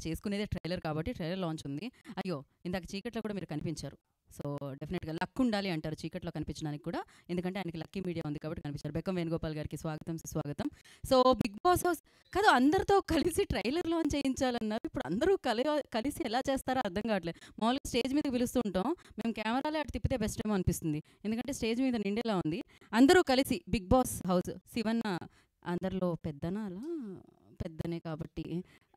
చేసుకునేదే trailer కాబట్టి trailer launch ఉంది. అయ్యో! ఇందాక చీకట్లో కూడా మీరు కనిపించారు. సో, డెఫినెట్‌గా లక్ ఉండాలి అంటారు చీకట్లో కనిపించడానికి కూడా. ఎందుకంటే ఆయనకి లక్కీ మీడియా ఉంది కాబట్టి కనిపించారు. బెక్కం వేణుగోపాల్ గారికి స్వాగతం, సుస్వాగతం. సో, 'బిగ్ బాస్ హౌస్' కాదు అందరితో కలిసి ట్రైలర్ లాంచ్ చేయించాలన్నారు. ఇప్పుడు అందరూ కలిసి ఎలా చేస్తారో అర్థం కావట్లేదు. మామూలుగా స్టేజ్ మీదకి పిలుస్తూ ఉంటాం. మేము కెమెరాలే అటు తిప్పితే బెస్ట్ ఏమో అనిపిస్తుంది. ఎందుకంటే స్టేజ్ మీద నిండేలా ఉంది. అందరూ కలిసి 'బిగ్ బాస్ హౌస్' శివన్న అందరిలో పెద్దనా అలా పెద్దనే కాబట్టి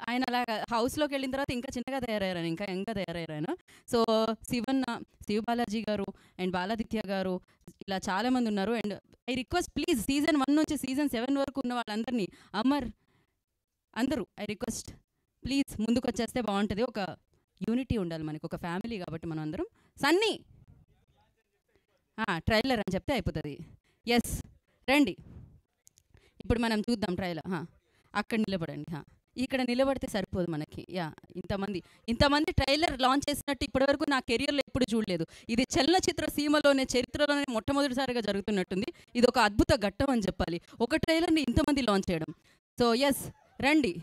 ఆయన అలాగా హౌస్లోకి వెళ్ళిన తర్వాత ఇంకా చిన్నగా తయారయ్యారు ఆయన, ఇంకా యంగ్గా తయారయ్యారు ఆయన. సో, శివన్న, శివ బాలాజీ గారు అండ్ బాలాదిత్య గారు ఇలా చాలామంది ఉన్నారు. And I request please season 1 నుంచి సీజన్ 7 వరకు ఉన్న వాళ్ళందరినీ, అమర్ అందరూ ఐ రిక్వెస్ట్ ప్లీజ్ ముందుకు వచ్చేస్తే బాగుంటుంది. ఒక యూనిటీ ఉండాలి మనకి, ఒక ఫ్యామిలీ కాబట్టి మనం అందరం. సన్నీ ట్రైలర్ అని చెప్తే అయిపోతుంది. ఎస్ రండి, ఇప్పుడు మనం చూద్దాం ట్రైలర్. అక్కడ నిలబడండి. ఇక్కడ నిలబడితే సరిపోదు మనకి. ఇంతమంది ట్రైలర్ లాంచ్ చేసినట్టు ఇప్పటివరకు నా కెరియర్లో ఎప్పుడు చూడలేదు. ఇది చలనచిత్ర చరిత్రలోనే మొట్టమొదటిసారిగా జరుగుతున్నట్టుంది. ఇది ఒక అద్భుత ఘట్టం అని చెప్పాలి, ఒక ట్రైలర్ని ఇంతమంది లాంచ్ చేయడం. సో ఎస్ రండి.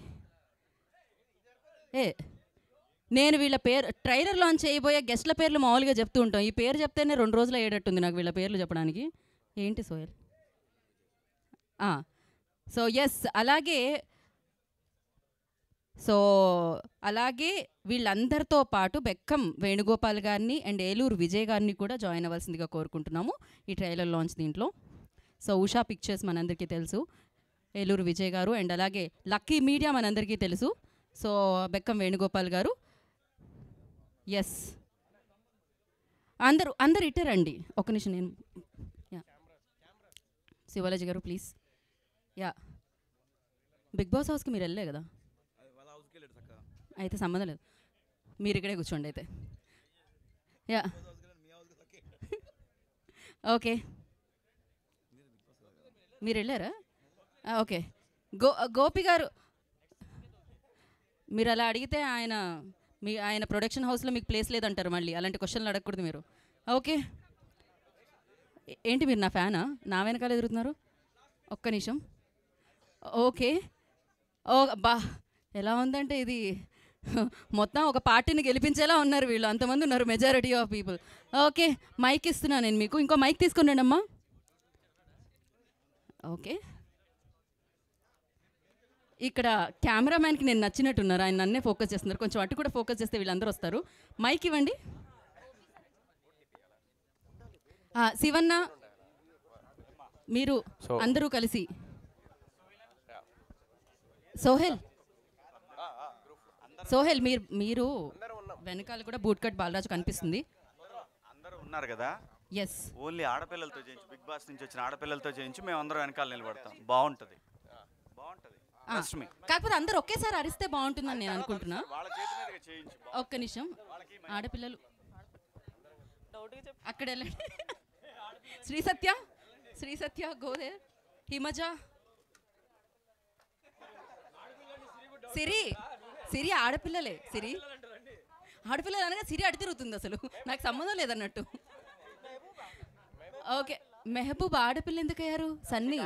నేను వీళ్ళ పేరు ట్రైలర్ లాంచ్ చేయబోయే గెస్ట్ల పేర్లు మామూలుగా చెప్తూ ఉంటాం. ఈ పేరు చెప్తేనే 2 రోజులు అయ్యేటట్టుంది నాకు వీళ్ళ పేర్లు చెప్పడానికి. ఏంటి సోయల్? సో ఎస్ అలాగే వీళ్ళందరితో పాటు బెక్కం వేణుగోపాల్ గారిని అండ్ ఏలూరు విజయ్ గారిని కూడా జాయిన్ అవ్వాల్సిందిగా కోరుకుంటున్నాము ఈ ట్రైలర్ లాంచ్ దీంట్లో. సో ఉషా పిక్చర్స్ మనందరికీ తెలుసు, ఏలూరు విజయ్ గారు, అండ్ అలాగే లక్కీ మీడియా మనందరికీ తెలుసు. సో బెక్కం వేణుగోపాల్ గారు. ఎస్ అందరు ఇట్టారండి. ఒక నిమిషం, నేను శివాలజీ గారు ప్లీజ్. బిగ్ బాస్ హౌస్కి మీరు వెళ్ళలే కదా, అయితే సంబంధం లేదు, మీరు ఇక్కడే కూర్చోండి అయితే. ఓకే, మీరు వెళ్ళారా? ఓకే, గోపి గారు మీరు అలా అడిగితే ఆయన ప్రొడక్షన్ హౌస్లో మీకు ప్లేస్ లేదంటారు. మళ్ళీ అలాంటి క్వశ్చన్లు అడగకూడదు మీరు. ఓకే, ఏంటి మీరు నా ఫ్యానా? నా వెనకాల ఎదురుతున్నారు? ఒక్క నిమిషం. ఓకే, బా ఎలా ఉందంటే ఇది మొత్తం ఒక పార్టీని గెలిపించేలా ఉన్నారు వీళ్ళు, అంతమంది ఉన్నారు, majority of people. Okay, mic ఇస్తున్నాను నేను మీకు, ఇంకో మైక్ తీసుకున్నాను అమ్మా. ఓకే, ఇక్కడ కెమెరామ్యాన్కి నేను నచ్చినట్టున్నారు, ఆయన నన్నే ఫోకస్ చేస్తున్నారు. కొంచెం అటు కూడా ఫోకస్ చేస్తే వీళ్ళందరూ వస్తారు. మైక్ ఇవ్వండి. శివన్న మీరు అందరూ కలిసి. సోహెల్ మీరు వెనకాల కూడా బూట్ కట్ బాలరాజు కనిపిస్తుంది. అందరూ ఉన్నారు కదా. ఎస్, ఓన్లీ ఆడపిల్లలతో చేయించు, బిగ్ బాస్ నుంచి వచ్చిన ఆడపిల్లలతో చేయించు, మేము అందరం వెనకాల నిలబడతాం. బాగుంటుంది. కాకపోతే అందరూ ఒకేసారి అరిస్తే బాగుంటుందని నేను అనుకుంటున్నా. ఒక్క నిమిషం, ఆడపిల్లలు అక్కడ వెళ్ళండి. శ్రీ సత్య గోదే, హిమజ, సిరి ఆడపిల్లలే. ఆడపిల్లలు అనగా సిరి అడి తిరుగుతుంది, అసలు నాకు సంబంధం లేదన్నట్టు. ఓకే, మెహబూబ్ ఆడపిల్ల ఎందుకు అయ్యారు? సన్నీ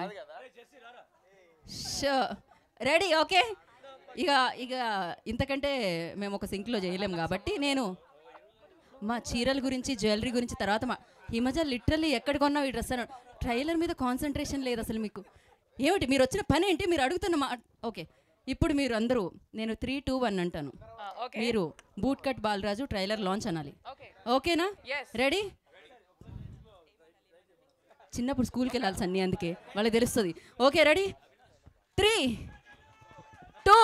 రెడీ. ఓకే, ఇక ఇంతకంటే మేము ఒక సింక్లో చేయలేము కాబట్టి నేను మా చీరల గురించి జ్యువెలరీ గురించి తర్వాత హిమజ లిటరల్లీ ఎక్కడ కొన్నావు ఈ డ్రెస్ అని. ట్రైలర్ మీద కాన్సన్ట్రేషన్ లేదు అసలు మీకు. ఏమిటి మీరు వచ్చిన పని ఏంటి? మీరు అడుగుతున్న ఓకే, ఇప్పుడు మీరు అందరూ నేను 3, 2, 1 అంటాను, మీరు boot cut Balaraju trailer launch అనాలి. ఓకేనా? రెడీ? చిన్నప్పుడు స్కూల్కి వెళ్ళాలి సన్నీ, అందుకే వాళ్ళకి తెలుస్తుంది. Okay, ready? 3, 2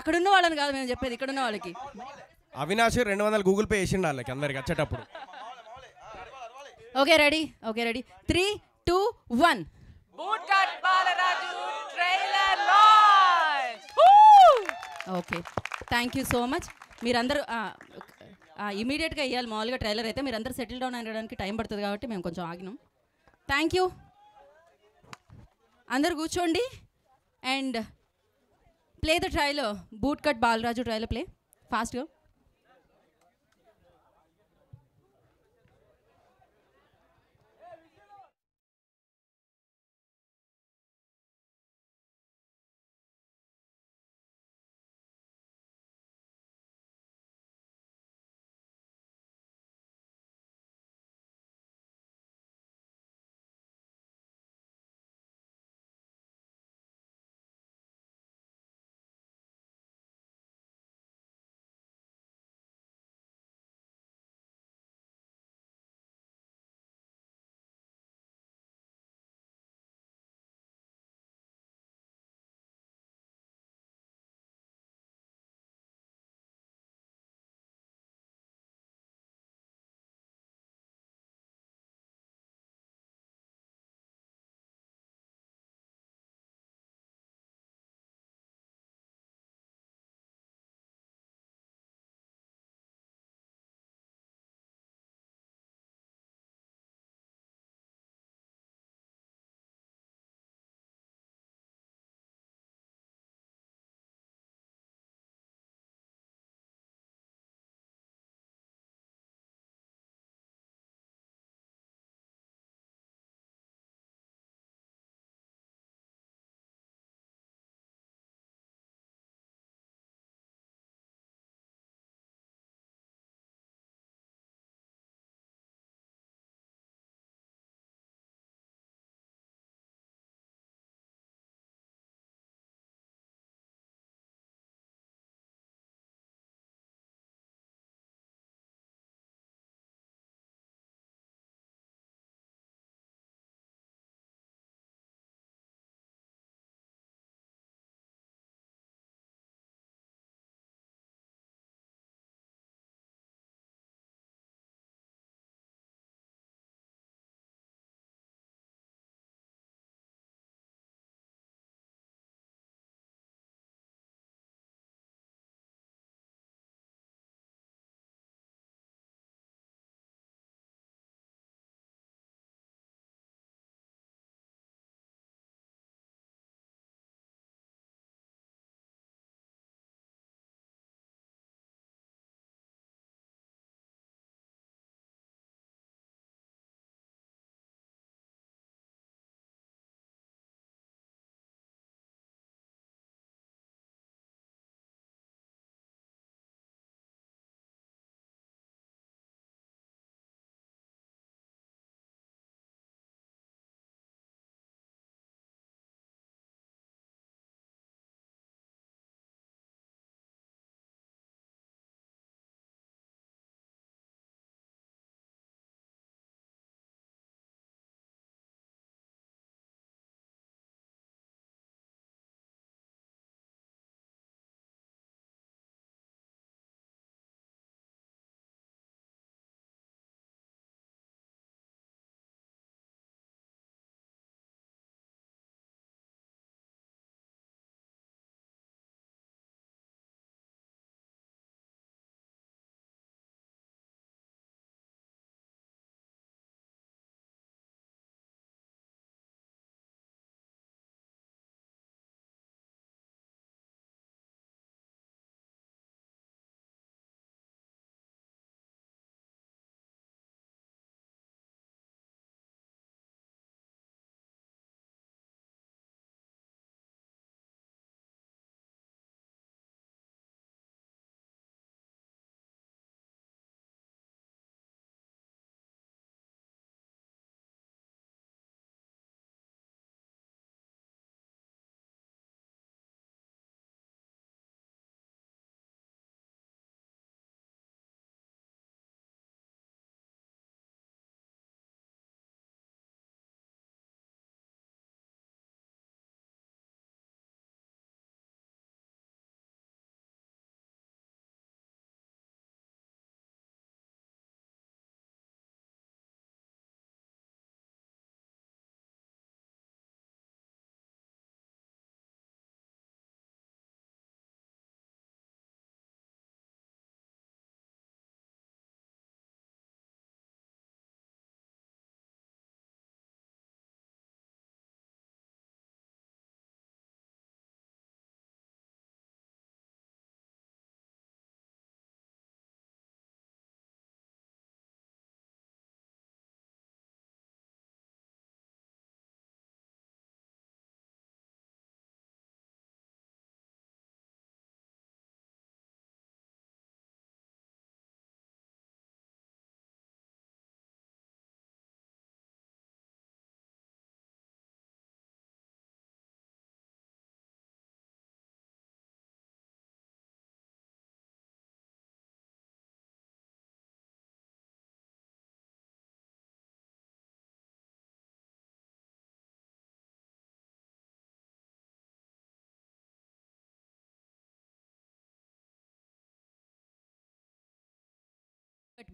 అక్కడ ఉన్న వాళ్ళని కాదు మేము చెప్పేది, ఇక్కడ ఉన్న వాళ్ళకి. అవినాష్ 200 గూగుల్ పే చేసిండు వాళ్ళకి అందరికి వచ్చేటప్పుడు. Okay ready? 3, 2, 1. Boot cut Balaraju trailer launch. Okay, thank you so much. మీరందరూ ఇమీడియట్గా ఇవ్వాలి. మామూలుగా ట్రైలర్ అయితే మీరందరూ సెటిల్ డౌన్ అయ్యడానికి టైం పడుతుంది కాబట్టి మేము కొంచెం ఆగినాం. Thank you. అందరు కూర్చోండి and play the trailer. Boot cut Balaraju trailer play ఫాస్ట్గా.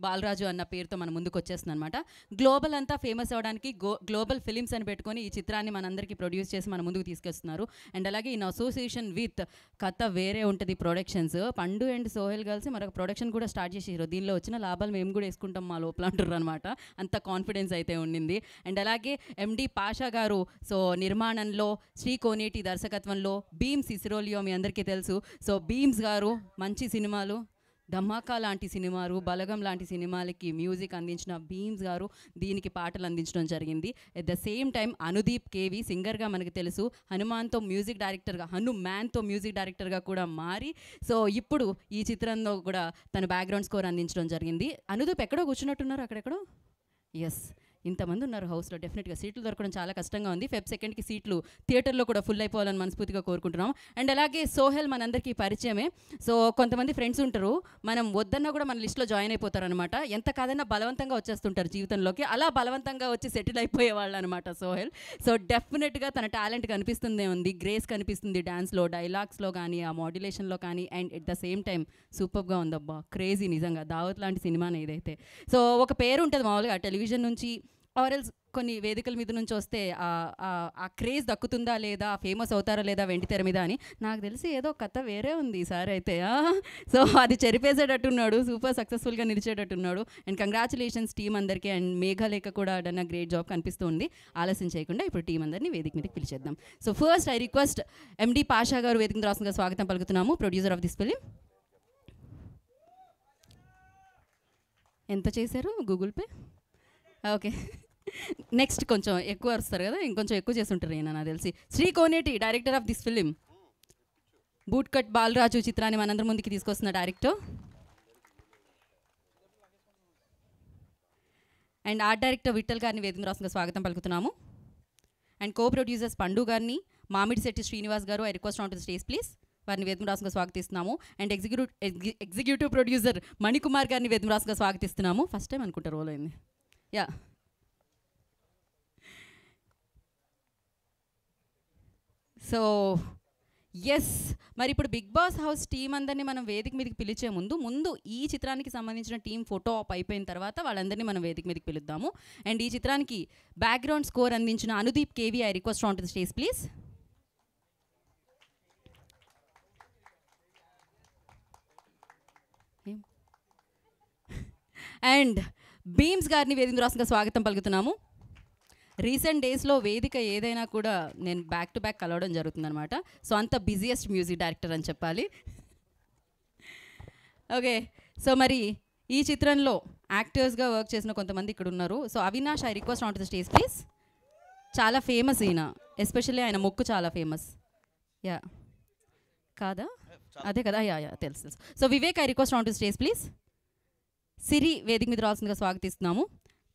బాలరాజు అన్న పేరుతో మన ముందుకు వచ్చేస్తుంది అనమాట. గ్లోబల్ అంతా ఫేమస్ అవ్వడానికి గ్లోబల్ ఫిలిమ్స్ అని పెట్టుకొని ఈ చిత్రాన్ని మనందరికీ ప్రొడ్యూస్ చేసి మన ముందుకు తీసుకొస్తున్నారు. అండ్ అలాగే ఇన్ అసోసియేషన్ విత్ కథ వేరే ఉంటుంది ప్రొడక్షన్స్. పండు అండ్ సోహెల్ కలిసి మరొక ప్రొడక్షన్ కూడా స్టార్ట్ చేసారు. దీనిలో వచ్చిన లాభాలు మేము కూడా వేసుకుంటాం మా లోపల అంటారు అనమాట. అంత కాన్ఫిడెన్స్ అయితే ఉండింది. అండ్ అలాగే ఎండి పాషా గారు సో నిర్మాణంలో, శ్రీ కోనేటి దర్శకత్వంలో, బీమ్స్ ఇస్రోలియో మీ అందరికీ తెలుసు. సో బీమ్స్ గారు మంచి సినిమాలు, ధమాకా లాంటి సినిమాలు, బలగం లాంటి సినిమాలకి మ్యూజిక్ అందించిన బీమ్స్ గారు దీనికి పాటలు అందించడం జరిగింది. At the same time Anudeep KV సింగర్గా మనకు తెలుసు, హనుమాన్తో మ్యూజిక్ డైరెక్టర్గా, హనుమాన్తో మ్యూజిక్ డైరెక్టర్గా కూడా మారి సో ఇప్పుడు ఈ చిత్రంలో కూడా తన బ్యాక్గ్రౌండ్ స్కోర్ అందించడం జరిగింది. అనుదీప్ ఎక్కడో కూర్చున్నట్టున్నారు, అక్కడెక్కడో. ఎస్, ఇంతమంది ఉన్నారు హౌస్లో. డెఫినెట్గా సీట్లు దొరకడం చాలా కష్టంగా ఉంది. ఫెబ్ 2కి సీట్లు థియేటర్లో కూడా ఫుల్ అయిపోవాలని మనస్ఫూర్తిగా కోరుకుంటున్నాం. అండ్ అలాగే సోహెల్ మనందరికీ పరిచయమే. సో కొంతమంది ఫ్రెండ్స్ ఉంటారు, మనం వద్దన్నా కూడా మన లిస్ట్లో జాయిన్ అయిపోతారనమాట. ఎంత కాదన్నా బలవంతంగా వచ్చేస్తుంటారు జీవితంలోకి. అలా బలవంతంగా వచ్చి సెటిల్ అయిపోయే వాళ్ళు అనమాట సోహెల్. సో డెఫినెట్గా తన టాలెంట్ కనిపిస్తుందే ఉంది, గ్రేస్ కనిపిస్తుంది డాన్స్లో, డైలాగ్స్లో కానీ, ఆ మాడ్యులేషన్లో కానీ. And at the same time సూపర్గా ఉందబ్బా, క్రేజీ నిజంగా. దావత్ లాంటి సినిమానే ఇదైతే. సో ఒక పేరు ఉంటుంది మామూలుగా టెలివిజన్ నుంచి ఆర్ఎల్స్ కొన్ని వేదికల మీద నుంచి వస్తే ఆ క్రేజ్ దక్కుతుందా లేదా, ఫేమస్ అవుతారా లేదా వెండి తెర మీద అని. నాకు తెలిసి ఏదో కథ వేరే ఉంది ఈసారి అయితే. సో అది చెరిపేసేటట్టున్నాడు, సూపర్ సక్సెస్ఫుల్గా నిలిచేటట్టున్నాడు. అండ్ కంగ్రాచులేషన్స్ టీం అందరికీ. అండ్ మేఘలేఖ కూడా డన్ గ్రేట్ జాబ్ కనిపిస్తూ ఉంది. ఆలస్యం చేయకుండా ఇప్పుడు టీం అందరినీ వేదిక మీదకి పిలిచేద్దాం. సో ఫస్ట్ ఐ రిక్వెస్ట్ ఎండి పాషా గారు వేదిక రాష్ట్రంగా స్వాగతం పలుకుతున్నాము, ప్రొడ్యూసర్ ఆఫ్ దిస్ ఫిలిం. ఎంత చేశారు గూగుల్ పే? ఓకే, నెక్స్ట్ కొంచెం ఎక్కువ వస్తారు కదా, ఇంకొంచెం ఎక్కువ చేస్తుంటారు ఈయన నాకు తెలిసి. Shri Koneti director of this film. Boot cut Balaraju చిత్రాన్ని మనందరి ముందుకి తీసుకొస్తున్న director. And art director Vittal గారిని వేదిక రాష్ట్రంగా స్వాగతం పలుకుతున్నాము. అండ్ కో ప్రొడ్యూసర్స్ పండు గారిని, మామిడి శెట్టి శ్రీనివాస్ గారు, I request on to the stage please. వారిని వేదిక రాష్ట్రంగా స్వాగతిస్తున్నాము. అండ్ ఎగ్జిక్యూటివ్ ప్రొడ్యూసర్ మణికుమార్ గారిని వేదిక రాష్ట్రంగా స్వాగతిస్తున్నాము. ఫస్ట్ టైం అనుకుంటారు రోల్ అయింది. యా, సో ఎస్, మరి ఇప్పుడు బిగ్ బాస్ హౌస్ టీం అందరినీ మనం వేదిక మీదకి పిలిచే ముందు ఈ చిత్రానికి సంబంధించిన టీం ఫోటో ఆప్ అయిపోయిన తర్వాత వాళ్ళందరినీ మనం వేదిక మీదకి పిలుద్దాము. అండ్ ఈ చిత్రానికి బ్యాక్గ్రౌండ్ స్కోర్ అందించిన Anudeep KV, I request on to the stage please. And Bheems గారిని వేదిక రాష్ట్రంగా స్వాగతం పలుకుతున్నాము. రీసెంట్ డేస్లో వేదిక ఏదైనా కూడా నేను బ్యాక్ టు బ్యాక్ కలవడం జరుగుతుందనమాట. సో అంత బిజియెస్ట్ మ్యూజిక్ డైరెక్టర్ అని చెప్పాలి. ఓకే, సో మరి ఈ చిత్రంలో యాక్టర్స్గా వర్క్ చేసిన కొంతమంది ఇక్కడ ఉన్నారు. So Avinash, I request on to the stage please. చాలా ఫేమస్ ఈయన, ఎస్పెషల్లీ ఆయన మొక్కు చాలా ఫేమస్. యా కాదా? అదే కదా, యా యా తెలుసు. So Vivek, I request on to stage please. Siri వేదిక మీద రావాల్సిందిగా స్వాగతిస్తున్నాము.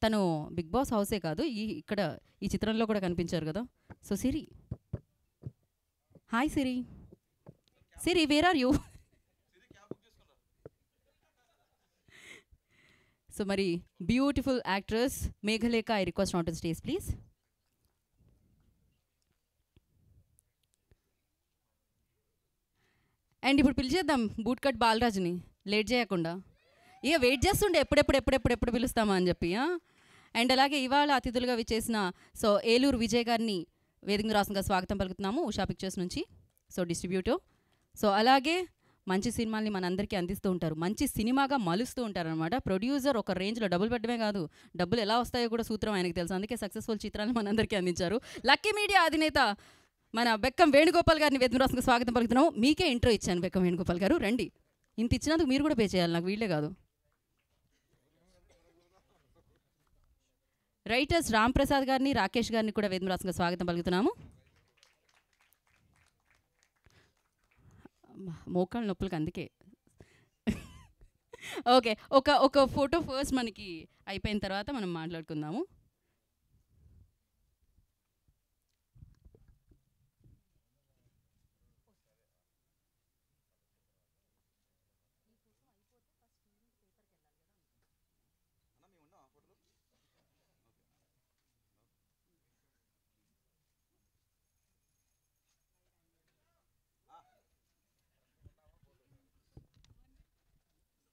తను బిగ్ బాస్ హౌసే కాదు, ఇక్కడ ఈ చిత్రంలో కూడా కనిపించారు కదా. So Siri, hi Siri. Siri, where are you? So మరి beautiful actress Meghalekha, I request on to stage please. And ఇప్పుడు పిలిచేద్దాం బూట్ కట్ బాలరాజుని లేట్ చేయకుండా. ఇక వెయిట్ చేస్తుండే ఎప్పుడు పిలుస్తామా అని చెప్పి. అండ్ అలాగే ఇవాళ అతిథులుగా విచ్చేసిన సో ఏలూరు విజయ్ గారిని వేదిక రాష్ట్రంగా స్వాగతం పలుకుతున్నాము, ఉషా పిక్చర్స్ నుంచి. So distributor. సో అలాగే మంచి సినిమాల్ని మనందరికీ అందిస్తూ ఉంటారు, మంచి సినిమాగా మలుస్తూ ఉంటారనమాట. ప్రొడ్యూసర్ ఒక రేంజ్లో డబ్బులు పెట్టడమే కాదు, డబ్బులు ఎలా వస్తాయో కూడా సూత్రం ఆయనకు తెలుసు. అందుకే సక్సెస్ఫుల్ చిత్రాన్ని మనందరికీ అందించారు. లక్కీ మీడియా అధినేత మన బెక్కం వేణుగోపాల్ గారిని వేదిక రాష్ట్రంగా స్వాగతం పలుకుతున్నాము. మీకే ఇంట్రో ఇచ్చాను బెక్కం వేణుగోపాల్ గారు, రండి. ఇంత ఇచ్చినందుకు మీరు కూడా పే చేయాలి, నాకు వీళ్ళే కాదు. రైటర్స్ రామ్ ప్రసాద్ గారిని, రాకేష్ గారిని కూడా వేదిక రాష్ట్రంగా స్వాగతం పలుకుతున్నాము. మోకాళ్ళ నొప్పులకి అందుకే. ఓకే, ఒక ఫోటో ఫస్ట్ మనకి అయిపోయిన తర్వాత మనం మాట్లాడుకుందాము.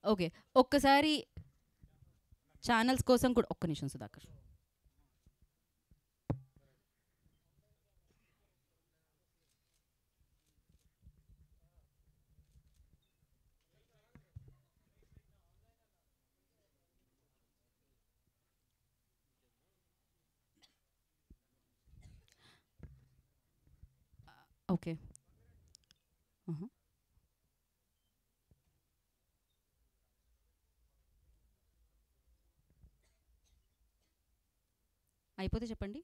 ఓకే, ఒక్కసారి ఛానల్స్ కోసం కూడా ఒక్క నిమిషం సుధాకర్. ఓకే. అయిపోతే చెప్పండి.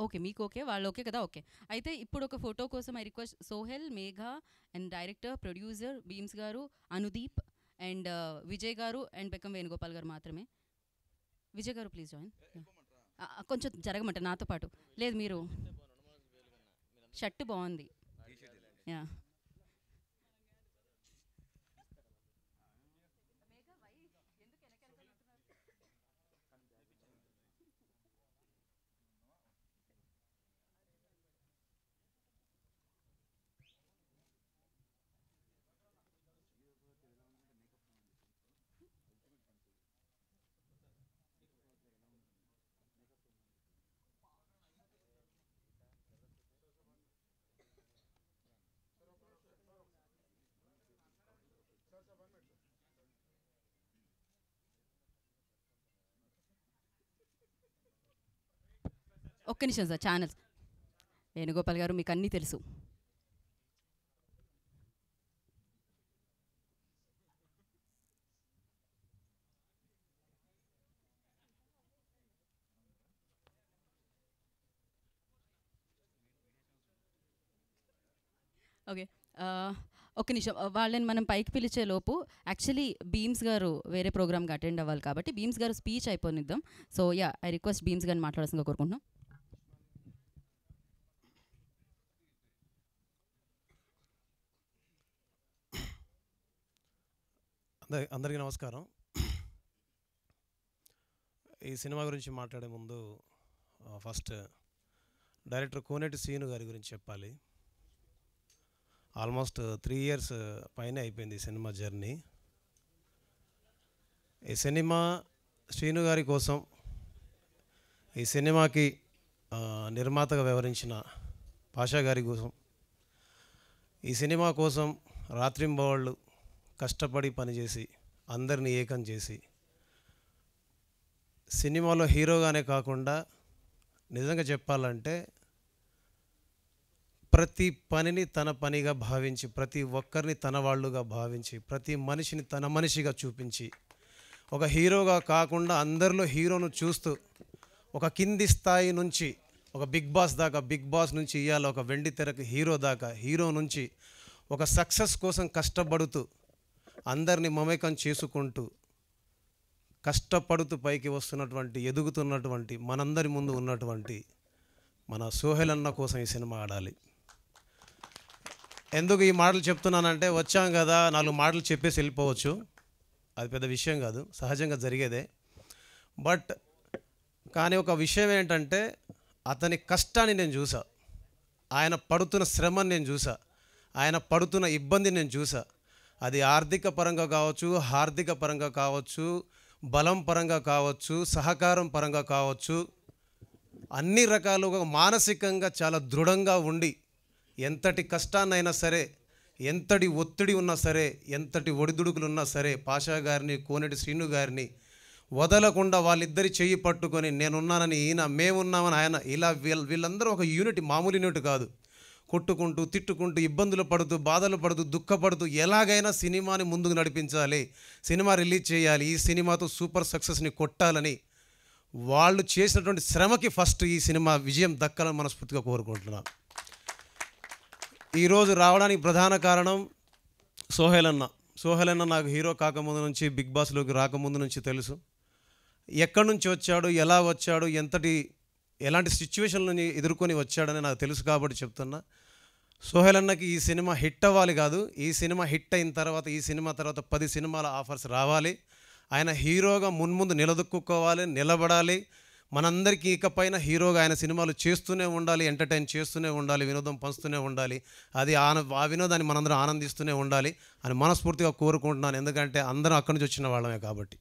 ఓకే, మీకు ఓకే, వాళ్ళు ఓకే కదా. ఓకే, అయితే ఇప్పుడు ఒక ఫోటో కోసం I request Sohel, Megha and director, producer Bheems గారు, అనుదీప్ అండ్ విజయ్ గారు అండ్ బెక్కం వేణుగోపాల్ గారు మాత్రమే. విజయ్ గారు ప్లీజ్ జాయిన్. కొంచెం జరగమంట నాతో పాటు. లేదు, మీరు షర్ట్ బాగుంది. యా, ఒక్క నిమిషం సార్. ఛానల్స్ వేణుగోపాల్ గారు మీకు అన్నీ తెలుసు. ఓకే, ఒక్క నిమిషం. వాళ్ళని మనం పైకి పిలిచే లోపు యాక్చువల్లీ బీమ్స్ గారు వేరే ప్రోగ్రామ్కి అటెండ్ అవ్వాలి కాబట్టి బీమ్స్ గారు స్పీచ్ అయిపోనిద్దాం. So yeah, I request Bheems గారిని మాట్లాడాల్సిందిగా కోరుకుంటున్నాం. అందరికీ నమస్కారం. ఈ సినిమా గురించి మాట్లాడే ముందు ఫస్ట్ డైరెక్టర్ కోనేటి శ్రీను గారి గురించి చెప్పాలి. ఆల్మోస్ట్ 3 years పైనే అయిపోయింది ఈ సినిమా జర్నీ. ఈ సినిమా శ్రీను గారి కోసం, ఈ సినిమాకి నిర్మాతగా వ్యవహరించిన పాషా గారి కోసం, ఈ సినిమా కోసం రాత్రింబవళ్ళు కష్టపడి పనిచేసి అందరినీ ఏకం చేసి సినిమాలో హీరోగానే కాకుండా నిజంగా చెప్పాలంటే ప్రతి పనిని తన పనిగా భావించి, ప్రతి ఒక్కరిని తన వాళ్ళుగా భావించి, ప్రతి మనిషిని తన మనిషిగా చూపించి, ఒక హీరోగా కాకుండా అందరిలో హీరోను చూస్తూ ఒక కింది స్థాయి నుంచి ఒక బిగ్ బాస్ దాకా, బిగ్ బాస్ నుంచి ఇవాళ ఒక వెండి తెరకు హీరో దాకా, హీరో నుంచి ఒక సక్సెస్ కోసం కష్టపడుతూ అందరినీ మమేకం చేసుకుంటూ కష్టపడుతూ పైకి వస్తున్నటువంటి, ఎదుగుతున్నటువంటి, మనందరి ముందు ఉన్నటువంటి మన సోహెల్ అన్న కోసం ఈ సినిమా ఆడాలి. ఎందుకు ఈ మాటలు చెప్తున్నానంటే, వచ్చాం కదా 4 మాటలు చెప్పేసి వెళ్ళిపోవచ్చు, అది పెద్ద విషయం కాదు, సహజంగా జరిగేదే. బట్ కానీ ఒక విషయం ఏంటంటే, అతని కష్టాన్ని నేను చూసా, ఆయన పడుతున్న శ్రమని నేను చూసా, ఆయన పడుతున్న ఇబ్బందిని నేను చూసా. అది ఆర్థిక పరంగా కావచ్చు, హార్దిక పరంగా కావచ్చు, బలం పరంగా కావచ్చు, సహకారం పరంగా కావచ్చు, అన్ని రకాలుగా మానసికంగా చాలా దృఢంగా ఉండి ఎంతటి కష్టాన్నైనా సరే, ఎంతటి ఒత్తిడి ఉన్నా సరే, ఎంతటి ఒడిదుడుకులు ఉన్నా సరే పాషా గారిని, కోనేటి శ్రీను గారిని వదలకుండా వాళ్ళిద్దరి చెయ్యి పట్టుకొని నేనున్నానని ఈయన, మేమున్నామని ఆయన, ఇలా వీళ్ళందరూ ఒక యూనిట్, మామూలు యూనిట్ కాదు. కొట్టుకుంటూ, తిట్టుకుంటూ, ఇబ్బందులు పడుతూ, బాధలు పడుతూ, దుఃఖపడుతూ ఎలాగైనా సినిమాని ముందుకు నడిపించాలి, సినిమా రిలీజ్ చేయాలి, ఈ సినిమాతో సూపర్ సక్సెస్ని కొట్టాలని వాళ్ళు చేసినటువంటి శ్రమకి ఫస్ట్ ఈ సినిమా విజయం దక్కాలని మనస్ఫూర్తిగా కోరుకుంటున్నాను. ఈరోజు రావడానికి ప్రధాన కారణం సోహెల్ అన్న. సోహెల్ అన్న నాకు హీరో కాకముందు నుంచి, బిగ్ బాస్లోకి రాకముందు నుంచి తెలుసు. ఎక్కడి నుంచి వచ్చాడు, ఎలా వచ్చాడు, ఎలాంటి సిచ్యువేషన్లని ఎదుర్కొని వచ్చాడని నాకు తెలుసు కాబట్టి చెప్తున్నా. సోహెల్ అన్నకి ఈ సినిమా హిట్ అవ్వాలి కాదు, ఈ సినిమా హిట్ అయిన తర్వాత, ఈ సినిమా తర్వాత 10 సినిమాల ఆఫర్స్ రావాలి. ఆయన హీరోగా మున్ముందు నిలదొక్కుకోవాలి, నిలబడాలి, మనందరికీ ఇకపైన హీరోగా ఆయన సినిమాలు చేస్తూనే ఉండాలి, ఎంటర్టైన్ చేస్తూనే ఉండాలి, వినోదం పంచుతూనే ఉండాలి, అది ఆ వినోదాన్ని మనందరం ఆనందిస్తూనే ఉండాలి అని మనస్ఫూర్తిగా కోరుకుంటున్నాను. ఎందుకంటే అందరం అక్కడి నుంచి వచ్చిన వాళ్ళమే కాబట్టి.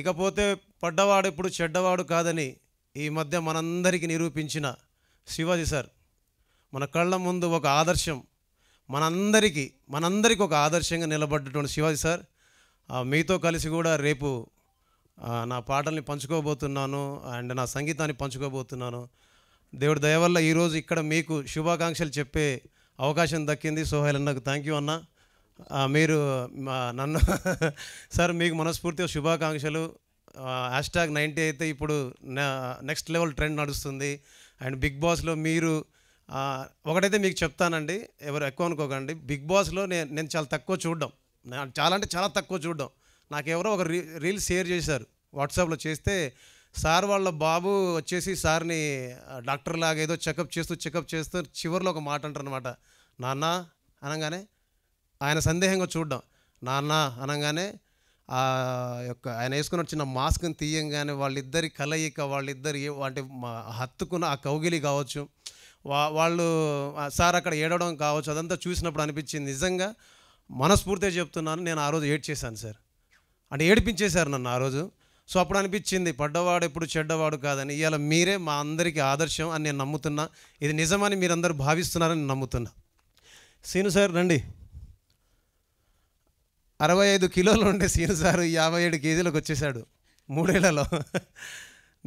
ఇకపోతే పడ్డవాడు ఇప్పుడు చెడ్డవాడు కాదని ఈ మధ్య మనందరికీ నిరూపించిన శివాజీ సార్ మన కళ్ళ ముందు ఒక ఆదర్శం, మనందరికీ ఒక ఆదర్శంగా నిలబడ్డటువంటి శివాజీ సార్, మీతో కలిసి కూడా రేపు నా పాటల్ని పంచుకోబోతున్నాను అండ్ నా సంగీతాన్ని పంచుకోబోతున్నాను. దేవుడి దయ వల్ల ఈరోజు ఇక్కడ మీకు శుభాకాంక్షలు చెప్పే అవకాశం దక్కింది. సోహెల్ అన్నకు థ్యాంక్ యూ అన్న. మీరు నన్ను సార్ మీకు మనస్ఫూర్తిగా శుభాకాంక్షలు. #90 అయితే ఇప్పుడు నెక్స్ట్ లెవెల్ ట్రెండ్ నడుస్తుంది. అండ్ బిగ్ బాస్లో మీరు ఒకటైతే మీకు చెప్తానండి, ఎవరు ఎక్కువ అనుకోకండి, బిగ్ బాస్లో నేను చాలా తక్కువ చూడడం, చాలా తక్కువ చూడడం. నాకెవరో ఒక రీల్ షేర్ చేశారు, వాట్సాప్లో చేస్తే సార్ వాళ్ళ బాబు వచ్చేసి సార్ని డాక్టర్ లాగా ఏదో చెకప్ చేస్తూ చివరిలో ఒక మాట అంటారనమాట, నాన్న అనగానే ఆయన సందేహంగా చూడడం, నాన్న అనగానే ఆయన వేసుకున్న చిన్న మాస్క్ని తీయంగానే వాళ్ళిద్దరి కలయిక, వాళ్ళిద్దరి అంటే హత్తుకున్న ఆ కౌగిలి కావచ్చు, వాళ్ళు సార్ అక్కడ ఏడవడం కావచ్చు, అదంతా చూసినప్పుడు అనిపించింది నిజంగా మనస్ఫూర్తిగా చెప్తున్నాను, నేను ఆ రోజు ఏడ్చేశాను సార్. అంటే ఏడిపించేశారు నన్ను ఆ రోజు. సో అప్పుడు అనిపించింది పడ్డవాడు ఎప్పుడు చెడ్డవాడు కాదని. ఇవాళ మీరే మా అందరికీ ఆదర్శం అని నేను నమ్ముతున్నా. ఇది నిజమని మీరందరూ భావిస్తున్నారని నేను నమ్ముతున్నా. సీను సార్ రండి. 65 కిలోలు ఉండే సీను సార్ 57 కేజీలకు వచ్చేసాడు 3 ఏళ్లలో.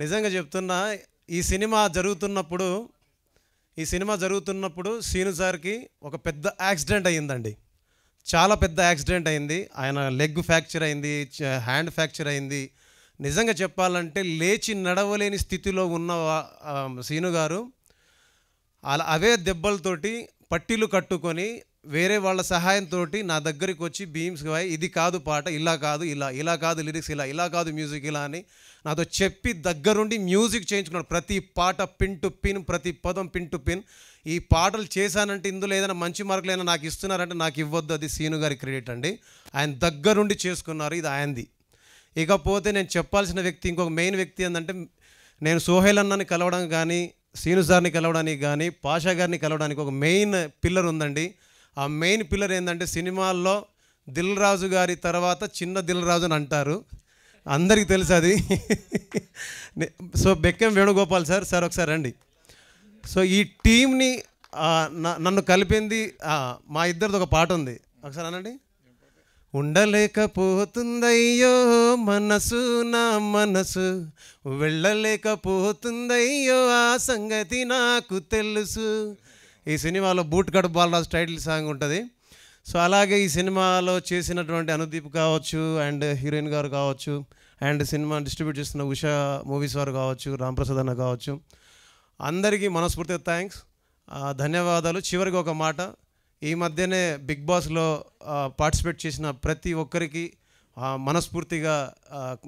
నిజంగా చెప్తున్నా, ఈ సినిమా జరుగుతున్నప్పుడు సీను సార్కి ఒక పెద్ద యాక్సిడెంట్ అయ్యిందండి. చాలా పెద్ద యాక్సిడెంట్ అయింది. ఆయన లెగ్ ఫ్రాక్చర్ అయింది, హ్యాండ్ ఫ్రాక్చర్ అయింది. నిజంగా చెప్పాలంటే లేచి నడవలేని స్థితిలో ఉన్న సీను గారు అవే దెబ్బలతోటి పట్టీలు కట్టుకొని వేరే వాళ్ళ సహాయంతో నా దగ్గరికి వచ్చి బీమ్స్ ఇది కాదు పాట, ఇలా కాదు లిరిక్స్, ఇలా కాదు మ్యూజిక్ ఇలా అని నాతో చెప్పి దగ్గరుండి మ్యూజిక్ చేయించుకున్నాడు. ప్రతి పాట పిన్ టు పిన్, ప్రతి పదం పిన్ టు పిన్. ఈ పాటలు చేశానంటే ఇందులో ఏదైనా మంచి మార్కులు అయినా నాకు ఇస్తున్నారంటే నాకు ఇవ్వద్దు, అది సీను గారి క్రెడిట్ అండి. ఆయన దగ్గరుండి చేసుకున్నారు, ఇది ఆయనది. ఇకపోతే నేను చెప్పాల్సిన వ్యక్తి, ఇంకొక మెయిన్ వ్యక్తి ఏంటంటే, నేను సోహెల్ అన్నని కలవడం కానీ, సీను సార్ని కలవడానికి కానీ, పాషా గారిని కలవడానికి ఒక మెయిన్ పిల్లర్ ఉందండి. ఆ మెయిన్ పిల్లర్ ఏంటంటే, సినిమాల్లో దిల్ రాజు గారి తర్వాత చిన్న దిల్ రాజు అని అంటారు, అందరికీ తెలుసు అది. సో బెక్కం వేణుగోపాల్ సార్ ఒకసారి రండి. సో ఈ టీంని నన్ను కలిపింది మా ఇద్దరిది ఒక పాట ఉంది, ఒకసారి అనండి. ఉండలేకపోతుందయ్యో మనసు నా మనసు, వెళ్ళలేకపోతుందయ్యో ఆ సంగతి నాకు తెలుసు. ఈ సినిమాలో boot cut Balaraj title song ఉంటుంది. సో అలాగే ఈ సినిమాలో చేసినటువంటి అనుదీప్ కావచ్చు, అండ్ హీరోయిన్ గారు కావచ్చు, అండ్ సినిమా డిస్ట్రిబ్యూట్ చేస్తున్న ఉషా మూవీస్ వారు కావచ్చు, రాంప్రసాద్ అన్న కావచ్చు, అందరికీ మనస్ఫూర్తిగా థ్యాంక్స్, ధన్యవాదాలు. చివరికి ఒక మాట, ఈ మధ్యనే బిగ్ బాస్లో పార్టిసిపేట్ చేసిన ప్రతి ఒక్కరికి మనస్ఫూర్తిగా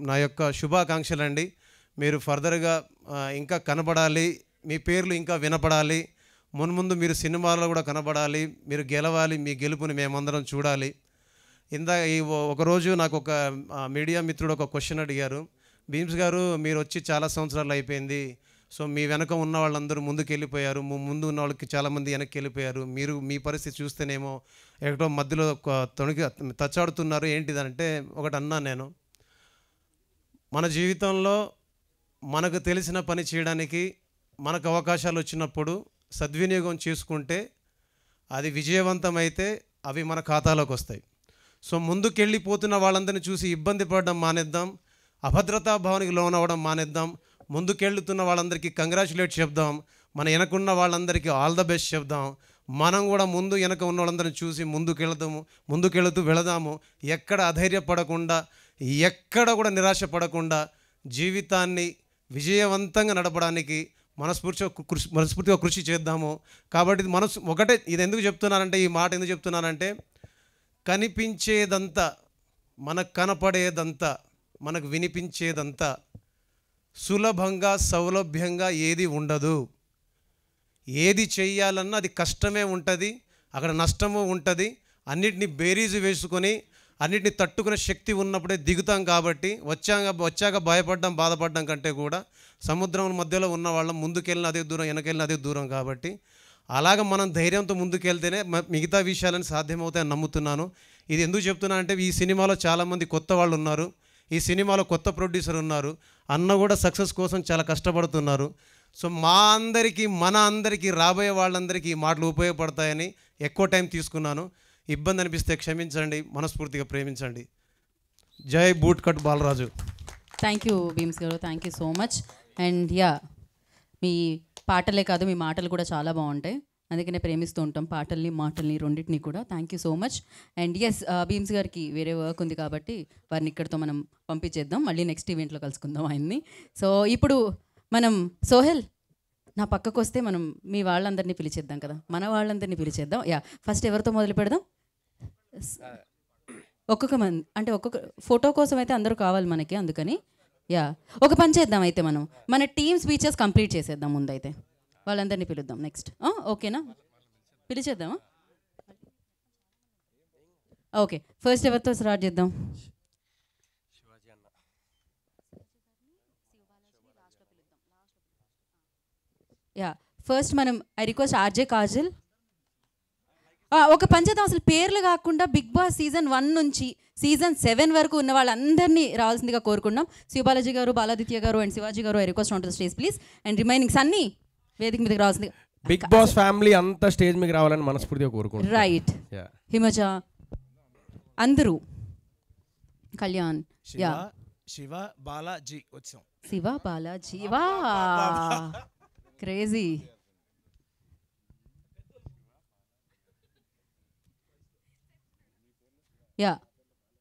నా యొక్క శుభాకాంక్షలు అండి. మీరు ఫర్దర్గా ఇంకా కనబడాలి, మీ పేర్లు ఇంకా వినపడాలి, మున్ముందు మీరు సినిమాలో కూడా కనబడాలి, మీరు గెలవాలి, మీ గెలుపుని మేమందరం చూడాలి. ఒకరోజు నాకు ఒక మీడియా మిత్రుడు ఒక క్వశ్చన్ అడిగారు, భీమ్స్ గారు మీరు వచ్చి చాలా సంవత్సరాలు అయిపోయింది, సో మీ వెనక ఉన్న వాళ్ళందరూ ముందుకు వెళ్ళిపోయారు, ముందు ఉన్న వాళ్ళకి చాలామంది వెనక్కి వెళ్ళిపోయారు, మీరు మీ పరిస్థితి చూస్తేనేమో ఎక్కడో మధ్యలో తచ్చాడుతున్నారు ఏంటిదంటే, ఒకటి అన్నా నేను, మన జీవితంలో మనకు తెలిసిన పని చేయడానికి మనకు అవకాశాలు వచ్చినప్పుడు సద్వినియోగం చేసుకుంటే అది విజయవంతమైతే అవి మన ఖాతాలోకి వస్తాయి. సో ముందుకెళ్ళిపోతున్న వాళ్ళందరినీ చూసి ఇబ్బంది పడడం మానేద్దాం, అభద్రతా భావానికి లోనవ్వడం మానేద్దాం, ముందుకెళ్తున్న వాళ్ళందరికీ కంగ్రాచులేట్ చెప్దాం, మన వెనకున్న వాళ్ళందరికీ ఆల్ ద బెస్ట్ చెప్దాం. మనం కూడా ముందు వెనక ఉన్న వాళ్ళందరినీ చూసి ముందుకెళ్తూ వెళదాము. ఎక్కడ అధైర్యపడకుండా, ఎక్కడ కూడా నిరాశపడకుండా జీవితాన్ని విజయవంతంగా నడపడానికి మనస్ఫూర్తిగా కృషి చేద్దాము. కాబట్టి ఒకటే ఇది ఎందుకు చెప్తున్నానంటే, ఈ మాట ఎందుకు చెప్తున్నానంటే, కనిపించేదంతా, మనకు కనపడేదంతా, మనకు వినిపించేదంతా సులభంగా సౌలభ్యంగా ఏది ఉండదు. ఏది చెయ్యాలన్నా అది కష్టమే ఉంటుంది, అక్కడ నష్టము ఉంటుంది. అన్నిటినీ బేరీజు వేసుకొని అన్నిటిని తట్టుకునే శక్తి ఉన్నప్పుడే దిగుతాం కాబట్టి వచ్చాక భయపడ్డం బాధపడడం కంటే కూడా సముద్రం మధ్యలో ఉన్న వాళ్ళం ముందుకెళ్ళిన అదే దూరం వెనకెళ్ళిన అదే దూరం కాబట్టి అలాగ మనం ధైర్యంతో ముందుకెళ్తేనే మిగతా విషయాలను సాధ్యమవుతాయని నమ్ముతున్నాను. ఇది ఎందుకు చెప్తున్నానంటే ఈ సినిమాలో చాలామంది కొత్త వాళ్ళు ఉన్నారు, ఈ సినిమాలో కొత్త ప్రొడ్యూసర్ ఉన్నారు, అన్న కూడా సక్సెస్ కోసం చాలా కష్టపడుతున్నారు. సో మన అందరికీ రాబోయే వాళ్ళందరికీ ఈ మాటలు ఉపయోగపడతాయని ఎక్కువ టైం తీసుకున్నాను. ఇబ్బంది అనిపిస్తే క్షమించండి, మనస్ఫూర్తిగా ప్రేమించండి. జై boot cut Balaraju. Thank you Bheems garu, thank you so much. And yeah, మీ పాటలే కాదు మీ మాటలు కూడా చాలా బాగుంటాయి, అందుకనే ప్రేమిస్తూ ఉంటాం మాటల్ని రెండింటినీ కూడా. Thank you so much. And yes, Bheems గారికి వేరే వర్క్ ఉంది కాబట్టి వారిని ఇక్కడితో మనం పంపించేద్దాం, మళ్ళీ నెక్స్ట్ ఈవెంట్లో కలుసుకుందాం ఆయన్ని. సో ఇప్పుడు మనం సోహెల్ నా పక్కకు వస్తే మనం మీ వాళ్ళందరినీ పిలిచేద్దాం కదా, మన వాళ్ళందరినీ పిలిచేద్దాం. యా, ఫస్ట్ ఎవరితో మొదలు పెడదాం? ఒక్కొక్క మంది అంటే ఒక్కొక్క ఫోటో కోసం అయితే అందరూ కావాలి మనకి, అందుకని యా ఒక పని చేద్దాం అయితే మనం మన టీమ్ స్పీచెస్ కంప్లీట్ చేసేద్దాం ముందైతే, వాళ్ళందరినీ పిలుద్దాం. నెక్స్ట్ ఓకేనా, పిలిచేద్దామా? ఓకే, ఫస్ట్ ఎవరితో స్టార్ట్ చేద్దాం? యా, ఫస్ట్ మనం ఐ రిక్వెస్ట్ ఆర్జే కాజల్. ఒక పంచేద్దాం, అసలు పేర్లు కాకుండా బిగ్ బాస్ సీజన్ 1 నుంచి సీజన్ 7 వరకు ఉన్న వాళ్ళందరినీ రావాల్సిందిగా కోరుకున్నాం. శివబాలాజీ గారు, బాలాదిత్య గారు and Shivaji garu, I request on to the stage please. And remainings అన్ని వేదిక మీదకి రావాల్సింది. బిగ్ బాస్ ఫ్యామిలీ అంతా స్టేజ్ మీకు రావాలని మనస్ఫూర్తిగా కోరుకుంటున్నాను. రైట్, హిమజ అందరూ, కళ్యాణ్, యా శివ బాలాజీ వచ్చాం. శివ బాలాజీ, వా క్రేజీ. యా,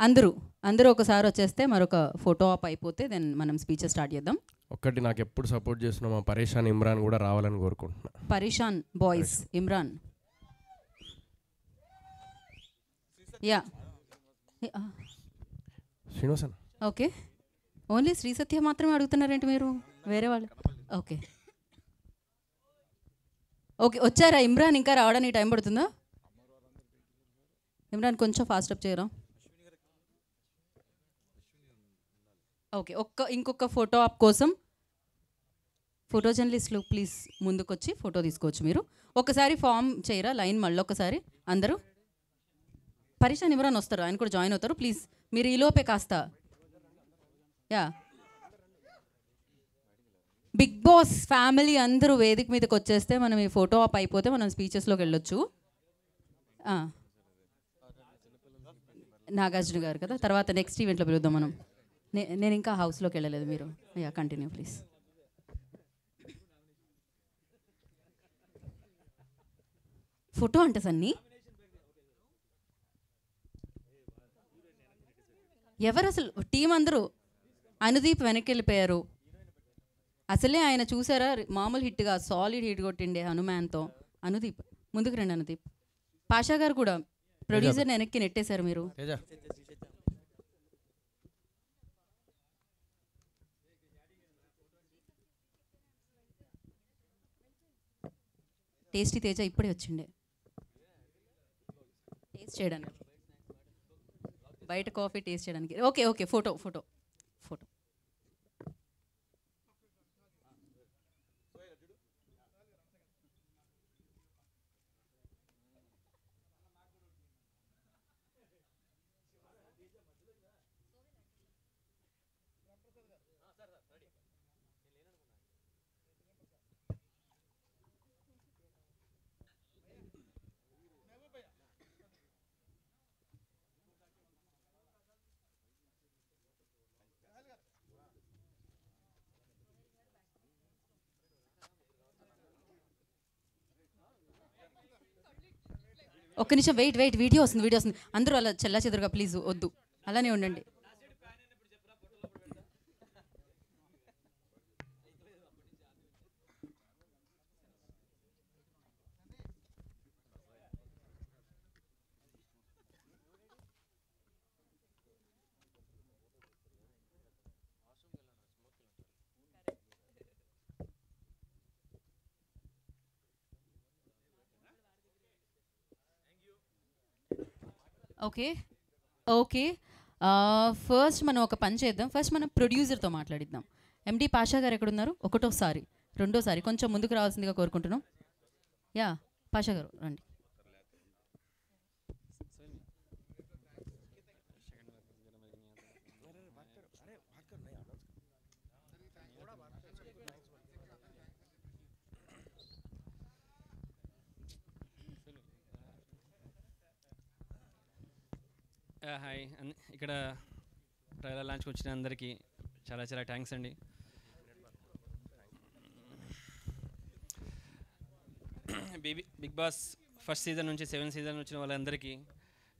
అందరూ ఒకసారి వచ్చేస్తే మరొక ఫోటో ఆప్ అయిపోతే దెన్ మనం స్పీచెస్ స్టార్ట్ చేద్దాం. ఒక్కటి నాకు ఎప్పుడు సపోర్ట్ చేస్తున్నా మా పరేషాన్ ఇమ్రాన్ కూడా రావాలని కోరుకుంటున్నా. Pareshan boys, Imran. Yeah Srinivasan. Okay, only Sri Satya మాత్రమే అడుగుతున్నారేంటి మీరు, వేరే వాళ్ళు? ఓకే ఓకే, వచ్చారా ఇమ్రాన్? ఇంకా రావడానికి టైం పడుతుందా? ఇమ్రాన్ కొంచెం ఫాస్ట్ అప్ చేయరా? ఓకే, ఇంకొక ఫోటో ఆప్ కోసం ఫోటో జర్నలిస్టులు ప్లీజ్ ముందుకొచ్చి ఫోటో తీసుకోవచ్చు. మీరు ఒకసారి ఫామ్ చేయరా లైన్, మళ్ళీ ఒకసారి అందరూ. పరేషాన్ ఇమ్రాన్ వస్తారు, ఆయన కూడా జాయిన్ అవుతారు. ప్లీజ్ మీరు ఈలోపే కాస్త. యా, బిగ్ బాస్ ఫ్యామిలీ అందరూ వేదిక మీదకి వచ్చేస్తే మనం ఈ ఫోటో ఆప్ అయిపోతే మనం స్పీచెస్లోకి వెళ్ళొచ్చు. నాగార్జున గారు కదా, తర్వాత నెక్స్ట్ ఈవెంట్లో పిలుద్దాం మనం. నేను ఇంకా హౌస్లోకి వెళ్ళలేదు, మీరు యా కంటిన్యూ ప్లీజ్. ఫోటో అంటే సన్నీ ఎవరు అసలు? టీం అందరూ. అనుదీప్ వెనక్కి వెళ్ళిపోయారు. అసలే ఆయన చూసారా మామూలు హిట్గా సాలిడ్ హిట్ కొట్టిండే హనుమాన్తో. అనుదీప్ ముందుకు రండి. అనుదీప్, పాషా గారు కూడా ప్రొడ్యూసర్ని వెనక్కి నెట్టేశారు మీరు. టేస్టీ తేజ ఇప్పుడే వచ్చిండే టేస్ట్ చేయడానికి, బయట కాఫీ టేస్ట్ చేయడానికి. Okay okay, photo photo photo. ఒక్క నిమిషం వెయిట్, వీడియో వస్తుంది. అందరూ అలా చెల్లా చెదురుగా ప్లీజ్ వద్దు, అలానే ఉండండి. ఓకే, ఓకే, ఫస్ట్ మనం ఒక పని చేద్దాం. ఫస్ట్ మనం ప్రొడ్యూసర్తో మాట్లాడిద్దాం. ఎండి పాషా గారు ఎక్కడున్నారు? ఒకటోసారి, రెండోసారి కొంచెం ముందుకు రావాల్సిందిగా కోరుకుంటున్నాం. యా, పాషా గారు రండి. హాయ్ ఇక్కడ ట్రైలర్ లాంచ్కి వచ్చిన అందరికీ చాలా చాలా థ్యాంక్స్ అండి. బిగ్ బాస్ ఫస్ట్ సీజన్ నుంచి 7th సీజన్ వచ్చిన వాళ్ళందరికీ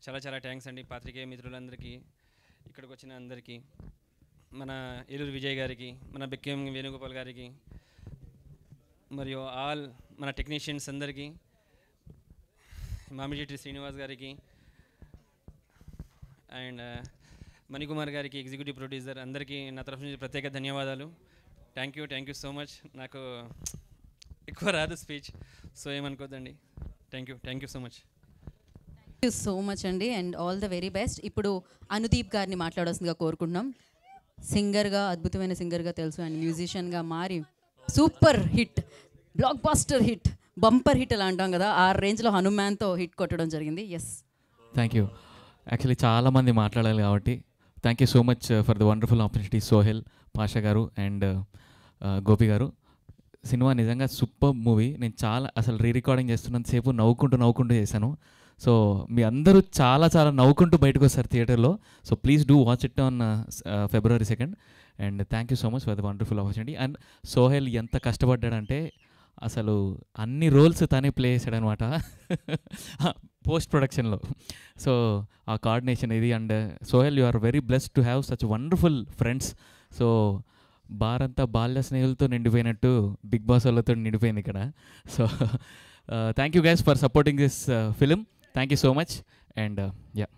చాలా చాలా థ్యాంక్స్ అండి. పాత్రికేయ మిత్రులందరికీ, ఇక్కడికి వచ్చిన అందరికీ, మన ఏలూరు విజయ్ గారికి, మన బెక్కేం వేణుగోపాల్ గారికి, మరియు ఆల్ మన టెక్నీషియన్స్ అందరికీ, మామిడిచెట్టి శ్రీనివాస్ గారికి అండ్ మణికుమార్ గారికి, ఎగ్జిక్యూటివ్ ప్రొడ్యూసర్ అందరికీ నా తరఫు నుంచి ప్రత్యేక ధన్యవాదాలు. Thank you so much. నాకు ఎక్కువ రాదు స్పీచ్, సో ఏమనుకోద్దండి. Thank you so much. Thank you so much అండి, and all the very best. ఇప్పుడు అనుదీప్ గారిని మాట్లాడాల్సిందిగా కోరుకుంటున్నాం. సింగర్గా, అద్భుతమైన సింగర్గా తెలుసు, అండ్ మ్యూజిషియన్గా మారి super hit, blockbuster hit, bumper hit అలా అంటాం కదా, ఆ రేంజ్లో హనుమాన్తో హిట్ కొట్టడం జరిగింది. Yes, thank you. యాక్చువల్లీ చాలామంది మాట్లాడాలి కాబట్టి thank you so much for the wonderful opportunity Sohel, Pasha గారు అండ్ గోపి గారు. సినిమా నిజంగా సూపర్ మూవీ. నేను చాలా అసలు రికార్డింగ్ చేస్తున్నంతసేపు నవ్వుకుంటూ చేశాను. సో మీ అందరూ చాలా నవ్వుకుంటూ బయటకు వస్తారు థియేటర్లో. So please do watch it on February 2nd. And thank you so much for the wonderful opportunity. And Sohel ఎంత కష్టపడ్డాడంటే అసలు అన్ని రోల్స్ తనే ప్లే చేశాడనమాట పోస్ట్ ప్రొడక్షన్లో. సో ఆ కోఆర్డినేషన్ ఇది. And Sohel, you are very blessed to have such wonderful friends. So బారంతా బాల్య స్నేహితులతో నిండిపోయినట్టు బిగ్ బాస్ వాళ్ళతో నిండిపోయింది ఇక్కడ. So thank you guys for supporting this film. Thank you so much and yeah,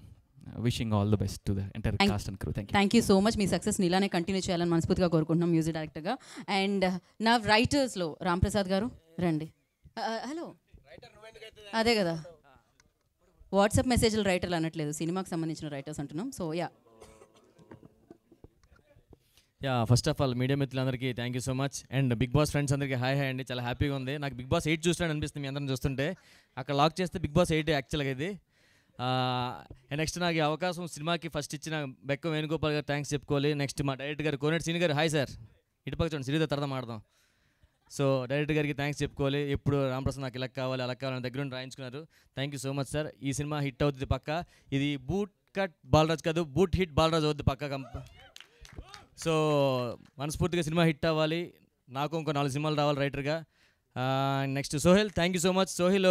wishing all the best to the entire cast and crew. Thank you so much. మీ సక్సెస్ని ఇలానే కంటిన్యూ చేయాలని మనస్ఫూర్తిగా కోరుకుంటున్నాం music డైరెక్టర్గా. అండ్ నా రైటర్స్లో రాంప్రసాద్ గారు రండి. హలో, అదే కదా, వాట్సాప్ మెసేజ్లు రైటర్లు అనట్లేదు, సినిమాకి సంబంధించిన రైటర్స్ అంటున్నాం. So first of all media మిత్రులందరికీ thank you so much. And Bigg Boss friends అందరికీ హాయ్ అండి. చాలా హ్యాపీగా ఉంది. నాకు బిగ్ బాస్ 8 చూస్తున్నాను అనిపిస్తుంది మీ అందరం చూస్తుంటే. అక్కడ లాక్ చేస్తే బిగ్ బాస్ 8 యాక్చువల్గా ఇది. నెక్స్ట్ నాకు ఈ అవకాశం సినిమాకి ఫస్ట్ ఇచ్చిన బెక్క వేణుగోపాల్ గారు థ్యాంక్స్ చెప్పుకోవాలి. నెక్స్ట్ మా డైరెక్టర్ గారు కోనేటి సీని గారు, హాయ్ సార్, ఇటుపక్క చూడండి, సిరీతో తర్వాత మాడదాం. సో డైరెక్టర్ గారికి థ్యాంక్స్ చెప్పుకోవాలి. ఎప్పుడు రామప్రసాద్ నాకు ఇలా కావాలి అలా కావాలని దగ్గర నుండి రాయించుకున్నారు. Thank you so much sir. ఈ సినిమా హిట్ అవుతుంది పక్క. ఇది బూట్ కట్ బాలరాజ్ కాదు, బూట్ హిట్ బాలరాజ్ అవుద్ది పక్క. సో మనస్ఫూర్తిగా సినిమా హిట్ అవ్వాలి. నాకు ఇంకో 4 సినిమాలు రావాలి రైటర్గా. Next Sohel, thank you so much. Sohel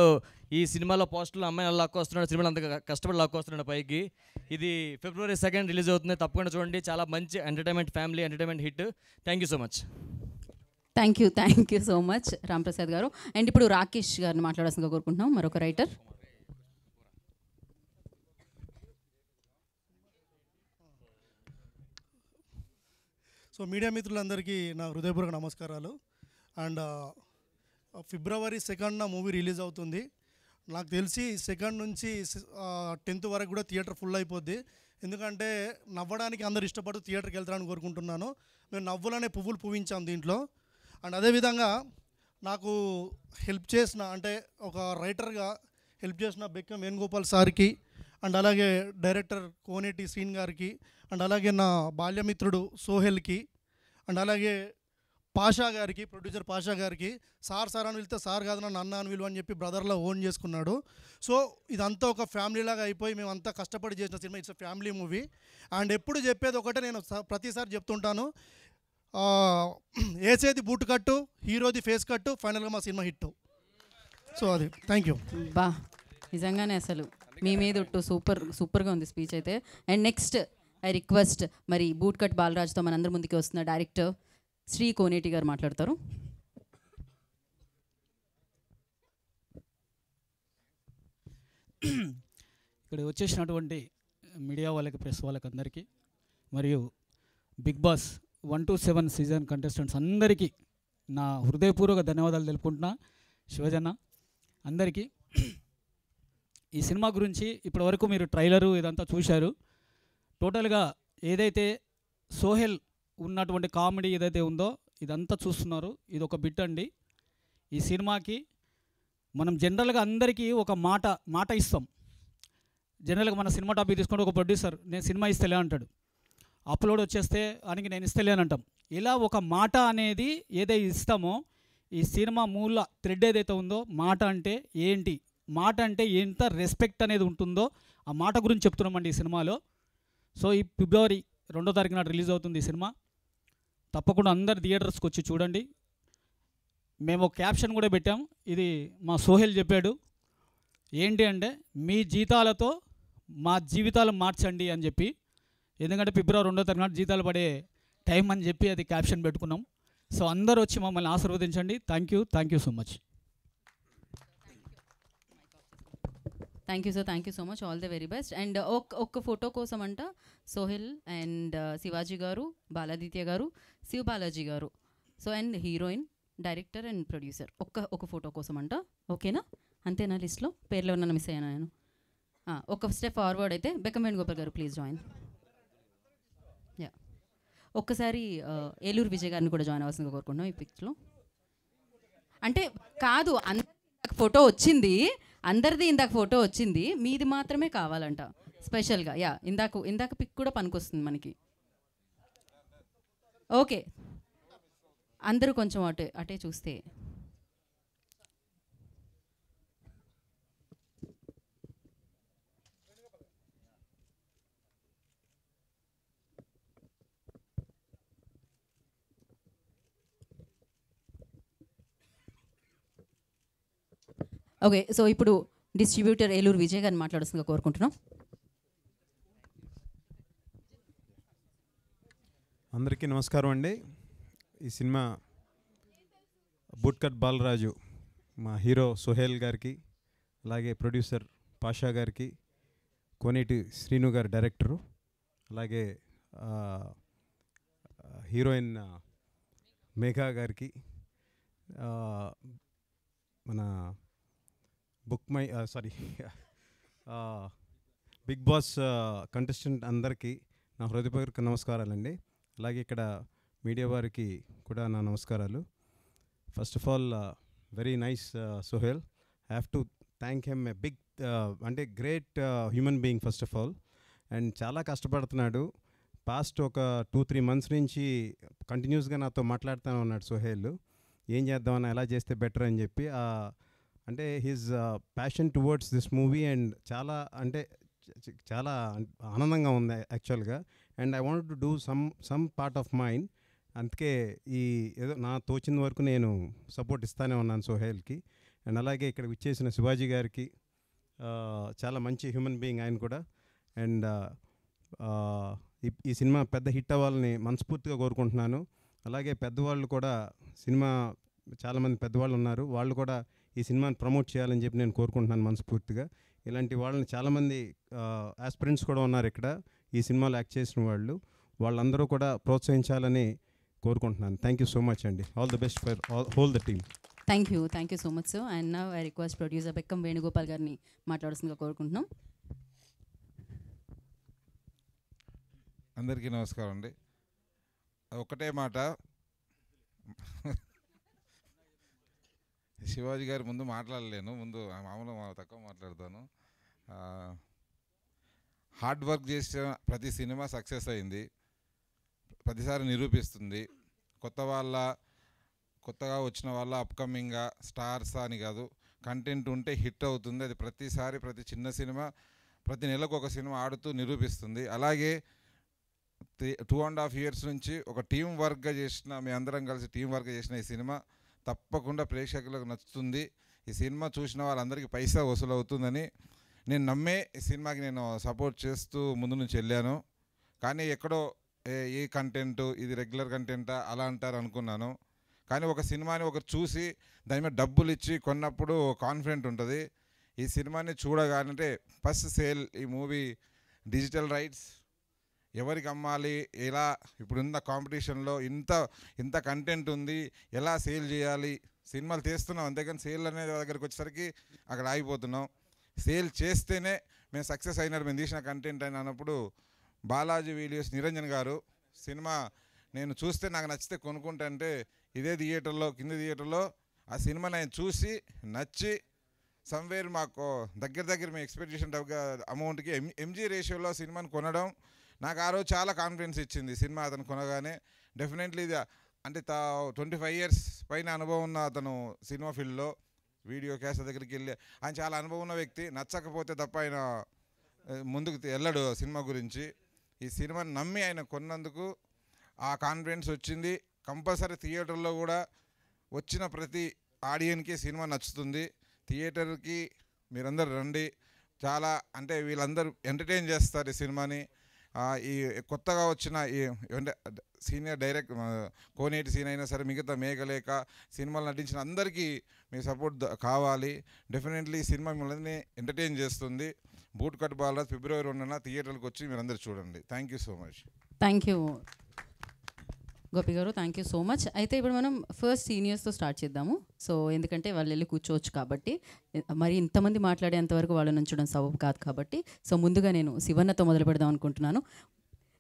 ఈ సినిమాలో పోస్టర్లో అమ్మాయిని లాక్కు వస్తున్నాడు, సినిమాలో అంత కష్టపడి లాక్కు వస్తున్నాడు పైకి. ఇది February 2nd రిలీజ్ అవుతుంది, తప్పకుండా చూడండి. చాలా మంచి entertainment, family entertainment hit. Thank you so much. Thank you so much Ramprasad గారు. అండ్ ఇప్పుడు రాకేష్ గారిని మాట్లాడాల్సిందిగా కోరుకుంటున్నాం, మరొక రైటర్. సో మీడియా మిత్రులందరికీ నా హృదయపూర్వక నమస్కారాలు. And February 2nd movie release అవుతుంది. నాకు తెలిసి 2nd నుంచి 10th వరకు కూడా థియేటర్ ఫుల్ అయిపోద్ది. ఎందుకంటే నవ్వడానికి అందరు ఇష్టపడుతూ థియేటర్కి వెళ్తారని కోరుకుంటున్నాను. మేము నవ్వులనే పువ్వులు పువ్వించాం దీంట్లో. అండ్ అదేవిధంగా నాకు హెల్ప్ చేసిన, అంటే ఒక రైటర్గా హెల్ప్ చేసిన బెక్కం వేణుగోపాల్ సార్కి, అండ్ అలాగే డైరెక్టర్ కోనేటి శ్రీన్ గారికి, అండ్ అలాగే నా బాల్యమిత్రుడు సోహెల్కి, అండ్ అలాగే పాషా గారికి, ప్రొడ్యూసర్ పాషా గారికి. సార్ అని వెళ్తే సార్ కాదు నన్ను అన్న అని విలువ అని చెప్పి బ్రదర్లో ఓన్ చేసుకున్నాడు. సో ఇదంతా ఒక ఫ్యామిలీలాగా అయిపోయి మేమంతా కష్టపడి చేసిన cinema. It's family movie. And ఎప్పుడు చెప్పేది ఒకటే, నేను ప్రతిసారి చెప్తుంటాను, వేసేది బూట్ కట్టు, హీరోది ఫేస్ కట్టు, ఫైనల్గా మా సినిమా హిట్. సో అది థ్యాంక్ యూ. బా, నిజంగానే అసలు మీ మీద సూపర్గా ఉంది స్పీచ్ అయితే. అండ్ నెక్స్ట్ ఐ రిక్వెస్ట్, మరి బూట్ కట్ బాలరాజ్తో మనందరి ముందుకి వస్తున్న డైరెక్టర్ శ్రీ కోనేటి గారు మాట్లాడతారు. ఇక్కడ వచ్చేసినటువంటి మీడియా వాళ్ళకి, ప్రెస్ వాళ్ళకి అందరికీ, మరియు Bigg Boss 1 to 7 season contestants అందరికీ నా హృదయపూర్వక ధన్యవాదాలు తెలుపుకుంటున్నా. శివజన్న అందరికీ. ఈ సినిమా గురించి ఇప్పటివరకు మీరు ట్రైలరు ఇదంతా చూశారు. టోటల్గా ఏదైతే సోహెల్ ఉన్నటువంటి కామెడీ ఏదైతే ఉందో ఇదంతా చూస్తున్నారు. ఇది ఒక బిట్ అండి. ఈ సినిమాకి మనం జనరల్గా అందరికీ ఒక మాట ఇస్తాం. జనరల్గా మన సినిమా టాపిక్ తీసుకుంటే ఒక ప్రొడ్యూసర్ నేను సినిమా ఇస్తలే అంటాడు, అప్లోడ్ వచ్చేస్తే ఆయనకి నేను ఇస్తలే అని అంటాం. ఇలా ఒక మాట అనేది ఏదైతే ఇస్తామో ఈ సినిమా మూల థ్రెడ్ ఏదైతే ఉందో మాట అంటే ఏంటి, మాట అంటే ఎంత రెస్పెక్ట్ అనేది ఉంటుందో ఆ మాట గురించి చెప్తున్నామండి ఈ సినిమాలో. సో ఈ ఫిబ్రవరి 2వ తారీఖు నాడు రిలీజ్ అవుతుంది ఈ సినిమా. తప్పకుండా అందరు థియేటర్స్కి వచ్చి చూడండి. మేము ఒక క్యాప్షన్ కూడా పెట్టాం, ఇది మా సోహెల్ చెప్పాడు. ఏంటి అంటే మీ జీతాలతో మా జీవితాలు మార్చండి అని చెప్పి. ఎందుకంటే ఫిబ్రవరి 2వ తారీఖు నాడు జీతాలు పడే టైం అని చెప్పి అది క్యాప్షన్ పెట్టుకున్నాం. సో అందరూ వచ్చి మమ్మల్ని ఆశీర్వదించండి. Thank you so much. Thank you sir, thank you so much, all the very best. And ఒక్క ఫోటో కోసం అంట సోహెల్ అండ్ శివాజీ గారు, బాలాదిత్య గారు, శివ బాలాజీ గారు, so and heroine, director and producer ఒక్క ఫోటో కోసం అంట. ఓకేనా, అంతేనా లిస్ట్లో? పేర్లో ఉన్న మిస్ అయ్యాను నేను. ఒక స్టెప్ ఫార్వర్డ్ అయితే బెక్కం వేణుగోపాల్ గారు ప్లీజ్ జాయిన్. యా, ఒక్కసారి ఏలూరు విజయ్ గారిని కూడా జాయిన్ అవ్వాల్సిందిగా కోరుకుంటున్నాం ఈ పిక్స్లో. అంటే కాదు, ఫోటో వచ్చింది, అందరిది ఇందాక ఫోటో వచ్చింది, మీది మాత్రమే కావాలంట స్పెషల్గా. యా, ఇందాక పిక్ కూడా పనికొస్తుంది మనకి. ఓకే, అందరూ కొంచెం అటే చూస్తే. ఓకే, సో ఇప్పుడు డిస్ట్రిబ్యూటర్ ఏలూరు విజయ్ గారిని మాట్లాడుతుందిగా కోరుకుంటున్నాం. అందరికీ నమస్కారం అండి. ఈ సినిమా బూట్కట్ బాలరాజు మా హీరో సోహెల్ గారికి, అలాగే ప్రొడ్యూసర్ పాషా గారికి, కోనేటి శ్రీను గారు డైరెక్టరు, అలాగే హీరోయిన్ మేఘా గారికి, మన బిగ్ బాస్ కంటెస్టెంట్ అందరికీ నా హృదయపూర్వక నమస్కారాలండి. అలాగే ఇక్కడ మీడియా వారికి కూడా నా నమస్కారాలు. First of all very nice Sohel, have to thank him a big అంటే great human being first of all. And చాలా కష్టపడుతున్నాడు. పాస్ట్ ఒక 2-3 మంత్స్ నుంచి కంటిన్యూస్గా నాతో మాట్లాడుతూనే ఉన్నాడు సోహెల్. ఏం చేద్దామని, ఎలా చేస్తే బెటర్ అని చెప్పి. అంటే his passion towards this movie and చాలా ఆనందంగా ఉంది యాక్చువల్గా. And I want to do some part of mind. అందుకే ఏదో నా తోచిన వరకు నేను సపోర్ట్ ఇస్తానే ఉన్నాను సోహెల్కి. అండ్ అలాగే ఇక్కడ విచ్చేసిన శివాజీ గారికి, చాలా మంచి హ్యూమన్ బీయింగ్ ఆయన కూడా. అండ్ ఈ సినిమా పెద్ద హిట్ అవ్వాలని మనస్ఫూర్తిగా కోరుకుంటున్నాను. అలాగే పెద్దవాళ్ళు కూడా, సినిమా చాలామంది పెద్దవాళ్ళు ఉన్నారు, వాళ్ళు కూడా ఈ సినిమాని ప్రమోట్ చేయాలని చెప్పి నేను కోరుకుంటున్నాను మనస్ఫూర్తిగా. ఇలాంటి వాళ్ళని చాలామంది ఆస్పిరెంట్స్ కూడా ఉన్నారు ఇక్కడ ఈ సినిమాలో యాక్ట్ చేసిన వాళ్ళు, వాళ్ళందరూ కూడా ప్రోత్సహించాలని కోరుకుంటున్నాను. థ్యాంక్ యూ సో మచ్ అండి. All the best for whole the team. Thank you so much sir. And now I request producer Bekkam Venugopal గారిని మాట్లాడుతుందిగా కోరుకుంటున్నాం. అందరికీ నమస్కారం అండి. ఒకటే మాట, శివాజీ గారి ముందు మాట్లాడలేను, ముందు మామూలుగా తక్కువ మాట్లాడతాను. హార్డ్ వర్క్ చేసిన ప్రతి సినిమా సక్సెస్ అయింది, ప్రతిసారి నిరూపిస్తుంది. కొత్తగా వచ్చిన వాళ్ళ అప్కమింగ్గా స్టార్స్ అని కాదు, కంటెంట్ ఉంటే హిట్ అవుతుంది. అది ప్రతిసారి ప్రతి చిన్న సినిమా ప్రతి నెలకు ఒక సినిమా ఆడుతూ నిరూపిస్తుంది. అలాగే 2.5 years నుంచి ఒక టీం వర్క్గా చేసిన, మీ అందరం కలిసి టీం వర్క్ చేసిన ఈ సినిమా తప్పకుండా ప్రేక్షకులకు నచ్చుతుంది. ఈ సినిమా చూసిన వాళ్ళందరికీ పైసా వసూలు అవుతుందని నేను నమ్మే ఈ సినిమాకి నేను సపోర్ట్ చేస్తూ ముందు నుంచి వెళ్ళాను. కానీ ఎక్కడో ఈ కంటెంట్ ఇది రెగ్యులర్ కంటెంటా అలా అంటారు అనుకున్నాను. కానీ ఒక సినిమాని ఒకరు చూసి దాని మీద డబ్బులు ఇచ్చి కొన్నప్పుడు కాన్ఫిడెంట్ ఉంటుంది. ఈ సినిమాని చూడగానంటే ఫస్ట్ సేల్, ఈ మూవీ డిజిటల్ రైట్స్ ఎవరికి అమ్మాలి, ఎలా ఇప్పుడున్న కాంపిటీషన్లో ఇంత కంటెంట్ ఉంది, ఎలా సేల్ చేయాలి, సినిమాలు తీస్తున్నాం అంతేకాని సేల్ అనే దగ్గరికి వచ్చేసరికి అక్కడ ఆగిపోతున్నాం. సేల్ చేస్తేనే మేము సక్సెస్ అయినారు, మేము తీసిన కంటెంట్ అని అన్నప్పుడు బాలాజీ వీడియోస్ నిరంజన్ గారు. సినిమా నేను చూస్తే నాకు నచ్చితే కొనుక్కుంటే ఇదే థియేటర్లో కింది థియేటర్లో ఆ సినిమా నేను చూసి నచ్చి సమ్వేర్ మాకు దగ్గర మీ ఎక్స్పెక్టేషన్ అమౌంట్కి ఎంజీ రేషియోలో సినిమాని కొనడం నాకు ఆ రోజు చాలా కాన్ఫిడెన్స్ ఇచ్చింది. సినిమా అతను కొనగానే డెఫినెట్లీ ఇది అంటే 25 ఇయర్స్ పైన అనుభవం ఉన్న అతను సినిమా ఫీల్డ్లో వీడియో క్యాస్ట్ దగ్గరికి వెళ్ళి ఆయన చాలా అనుభవం ఉన్న వ్యక్తి. నచ్చకపోతే తప్ప ఆయన ముందుకు వెళ్ళడు సినిమా గురించి. ఈ సినిమాని నమ్మి ఆయన కొన్నందుకు ఆ కాన్ఫిడెన్స్ వచ్చింది. కంపల్సరీ థియేటర్లో కూడా వచ్చిన ప్రతి ఆడియన్కి సినిమా నచ్చుతుంది. థియేటర్కి మీరందరూ రండి. చాలా అంటే వీళ్ళందరూ ఎంటర్టైన్ చేస్తారు ఈ సినిమాని. ఈ కొత్తగా వచ్చిన ఈ సీనియర్ డైరెక్ట్ కోనేటి సీన్ అయినా సరే మిగతా మేఘలేఖ సినిమాలు నటించిన అందరికీ మీ సపోర్ట్ కావాలి. డెఫినెట్లీ ఈ సినిమా మిమ్మల్ని ఎంటర్టైన్ చేస్తుంది. బూట్ కట్ బాలరాజ్ ఫిబ్రవరి 2న థియేటర్కి వచ్చి మీరందరూ చూడండి. Thank you so much. Thank you Gopi గారు, థ్యాంక్ యూ సో మచ్. అయితే ఇప్పుడు మనం ఫస్ట్ సీనియర్స్తో స్టార్ట్ చేద్దాము. సో ఎందుకంటే వాళ్ళు వెళ్ళి కూర్చోవచ్చు కాబట్టి, మరి ఇంతమంది మాట్లాడేంతవరకు వాళ్ళు నుంచడం సబబు కాదు కాబట్టి, సో ముందుగా నేను శివన్నతో మొదలు పెడదాం అనుకుంటున్నాను.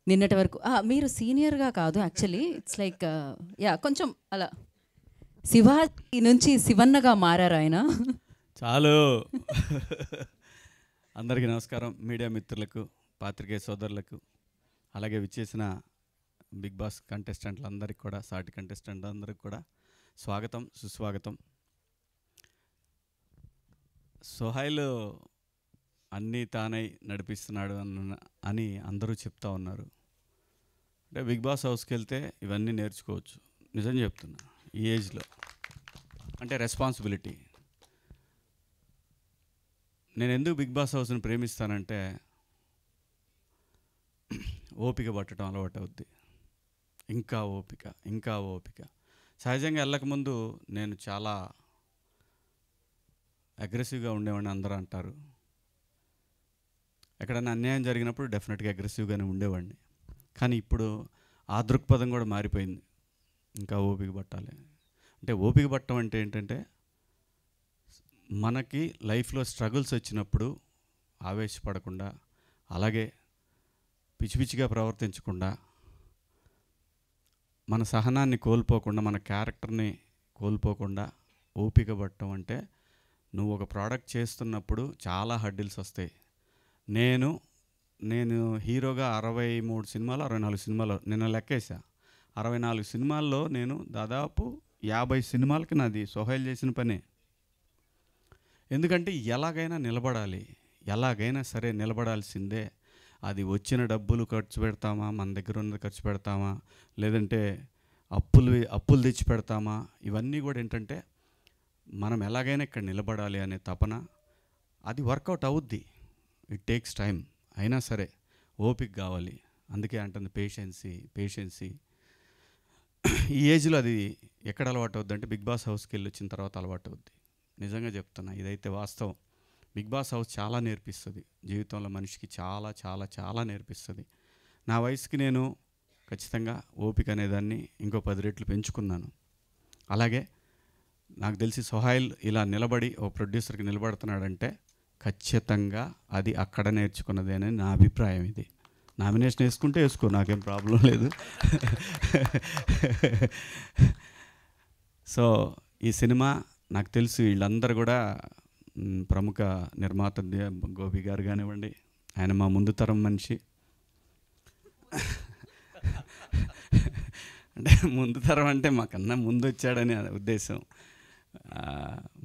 నిన్నటి వరకు మీరు సీనియర్గా కాదు, యాక్చువల్లీ ఇట్స్ లైక్ కొంచెం అలా శివాజీ నుంచి శివన్నగా మారారు ఆయన. చాలు. అందరికీ నమస్కారం. మీడియా మిత్రులకు, పాత్రికేయ సోదరులకు, అలాగే విచ్చేసిన బిగ్ బాస్ కంటెస్టెంట్లందరికీ కూడా, సాటి కంటెస్టెంట్లందరికీ కూడా స్వాగతం, సుస్వాగతం. సోహైల్ అన్నీ తానై నడిపిస్తున్నాడు అని అందరూ చెప్తా ఉన్నారు. అంటే బిగ్ బాస్ హౌస్కి వెళ్తే ఇవన్నీ నేర్చుకోవచ్చు. నిజం చెప్తున్నా, ఈ ఏజ్లో అంటే రెస్పాన్సిబిలిటీ. నేను ఎందుకు బిగ్ బాస్ హౌస్ని ప్రేమిస్తానంటే ఓపిక పట్టడం అలవాటు అవుద్ది. ఇంకా ఓపిక. సహజంగా వెళ్ళకముందు నేను చాలా అగ్రెసివ్గా ఉండేవాడిని అందరూ అంటారు. ఎక్కడైనా అన్యాయం జరిగినప్పుడు డెఫినెట్గా అగ్రెసివ్గానే ఉండేవాడిని. కానీ ఇప్పుడు ఆ దృక్పథం కూడా మారిపోయింది. ఇంకా ఓపిక పట్టాలి. అంటే ఓపిక పట్టడం అంటే ఏంటంటే, మనకి లైఫ్లో స్ట్రగుల్స్ వచ్చినప్పుడు ఆవేశపడకుండా, అలాగే పిచ్చిగా ప్రవర్తించకుండా, మన సహనాన్ని కోల్పోకుండా, మన క్యారెక్టర్ని కోల్పోకుండా ఓపిక పట్టడం అంటే, నువ్వు ఒక ప్రోడక్ట్ చేస్తున్నప్పుడు చాలా హడ్డిల్స్ వస్తాయి. నేను హీరోగా 63 సినిమాలు 64 సినిమాలు నిన్న లెక్కేసా. 64 సినిమాల్లో నేను దాదాపు 50 సినిమాలకి నాది సోహైల్ చేసిన పనే. ఎందుకంటే ఎలాగైనా నిలబడాలి, ఎలాగైనా సరే నిలబడాల్సిందే. అది వచ్చిన డబ్బులు ఖర్చు పెడతామా, మన దగ్గర ఉన్నది ఖర్చు పెడతామా, లేదంటే అప్పులు తెచ్చి పెడతామా, ఇవన్నీ కూడా ఏంటంటే మనం ఎలాగైనా ఇక్కడ నిలబడాలి అనే తపన. అది వర్కౌట్ అవుద్ది. It takes time. అయినా సరే ఓపిక కావాలి. అందుకే అంటుంది పేషెన్సీ. ఈ ఏజ్లో అది ఎక్కడ అలవాటు అవుద్ది అంటే బిగ్ బాస్ హౌస్కి వెళ్ళి వచ్చిన తర్వాత అలవాటు అవుద్ది. నిజంగా చెప్తున్నా, ఇదైతే వాస్తవం. బిగ్ బాస్ హౌస్ చాలా నేర్పిస్తుంది జీవితంలో, మనిషికి చాలా నేర్పిస్తుంది. నా వయసుకి నేను ఖచ్చితంగా ఓపిక అనేదాన్ని ఇంకో 10 రెట్లు పెంచుకున్నాను. అలాగే నాకు తెలిసి సోహైల్ ఇలా నిలబడి ఓ ప్రొడ్యూసర్కి నిలబడుతున్నాడంటే ఖచ్చితంగా అది అక్కడ నేర్చుకున్నదే అని నా అభిప్రాయం. ఇది నామినేషన్ వేసుకో, నాకేం ప్రాబ్లం లేదు. సో ఈ సినిమా నాకు తెలుసు వీళ్ళందరూ కూడా ప్రముఖ నిర్మాత గోపి గారు కానివ్వండి, ఆయన మా ముందు తరం మనిషి. అంటే ముందు తరం అంటే మాకన్నా ముందు వచ్చాడని ఉద్దేశం.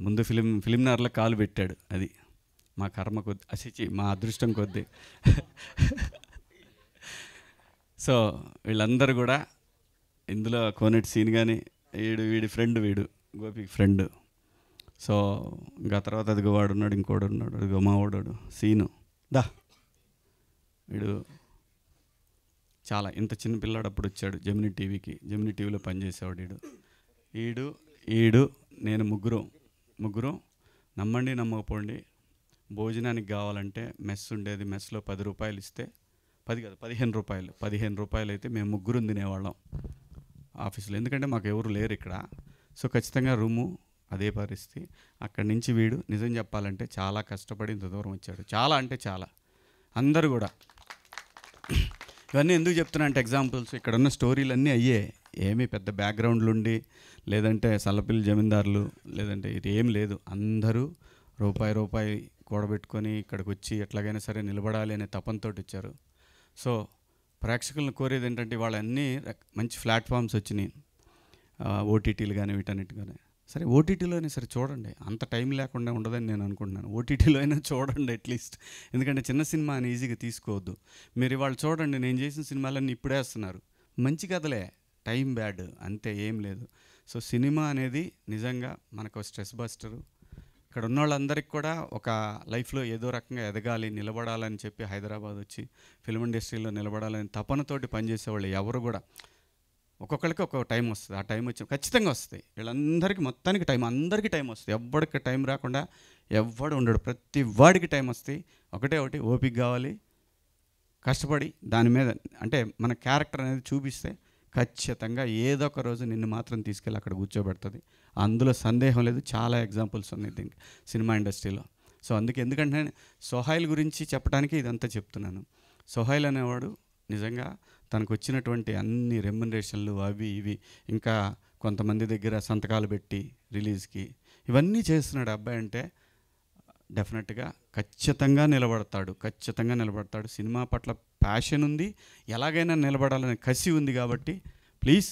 ముందు ఫిలింనార్లో కాలు పెట్టాడు. అది మా కర్మ కొద్ది, మా అదృష్టం కొద్ది. సో వీళ్ళందరూ కూడా ఇందులో కోనేటి సీన్ కానీ, వీడి ఫ్రెండ్, గోపికి ఫ్రెండ్. సో ఇంకా తర్వాత అదిగో వాడు ఉన్నాడు, ఇంకోడు ఉన్నాడు, అదిగో మా వాడు సీను వీడు చాలా ఇంత చిన్న పిల్లాడు అప్పుడు వచ్చాడు జెమినీ టీవీలో పనిచేసేవాడు. ఈడు నేను ముగ్గురం నమ్మండి నమ్మకపోండి, భోజనానికి కావాలంటే మెస్ ఉండేది. మెస్లో 10 రూపాయలు ఇస్తే, 15 రూపాయలు అయితే మేము ముగ్గురు తినేవాళ్ళం ఆఫీస్లో. ఎందుకంటే మాకు ఎవరు లేరు ఇక్కడ. సో ఖచ్చితంగా రూము అదే పరిస్థితి. అక్కడి నుంచి వీడు నిజం చెప్పాలంటే చాలా కష్టపడి ఇంత దూరం వచ్చాడు. చాలా అంటే చాలా. అందరూ కూడా ఇవన్నీ ఎందుకు చెప్తున్నా అంటే ఎగ్జాంపుల్స్ ఇక్కడ ఉన్న స్టోరీలు అన్నీ అయ్యే, ఏమీ పెద్ద బ్యాక్గ్రౌండ్లు ఉండి లేదంటే సల్లపిల్లి జమీందారులు లేదంటే ఇది ఏం లేదు. అందరూ రూపాయి కూడబెట్టుకొని ఇక్కడికి వచ్చి ఎట్లాగైనా సరే నిలబడాలి అనే తపనతో వచ్చారు. సో ప్రేక్షకులను కోరేది ఏంటంటే వాళ్ళన్నీ మంచి ప్లాట్ఫామ్స్ వచ్చినాయి, ఓటీటీలు కానీ వీటన్నిటి కానీ. సరే ఓటీటీలో అయినా సరే చూడండి, అంత టైం లేకుండా ఉండదని నేను అనుకుంటున్నాను. ఓటీటీలో అయినా చూడండి అట్లీస్ట్, ఎందుకంటే చిన్న సినిమా అని ఈజీగా తీసుకోవద్దు. మీరు ఇవాళ చూడండి, నేను చేసిన సినిమాలన్నీ ఇప్పుడే వస్తున్నారు, మంచి కథలే, టైం బ్యాడ్ అంతే, ఏం లేదు. సో సినిమా అనేది నిజంగా మనకు స్ట్రెస్ బస్టరు. ఇక్కడ ఉన్న వాళ్ళందరికీ కూడా ఒక లైఫ్లో ఏదో రకంగా ఎదగాలి, నిలబడాలని చెప్పి హైదరాబాద్ వచ్చి ఫిల్మ్ ఇండస్ట్రీలో నిలబడాలని తపనతోటి పనిచేసేవాళ్ళు ఎవరు కూడా, ఒక్కొక్కరికి ఒక్కొక్క టైం వస్తుంది. ఆ టైం వచ్చి ఖచ్చితంగా వస్తాయి. వీళ్ళందరికీ మొత్తానికి టైం, అందరికీ టైం వస్తుంది. ఎవ్వడికి టైం రాకుండా ఎవ్వడు ఉండడు, ప్రతి వాడికి టైం వస్తాయి. ఒకటి ఓపిక కావాలి, కష్టపడి దాని మీద అంటే మన క్యారెక్టర్ అనేది చూపిస్తే ఖచ్చితంగా ఏదో ఒక రోజు నిన్ను మాత్రం తీసుకెళ్ళి అక్కడ కూర్చోబెడుతుంది. అందులో సందేహం లేదు. చాలా ఎగ్జాంపుల్స్ ఉన్నాయి దీనికి సినిమా ఇండస్ట్రీలో. సో ఎందుకంటే సోహైల్ గురించి చెప్పడానికి ఇదంతా చెప్తున్నాను. సోహైల్ అనేవాడు నిజంగా తనకు వచ్చినటువంటి అన్ని రెమ్యునరేషన్లు అవి ఇవి, ఇంకా కొంతమంది దగ్గర సంతకాలు పెట్టి రిలీజ్కి ఇవన్నీ చేస్తున్నాడు అబ్బాయి. అంటే డెఫినెట్గా ఖచ్చితంగా నిలబడతాడు. సినిమా పట్ల ప్యాషన్ ఉంది, ఎలాగైనా నిలబడాలనే కసి ఉంది. కాబట్టి ప్లీజ్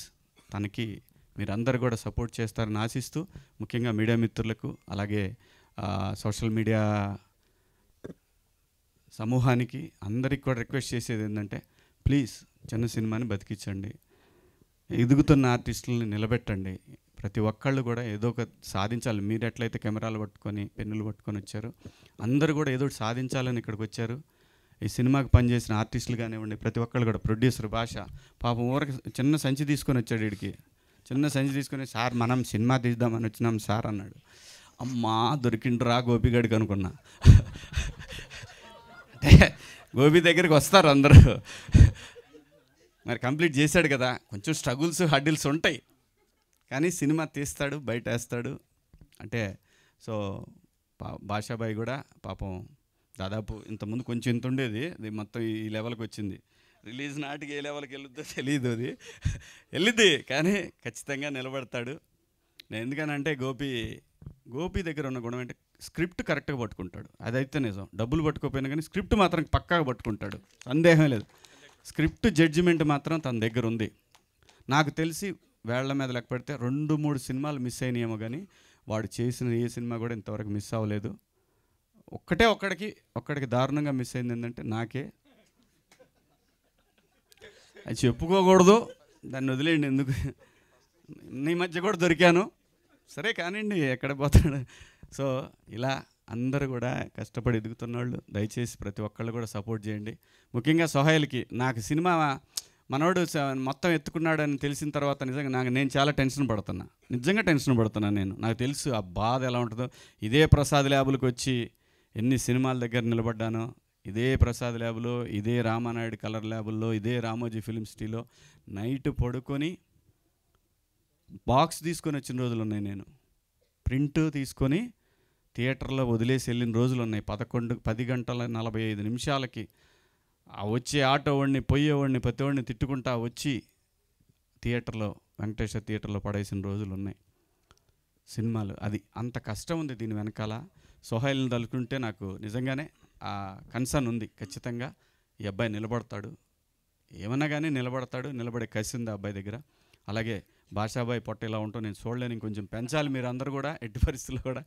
తనకి మీరందరూ కూడా సపోర్ట్ చేస్తారని ఆశిస్తూ, ముఖ్యంగా మీడియా మిత్రులకు అలాగే సోషల్ మీడియా సమూహానికి అందరికి కూడా రిక్వెస్ట్ చేసేది ఏంటంటే ప్లీజ్ చిన్న సినిమాని బతికించండి, ఎదుగుతున్న ఆర్టిస్టులని నిలబెట్టండి. ప్రతి ఒక్కళ్ళు కూడా ఏదో ఒక సాధించాలి. మీరు ఎట్లయితే కెమెరాలు పట్టుకొని పెన్నులు పట్టుకొని వచ్చారో అందరూ కూడా ఏదో ఒకటి సాధించాలని ఇక్కడికి వచ్చారు. ఈ సినిమాకి పనిచేసిన ఆర్టిస్టులు కానివ్వండి, ప్రతి ఒక్కళ్ళు కూడా, ప్రొడ్యూసర్ భాష పాపం ఊరికి చిన్న సంచి తీసుకొని వచ్చాడు. వీడికి చిన్న సంచి తీసుకొని, సార్ మనం సినిమా తీద్దామని వచ్చినాం సార్ అన్నాడు. అమ్మా దొరికిండ్రా గోపిగాడికి అనుకున్నా. అంటే గోపి దగ్గరికి వస్తారు అందరూ, మరి కంప్లీట్ చేశాడు కదా. కొంచెం స్ట్రగుల్స్ హడ్డిల్స్ ఉంటాయి, కానీ సినిమా తీస్తాడు, బయట వేస్తాడు. అంటే సో భాషాబాయి కూడా పాపం దాదాపు ఇంతకుముందు కొంచెం ఇంత ఉండేది, అది మొత్తం ఈ లెవెల్కి వచ్చింది. రిలీజ్ నాటికి ఏ లెవెల్కి వెళ్ళుద్దో తెలియదు, అది వెళ్ళిద్ది, కానీ ఖచ్చితంగా నిలబడతాడు. నేను ఎందుకనంటే గోపి దగ్గర ఉన్న గుణం అంటే స్క్రిప్ట్ కరెక్ట్గా పట్టుకుంటాడు. అదైతే నిజం. డబ్బులు పట్టుకోపోయినా కానీ స్క్రిప్ట్ మాత్రం పక్కాగా పట్టుకుంటాడు, సందేహం లేదు. స్క్రిప్ట్ జడ్జిమెంట్ మాత్రం తన దగ్గర ఉంది. నాకు తెలిసి వేళ్ల మీద లెక్క పెడితే 2-3 సినిమాలు మిస్ అయినాయేమో, కానీ వాడు చేసిన ఏ సినిమా కూడా ఇంతవరకు మిస్ అవ్వలేదు. ఒక్కడికి దారుణంగా మిస్ అయింది ఏంటంటే నాకే, అది చెప్పుకోకూడదు, దాన్ని వదిలేయండి, ఎందుకు నీ మధ్య కూడా దొరికాను, సరే కానివ్వండి, ఎక్కడ పోతాడు. సో ఇలా అందరూ కూడా కష్టపడి ఎదుగుతున్నవాళ్ళు దయచేసి ప్రతి ఒక్కళ్ళు కూడా సపోర్ట్ చేయండి. ముఖ్యంగా సోహైల్కి నాకు సినిమా మనోడు మొత్తం ఎత్తుకున్నాడని తెలిసిన తర్వాత నిజంగా నేను చాలా టెన్షన్ పడుతున్నా. నాకు తెలుసు ఆ బాధ ఎలా ఉంటుందో. ఇదే ప్రసాద్ ల్యాబులకు వచ్చి ఎన్ని సినిమాల దగ్గర నిలబడ్డానో, ఇదే ప్రసాద్ ల్యాబ్లో, ఇదే రామానాయుడు కలర్ ల్యాబుల్లో, ఇదే రామోజీ ఫిలిం సిటీలో నైట్ పడుకొని బాక్స్ తీసుకొని వచ్చిన రోజులు ఉన్నాయి. నేను ప్రింట్ తీసుకొని థియేటర్లో వదిలేసి వెళ్ళిన రోజులు ఉన్నాయి. 10 గంటల 45 నిమిషాలకి ఆ వచ్చే ఆటో వాడిని, పోయేవాడిని, ప్రతివాడిని తిట్టుకుంటా వచ్చి థియేటర్లో, వెంకటేశ్వర థియేటర్లో పడేసిన రోజులు ఉన్నాయి. సినిమాలు అది అంత కష్టం ఉంది దీని వెనకాల. సోహైల్ని తలుచుకుంటే నాకు నిజంగానే ఆ కన్సర్న్ ఉంది. ఖచ్చితంగా ఈ అబ్బాయి నిలబడతాడు, ఏమన్నా కానీ నిలబడతాడు, నిలబడే కసి ఉంది ఆ అబ్బాయి దగ్గర. అలాగే భాషాబాయి పొట్ట ఇలా ఉంటూ నేను చూడలేను, ఇంకొంచెం పెంచాలి మీరు అందరూ కూడా. ఎట్టి పరిస్థితుల్లో కూడా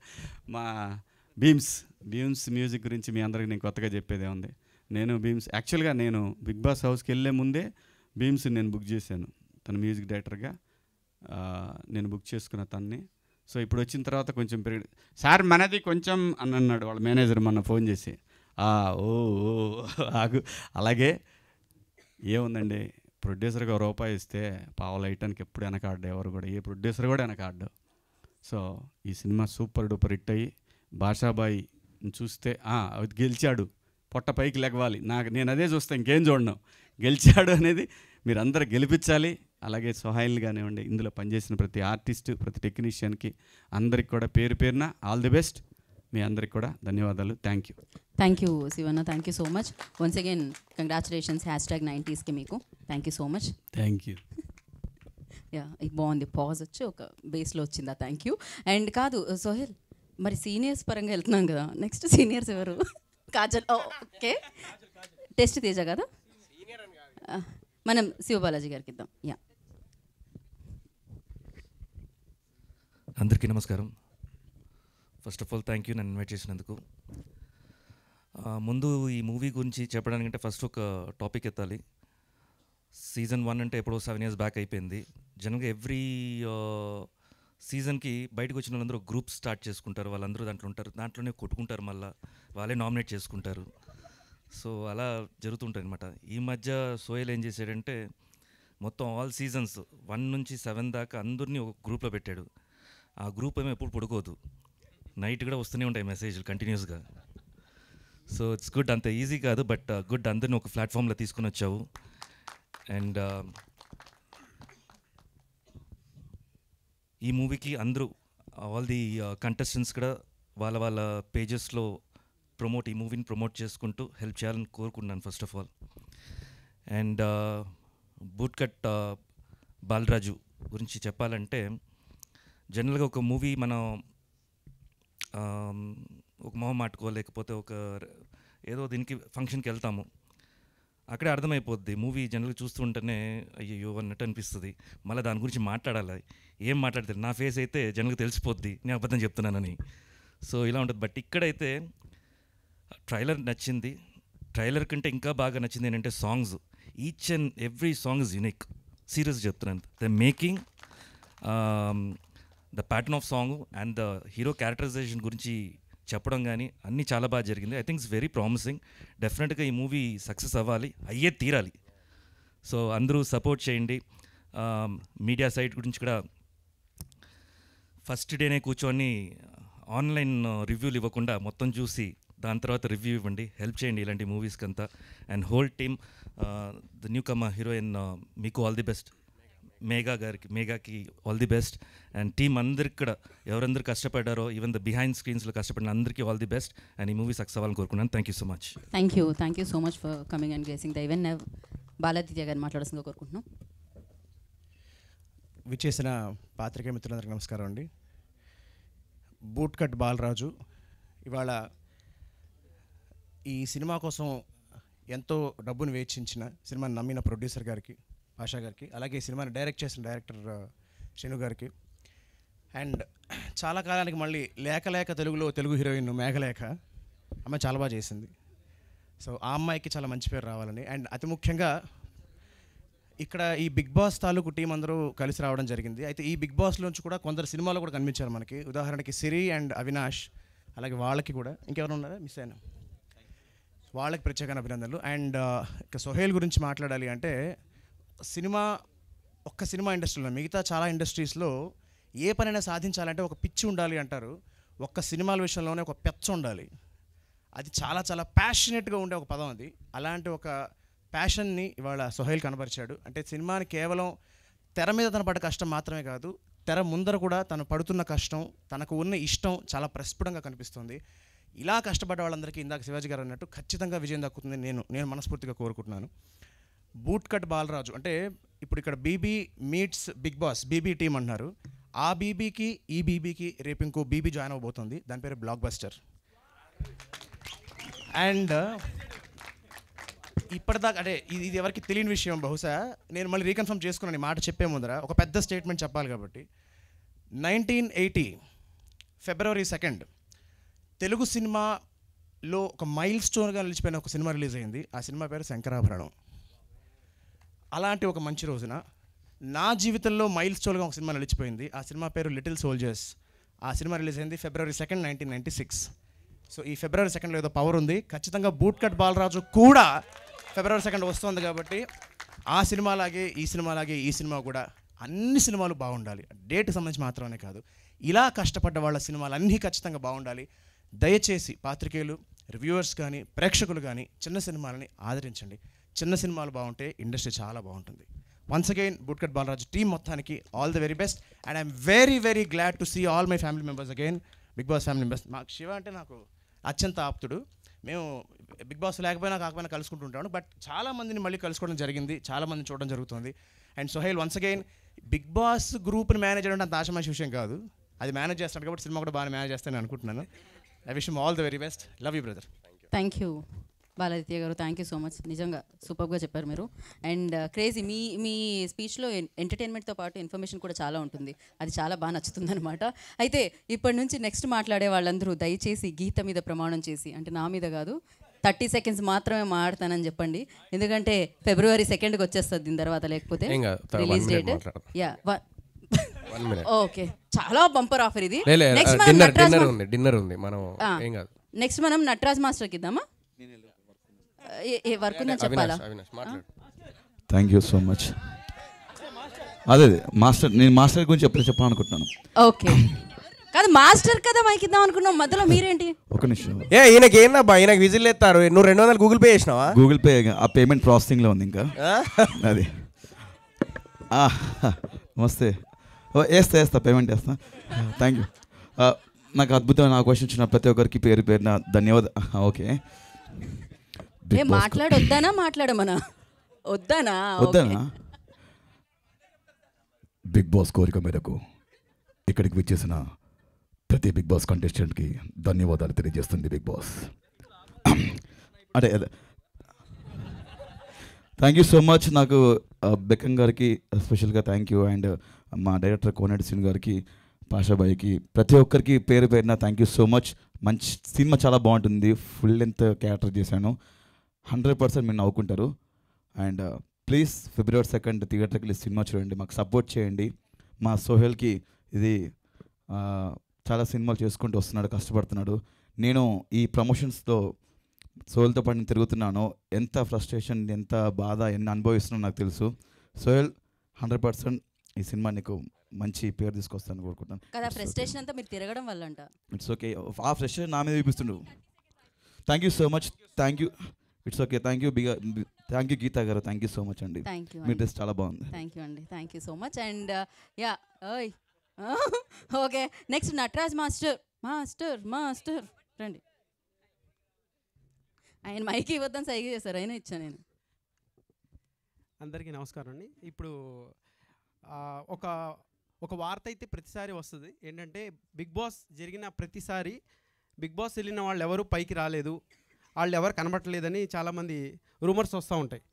మా బీమ్స్ మ్యూజిక్ గురించి మీ అందరికీ నేను కొత్తగా చెప్పేదే ఉంది. నేను యాక్చువల్గా నేను బిగ్ బాస్ హౌస్కి వెళ్ళే ముందే బీమ్స్ నేను బుక్ చేశాను. తన మ్యూజిక్ డైరెక్టర్గా నేను బుక్ చేసుకున్న తన్ని. సో ఇప్పుడు వచ్చిన తర్వాత కొంచెం సార్ మనది కొంచెం అని అన్నాడు వాళ్ళ మేనేజర్ మొన్న ఫోన్ చేసి. ఆగు. అలాగే ఏముందండి, ప్రొడ్యూసర్గా రూపాయి ఇస్తే పావులు వేయటానికి ఎప్పుడు వెనకాడ్డు, ఎవరు కూడా, ఏ ప్రొడ్యూసర్ కూడా వెనకాడ్డు. సో ఈ సినిమా సూపర్ డూపర్ హిట్ అయ్యి భాషాబాయి చూస్తే గెలిచాడు, పొట్ట పైకి లెగవాలి. నేను అదే చూస్తాను, ఇంకేం చూడను. గెలిచాడు అనేది మీరందరూ గెలిపించాలి. అలాగే సోహైల్ కానివ్వండి, ఇందులో పనిచేసిన ప్రతి ఆర్టిస్టు, ప్రతి టెక్నీషియన్కి అందరికి కూడా పేరు పేరున ఆల్ ది బెస్ట్. మీ అందరికి కూడా ధన్యవాదాలు. Thank you. Thank you Shivanna, thank you so much. Once again congratulations #90sకి మీకు. Thank you so much. Thank you. Yeah, బాగుంది. పాజ్ వచ్చి ఒక బేస్లో వచ్చిందా? Thank you. అండ్ కాదు సోహెల్, మరి సీనియర్స్ పరంగా వెళ్తున్నాం కదా, నెక్స్ట్ సీనియర్స్ ఎవరు? కాజల్. ఓకే, టెస్ట్ తేజ కదా, మనం శివబాలాజీ గారికి ఇద్దాం. యా, అందరికీ నమస్కారం. First of all thank you నన్ను ఇన్వైట్ చేసినందుకు. ముందు ఈ మూవీ గురించి చెప్పడానికంటే ఫస్ట్ ఒక టాపిక్ ఎత్తాలి. సీజన్ 1 అంటే ఎప్పుడో 7 years బ్యాక్ అయిపోయింది. జనరల్గా ఎవ్రీ సీజన్కి బయటకు వచ్చిన వాళ్ళందరూ గ్రూప్ స్టార్ట్ చేసుకుంటారు, వాళ్ళందరూ దాంట్లో ఉంటారు, దాంట్లోనే కొట్టుకుంటారు, మళ్ళీ వాళ్ళే నామినేట్ చేసుకుంటారు. సో అలా జరుగుతుంటాయి అనమాట. ఈ మధ్య సోహెల్ ఏం చేశాడంటే మొత్తం ఆల్ సీజన్స్ 1 నుంచి 7 దాకా అందరినీ ఒక గ్రూప్లో పెట్టాడు. ఆ గ్రూప్ ఏమో ఎప్పుడు పడుకోదు, నైట్ కూడా వస్తూనే ఉంటాయి మెసేజ్లు కంటిన్యూస్గా. సో ఇట్స్ గుడ్, అంత ఈజీ కాదు, బట్ గుడ్, అందరినీ ఒక ప్లాట్ఫామ్లో తీసుకుని వచ్చావు. అండ్ ఈ మూవీకి అందరూ ఆల్ ది కంటెస్టెంట్స్ కూడా వాళ్ళ వాళ్ళ పేజెస్లో ఈ మూవీని ప్రమోట్ చేసుకుంటూ హెల్ప్ చేయాలని కోరుకున్నాను first of all. And bootcut Balaraju గురించి చెప్పాలంటే, జనరల్గా ఒక మూవీ మనం ఒక మొహమాటకో లేకపోతే ఒక ఏదో దీనికి ఫంక్షన్కి వెళ్తాము, అక్కడే అర్థమైపోద్ది మూవీ. జనరల్గా చూస్తుంటేనే అయ్యో అన్నట్టు అనిపిస్తుంది, మళ్ళీ దాని గురించి మాట్లాడాలి, ఏం మాట్లాడతారు, నా ఫేస్ అయితే జనరల్గా తెలిసిపోద్ది నేను అబద్ధం చెప్తున్నానని. సో ఇలా ఉంటుంది. బట్ ఇక్కడైతే ట్రైలర్ నచ్చింది. ట్రైలర్ కంటే ఇంకా బాగా నచ్చింది ఏంటంటే songs. Each and every song is unique. Serious చెప్తున్నాను. The making, the pattern of song and the hero characterization గురించి చెప్పడం కానీ అన్నీ చాలా బాగా జరిగింది. I think it's very promising. డెఫినెట్గా ఈ మూవీ సక్సెస్ అవ్వాలి, అయ్యే తీరాలి. సో అందరూ సపోర్ట్ చేయండి. మీడియా సైట్ గురించి కూడా ఫస్ట్ డేనే కూర్చొని ఆన్లైన్ రివ్యూలు ఇవ్వకుండా మొత్తం చూసి దాని తర్వాత రివ్యూ ఇవ్వండి, హెల్ప్ చేయండి ఇలాంటి మూవీస్కి అంతా. And whole team, the newcomer heroine, మీకు ఆల్ ది బెస్ట్. మేఘాకి all the best. And team అందరికి కూడా ఎవరందరూ కష్టపడ్డారో, ఈవెన్ ద బిహైండ్ స్క్రీన్స్లో కష్టపడిన అందరికీ ఆల్ ది బెస్ట్. అండ్ ఈ మూవీ సక్సెస్ అవ్వాలని కోరుకున్నాను. Thank you so much. Thank you so much for coming and gracing the event. Baladitya garu మాట్లాడాల్సిందిగా కోరుకుంటున్నాం. విచ్చేసిన పాత్రికేయ మిత్రులందరికీ నమస్కారం అండి. బూట్కట్ బాలరాజు ఇవాళ ఈ సినిమా కోసం ఎంతో డబ్బును వెచ్చించిన, సినిమాని నమ్మిన ప్రొడ్యూసర్ గారికి, ఆశా గారికి, అలాగే ఈ సినిమాని డైరెక్ట్ చేసిన డైరెక్టర్ శను గారికి, అండ్ చాలా కాలానికి మళ్ళీ లేక తెలుగులో తెలుగు హీరోయిన్ మేఘలేఖ, ఆమె చాలా బాగా చేసింది. సో ఆ అమ్మాయికి చాలా మంచి పేరు రావాలని, అండ్ అతి ముఖ్యంగా ఇక్కడ ఈ బిగ్ బాస్ తాలూకు టీం అందరూ కలిసి రావడం జరిగింది. అయితే ఈ బిగ్ బాస్లోంచి కూడా కొందరు సినిమాలు కూడా కనిపించారు మనకి. ఉదాహరణకి సిరి అండ్ అవినాష్, అలాగే వాళ్ళకి కూడా ఇంకెవరు ఉన్నారా మిస్ అయినా, వాళ్ళకి ప్రత్యేకమైన అభినందనలు. అండ్ ఇక సోహెల్ గురించి మాట్లాడాలి అంటే, ఒక్క సినిమా ఇండస్ట్రీలో, మిగతా చాలా ఇండస్ట్రీస్లో ఏ పనైనా సాధించాలంటే ఒక పిచ్చి ఉండాలి అంటారు. ఒక్క సినిమాల విషయంలోనే ఒక పెచ్చ ఉండాలి. అది చాలా చాలా ప్యాషనెట్గా ఉండే ఒక పదం అది. అలాంటి ఒక ప్యాషన్ని ఇవాళ సోహెల్ కనబరిచాడు. అంటే సినిమాని కేవలం తెర మీద తన పడ్డ కష్టం మాత్రమే కాదు, తెర ముందర కూడా తను పడుతున్న కష్టం, తనకు ఉన్న ఇష్టం చాలా ప్రస్ఫుటంగా కనిపిస్తుంది. ఇలా కష్టపడ్డ వాళ్ళందరికీ ఇందాక శివాజీ గారు అన్నట్టు ఖచ్చితంగా విజయం దక్కుతుంది నేను మనస్ఫూర్తిగా కోరుకుంటున్నాను. బూట్కట్ బాలరాజు అంటే ఇప్పుడు ఇక్కడ BB meets Bigg Boss, BB team అంటున్నారు. ఆ బీబీకి ఈ బీబీకి రేపు ఇంకో బీబీ జాయిన్ అవబోతుంది, దాని పేరు బ్లాక్ బస్టర్. అండ్ ఇప్పటిదాకా అంటే ఇది ఎవరికి తెలియని విషయం, బహుశా నేను మళ్ళీ రీకన్ఫర్మ్ చేసుకున్నాను ఈ మాట చెప్పే ముందర. ఒక పెద్ద స్టేట్మెంట్ చెప్పాలి కాబట్టి, 1980 February 2 తెలుగు సినిమాలో ఒక మైల్ స్టోన్గా నిలిచిపోయిన ఒక సినిమా రిలీజ్ అయింది. ఆ సినిమా పేరు శంకరాభరణం. అలాంటి ఒక మంచి రోజున నా జీవితంలో మైల్ స్టోన్గా ఒక సినిమా నిలిచిపోయింది. ఆ సినిమా పేరు లిటిల్ సోల్జర్స్. ఆ సినిమా రిలీజ్ అయింది February 2, 1996. సో ఈ February 2 ఏదో పవర్ ఉంది. ఖచ్చితంగా బూట్కట్ బాలరాజు కూడా February 2 వస్తుంది కాబట్టి ఆ సినిమాలాగే ఈ సినిమా కూడా అన్ని సినిమాలు బాగుండాలి. డేట్కి సంబంధించి మాత్రమే కాదు, ఇలా కష్టపడ్డ వాళ్ళ సినిమాలు అన్నీ ఖచ్చితంగా బాగుండాలి. దయచేసి పాత్రికేయులు, రివ్యూవర్స్ కానీ ప్రేక్షకులు కానీ చిన్న సినిమాలని ఆదరించండి. చిన్న సినిమాలు బాగుంటే ఇండస్ట్రీ చాలా బాగుంటుంది. Once again bootcut Balaraju team మొత్తానికి all the very best. And I'm very very glad to see all my family members again. Bigg Boss family members. మాకు శివ అంటే నాకు అత్యంత ఆప్తుడు. మేము బిగ్ బాస్ లేకపోయినా కాకపోయినా కలుసుకుంటుంటాను. బట్ చాలామందిని మళ్ళీ కలుసుకోవడం జరిగింది, చాలామందిని చూడడం జరుగుతుంది. And Sohel once again Bigg Boss గ్రూప్ని మేనేజ్ చేయడం అంత ఆశమాషి విషయం కాదు. అది మేనేజ్ చేస్తాడు కాబట్టి సినిమా కూడా బాగా మేనేజ్ చేస్తానని అనుకుంటున్నాను. I wish him all the very best. Love you brother. Thank you Baladitya గారు, థ్యాంక్ యూ సో మచ్. నిజంగా సూపర్గా చెప్పారు మీరు. అండ్ క్రేజీ, మీ స్పీచ్లో ఎంటర్టైన్మెంట్తో పాటు ఇన్ఫర్మేషన్ కూడా చాలా ఉంటుంది. అది చాలా బాగా నచ్చుతుంది అనమాట. అయితే ఇప్పటి నుంచి నెక్స్ట్ మాట్లాడే వాళ్ళందరూ దయచేసి గీత మీద ప్రమాణం చేసి, అంటే నా మీద కాదు, 30 seconds మాత్రమే మాట్లాడతానని చెప్పండి. ఎందుకంటే February 2nd వచ్చేస్తుంది దీని తర్వాత, లేకపోతే రిలీజ్ డేట్. యా, ఓకే, చాలా బంపర్ ఆఫర్ ఇది. నెక్స్ట్ మనం నటరాజ్ మాస్టర్కి ఇద్దామా? ఏ వర్క్ ఉందని చెప్పాలా? Thank you so much. అదే మాస్టర్, నేను మాస్టర్ గురించి చెప్పాలనుకుంటున్నాను. ఓకే, కాదు మాస్టర్ కదా మైక్ ఇద్దాం అనుకున్నాం, మధ్యలో మీరేంటి? ఒక నిమిషం. ఈయనకి ఏందబ్బా, ఈయనకి విజిల్ ఎత్తారు. నువ్వు 200 గూగుల్ పే చేసినావా? గూగుల్ పే ఆ పేమెంట్ ప్రాసెసింగ్లో ఉంది ఇంకా. అది నమస్తే, వేస్తా పేమెంట్ వేస్తా. Thank you. నాకు అద్భుతమైన అవకాశం ఇచ్చిన ప్రతి ఒక్కరికి పేరు పేరున ధన్యవాదాలు. ఓకే, మాట్లాడొద్దానా? మాట్లాడమనా? వద్దానా? బిగ్ బాస్ కోరిక మేరకు ఇక్కడికి విచ్చేసిన ప్రతి బిగ్ బాస్ కంటెస్టెంట్కి ధన్యవాదాలు తెలియజేస్తుంది బిగ్ బాస్. అదే థ్యాంక్ యూ సో మచ్. నాకు బెక్కన్ గారికి స్పెషల్గా థ్యాంక్ యూ. అండ్ మా డైరెక్టర్ కోనేటి సింగ్ గారికి, పాషాబాయికి, ప్రతి ఒక్కరికి పేరు పేరున థ్యాంక్ యూ సో మచ్. మంచి సినిమా చాలా బాగుంటుంది. ఫుల్ లెంత్ క్యారెక్టర్ చేశాను. 100% మీరు నవ్వుకుంటారు. అండ్ ప్లీజ్ February 2nd థియేటర్కి వెళ్ళి సినిమా చూడండి, మాకు సపోర్ట్ చేయండి. మా సోహెల్కి ఇది చాలా సినిమాలు చేసుకుంటూ వస్తున్నాడు, కష్టపడుతున్నాడు. నేను ఈ ప్రమోషన్స్తో సోహెల్తో పాటు నేను తిరుగుతున్నాను. ఎంత ఫ్రస్ట్రేషన్, ఎంత బాధ, ఎన్ని అనుభవిస్తున్నానో నాకు తెలుసు. సోహెల్ 100% ఈ సినిమా నీకు మంచి పేరు తీసుకొస్తాను కోరుకుంటున్నాను. కదా, ఫ్రస్ట్రేషన్ అంతా మీరు తిరగడం వల్ల అంట. ఇట్స్ ఓకే, ఆ ఫ్రస్ట్రేషన్ నా మీద చూపిస్తుండు. Thank you so much. Thank you. It's okay. Thank you thank you Geeta garu, thank you so much అండి. మీ డ్రెస్ చాలా బాగుంది. థ్యాంక్ యూ అండి, thank you so much. And yeah, ఓయ్ okay, next Nataraj master. Master master రండి. ఆయన మైక్ ఇవ్వద్దని సైగ చేశారు, అయినా ఇచ్చాను నేను. అందరికీ నమస్కారం అండి. ఇప్పుడు ఒక వార్త అయితే ప్రతిసారి వస్తుంది ఏంటంటే, బిగ్ బాస్ జరిగిన ప్రతిసారి బిగ్ బాస్ వెళ్ళిన వాళ్ళు ఎవరు పైకి రాలేదు, వాళ్ళు ఎవరు కనబట్టలేదని చాలామంది రూమర్స్ వస్తూ ఉంటాయి.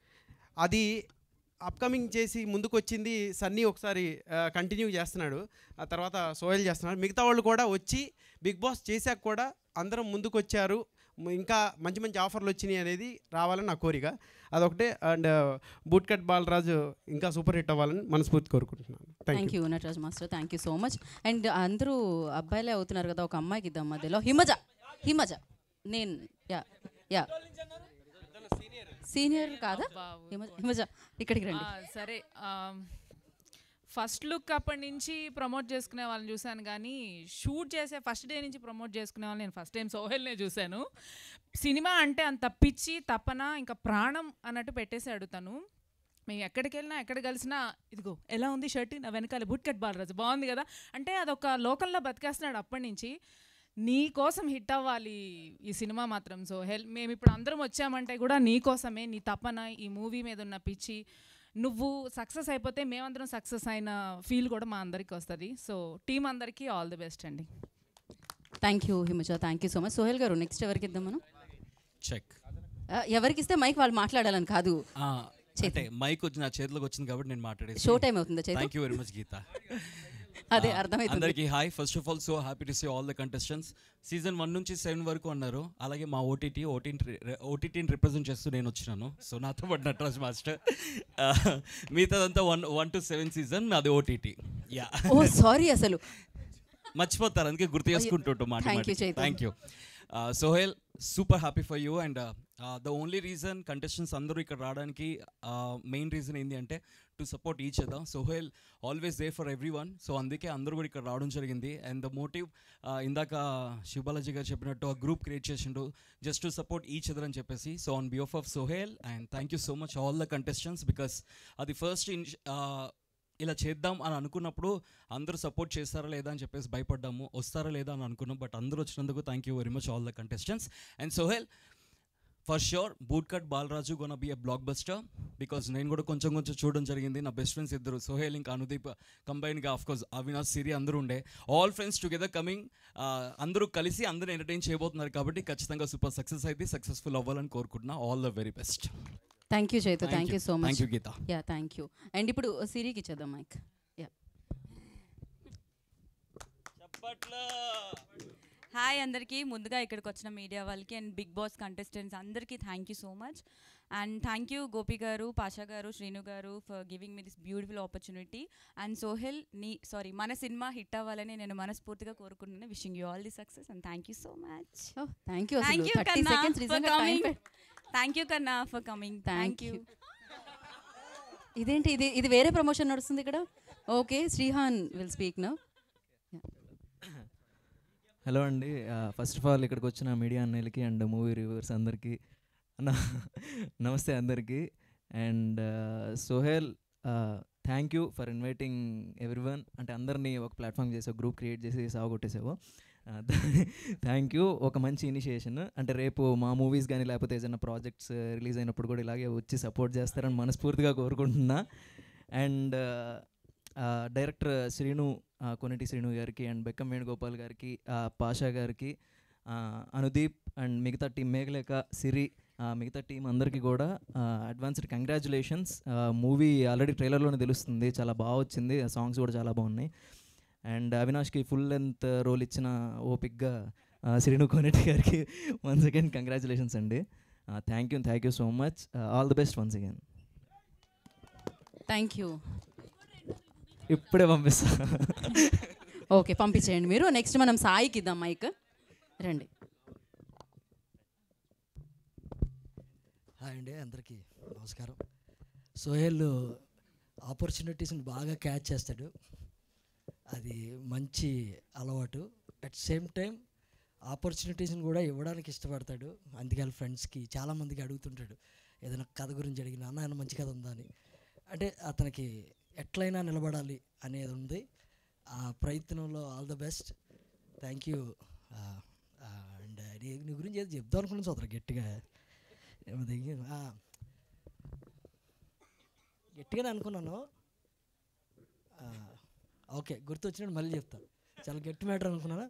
అది అప్కమింగ్ చేసి ముందుకు వచ్చింది సన్నీ ఒకసారి కంటిన్యూ చేస్తున్నాడు, ఆ తర్వాత సోహెల్ చేస్తున్నాడు. మిగతా వాళ్ళు కూడా వచ్చి బిగ్ బాస్ చేశాక కూడా అందరం ముందుకు వచ్చారు, ఇంకా మంచి మంచి ఆఫర్లు వచ్చినాయి అనేది రావాలని నా కోరిక, అదొకటే. అండ్ బూట్ కట్ బాలరాజు ఇంకా సూపర్ హిట్ అవ్వాలని మనస్ఫూర్తి కోరుకుంటున్నాను. Thank you Nataraj master, thank you so much. And అందరూ అబ్బాయిలే అవుతున్నారు కదా, ఒక అమ్మాయికి ఇద్దాం మధ్యలో. హిమజ నేను యా యా సీనియర్ కాదా? హిమజ ఇక్కడికి రండి. సరే, ఫస్ట్ లుక్ అప్పటి నుంచి ప్రమోట్ చేసుకునే వాళ్ళని చూశాను, కానీ షూట్ చేసే ఫస్ట్ డే నుంచి ప్రమోట్ చేసుకునే వాళ్ళని నేను ఫస్ట్ టైం సోహెల్నే చూశాను. సినిమా అంటే అంత పిచ్చి, తపన, ఇంకా ప్రాణం అన్నట్టు పెట్టేశాడు తను. మేము ఎక్కడికి వెళ్ళినా, ఎక్కడ కలిసినా, ఇదిగో ఎలా ఉంది షర్ట్, నా వెనకాల బూట్ కట్ బాలరాజు బాగుంది కదా అంటే అదొక లోకల్లో బతికేస్తున్నాడు అప్పటి నుంచి. నీ కోసం హిట్ అవ్వాలి ఈ సినిమా మాత్రం సోహెల్. మేము ఇప్పుడు అందరం వచ్చామంటే కూడా నీ కోసమే, నీ తపన, ఈ మూవీ మీద ఉన్న పిచ్చి. నువ్వు సక్సెస్ అయిపోతే మేమందరం సక్సెస్ అయిన ఫీల్ కూడా మా అందరికీ వస్తుంది. సో టీం అందరికీ ఆల్ ది బెస్ట్ అండి. Thank you Himaja, thank you so much. Sohel గారు నెక్స్ట్ ఎవరికి ఇద్దాం మనం? చెక్. ఎవరికి ఇస్తే మైక్ వాళ్ళు మాట్లాడాలని కాదు, అంటే మైక్ వచ్చి నా చేతిలోకి వచ్చింది కాబట్టి నేను మాట్లాడేది. షో టైం అవుతుందా? Thank you very much Geetha. అదే అర్థమైంది. అందరికీ hi. First of all so happy to see all the contestants. Season 1 నుంచి 7 వరకు అన్నారు, అలాగే మా ఓటీటీని రిప్రజెంట్ చేస్తూ నేను వచ్చినాను. సో నాతో పాటు నటరాజ్ మాస్టర్. మిగతాదంతా 1 to 7 సీజన్ అది ఓటీటీ. యా, ఓ సారీ, అసలు మర్చిపోతారు, అందుకే గుర్తు చేసుకుంటుంటాం మాట. Thank you Sohel, super happy for you. And the only reason contestants అందరూ ఇక్కడ రావడానికి మెయిన్ రీజన్ ఏంటి అంటే to support each other. Sohel always there for everyone. So అందుకే అందరూ కూడా ఇక్కడ రావడం జరిగింది. అండ్ ద మోటివ్ ఇందాక శివబాలాజీ గారు చెప్పినట్టు ఆ గ్రూప్ క్రియేట్ చేసిండు just to support each other అని చెప్పేసి. So on behalf of Sohel and thank you so much all the contestants, because అది ఫస్ట్ ఇలా చేద్దాం అని అనుకున్నప్పుడు అందరూ సపోర్ట్ చేస్తారా లేదా అని చెప్పేసి భయపడ్డాము, వస్తారా లేదా అని అనుకున్నాం. బట్ అందరూ వచ్చినందుకు thank you very much all the contestants. And Sohel, for sure boot cut Balaraju gonna be a blockbuster, because నేను కూడా కొంచెం చూడడం జరిగింది. నా బెస్ట్ ఫ్రెండ్స్ ఇద్దరు, సోహెల్ ఇంకా అనుదీప్ కంబైన్గా, ఆఫ్కోర్స్ అవినాష్, సిరి అందరూ ఉండే, ఆల్ ఫ్రెండ్స్ టుగెదర్ కమింగ్, అందరూ కలిసి అందరూ ఎంటర్టైన్ చేయబోతున్నారు కాబట్టి ఖచ్చితంగా సూపర్ సక్సెస్ అయితే సక్సెస్ఫుల్ అవ్వాలని కోరుకుంటున్నా. All the very best. Thank you Chaitu, thank you so much. Thank you Geetha. Yeah thank you. And ఇప్పుడు సిరికి ఇచ్చేద్దాం మైక్. యా హాయ్ అందరికీ, ముందుగా ఇక్కడికి వచ్చిన మీడియా వాళ్ళకి అండ్ బిగ్ బాస్ కంటెస్టెంట్స్ అందరికీ thank you so much. And thank you Gopi గారు, పాషా గారు, శ్రీను గారు for giving me this beautiful opportunity. And Sohel మన సినిమా హిట్ అవ్వాలని నేను మనస్ఫూర్తిగా కోరుకుంటున్నాను. Wishing you all the success and thank you so much. Thank you. Thank you కన్నా ఫర్ కమింగ్. థ్యాంక్ యూ కన్నా ఫర్ కమింగ్. Thank you. ఇదేంటి ఇది వేరే ప్రమోషన్ నడుస్తుంది ఇక్కడ. Okay, Srihan will speak now. Hello అండి, ఫస్ట్ ఆఫ్ ఆల్ ఇక్కడికి వచ్చిన మీడియా అన్నయ్యలకి అండ్ మూవీ రివ్యూవర్స్ అందరికీ నమస్తే అందరికీ. And Sohel, thank you for inviting everyone. అంటే అందరినీ ఒక ప్లాట్ఫామ్ చేసావు, గ్రూప్ క్రియేట్ చేసి సాగొట్టేసావు. Thank you. ఒక మంచి ఇనిషియేషన్. అంటే రేపు మా మూవీస్ కానీ లేకపోతే ఏదైనా ప్రాజెక్ట్స్ రిలీజ్ అయినప్పుడు కూడా ఇలాగే వచ్చి సపోర్ట్ చేస్తారని మనస్ఫూర్తిగా కోరుకుంటున్నా. అండ్ డైరెక్టర్ శ్రీను, కొనిటి శ్రీను గారికి అండ్ బెక్కం వేణుగోపాల్ గారికి, పాషా గారికి, అనుదీప్ అండ్ మిగతా టీం, మేఘలేఖ, సిరి, మిగతా టీం అందరికీ కూడా అడ్వాన్స్డ్ కంగ్రాచులేషన్స్. మూవీ ఆల్రెడీ ట్రైలర్లోనే తెలుస్తుంది, చాలా బాగా వచ్చింది, సాంగ్స్ కూడా చాలా బాగున్నాయి. అండ్ అవినాష్కి ఫుల్ లెంత్ రోల్ ఇచ్చిన ఓపిక్గా శ్రీను కోనేటి గారికి వన్స్ అగైన్ కంగ్రాచులేషన్స్ అండి. Thank you so much. All the best once again. Thank you. ఇప్పుడే పంపిస్తా. ఓకే, పంపించేయండి మీరు. నెక్స్ట్ మనం సాయికి ఇద్దాం మైక్. రండి. హాయ్ అండి, అందరికీ నమస్కారం. సోహెల్ ఆపర్చునిటీస్ని బాగా క్యాచ్ చేస్తాడు, అది మంచి అలవాటు. అట్ సేమ్ టైం ఆపర్చునిటీస్ని కూడా ఇవ్వడానికి ఇష్టపడతాడు. అందుకే వాళ్ళ ఫ్రెండ్స్కి చాలామందికి అడుగుతుంటాడు, ఏదైనా కథ గురించి అడిగినా అన్న ఆయన మంచి కథ ఉందా అని. అంటే అతనికి ఎట్లయినా నిలబడాలి అనేది ఉంది. ఆ ప్రయత్నంలో all the best. Thank you. And నీ గురించి ఏదో చెప్దాం అనుకున్నాను సోదరు, గట్టిగానే అనుకున్నాను. ఓకే, గుర్తు వచ్చినట్టు మళ్ళీ చెప్తాను. చాలా గట్టి మ్యాటర్ అనుకున్నాను.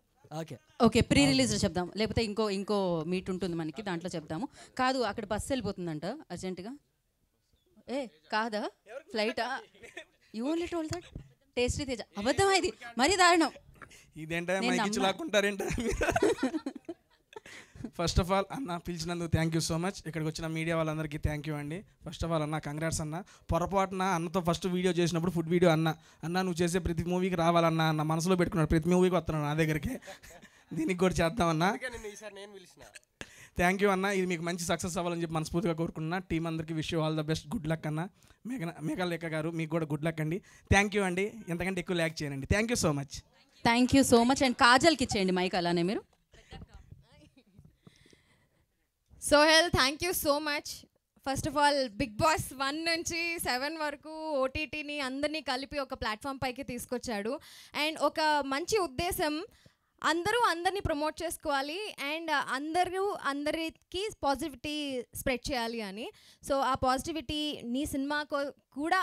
ఓకే, ప్రీ రిలీజ్లో చెప్దాం, లేకపోతే ఇంకో మీట్ ఉంటుంది మనకి, దాంట్లో చెప్తాము. కాదు, అక్కడ బస్సు వెళ్ళిపోతుందంట అర్జెంటుగా. కాదా ఫ్లైటా? You only told that. Tasty Teja అబద్ధమా? ఇది మరీ దారుణం. ఇదేంటో మైకి లాక్కుంటారేంటో. ఫస్ట్ ఆఫ్ ఆల్ అన్న పిలిచినందుకు థ్యాంక్ యూ సో మచ్. ఇక్కడికి వచ్చిన మీడియా వాళ్ళందరికీ థ్యాంక్ యూ అండి. ఫస్ట్ ఆఫ్ ఆల్ అన్న కంగ్రాట్స్ అన్న. పొరపాటున అన్నతో ఫస్ట్ వీడియో చేసినప్పుడు ఫుడ్ వీడియో అన్న నువ్వు చేసే ప్రతి మూవీకి రావాలన్నా అన్న మనసులో పెట్టుకున్నాడు. ప్రతి మూవీకి వస్తున్నాను నా దగ్గరికి, దీనికి కూడా చేద్దామన్నా. థ్యాంక్ యూ అన్న. ఇది మీకు మంచి సక్సెస్ అవ్వాలని చెప్పి మనస్ఫూర్తిగా కోరుకుంటున్నా. టీం అందరికీ wish you all the best. Good luck అన్న. మేఘలేఖ గారు మీకు కూడా గుడ్ లక్ అండి. థ్యాంక్ యూ అండి. ఎంతకంటే ఎక్కువ ల్యాక్ చేయనండి. Thank you so much. Thank you so much. And కాజల్కి ఇచ్చేయండి మైక్ అలానే మీరు. Sohel, thank you so much. First of all Bigg Boss 1 నుంచి 7 వరకు ఓటీటీని అందరినీ కలిపి ఒక ప్లాట్ఫామ్ పైకి తీసుకొచ్చాడు. అండ్ ఒక మంచి ఉద్దేశం, అందరినీ ప్రమోట్ చేసుకోవాలి అండ్ అందరికి పాజిటివిటీ స్ప్రెడ్ చేయాలి అని. సో ఆ పాజిటివిటీ నీ సినిమా కూడా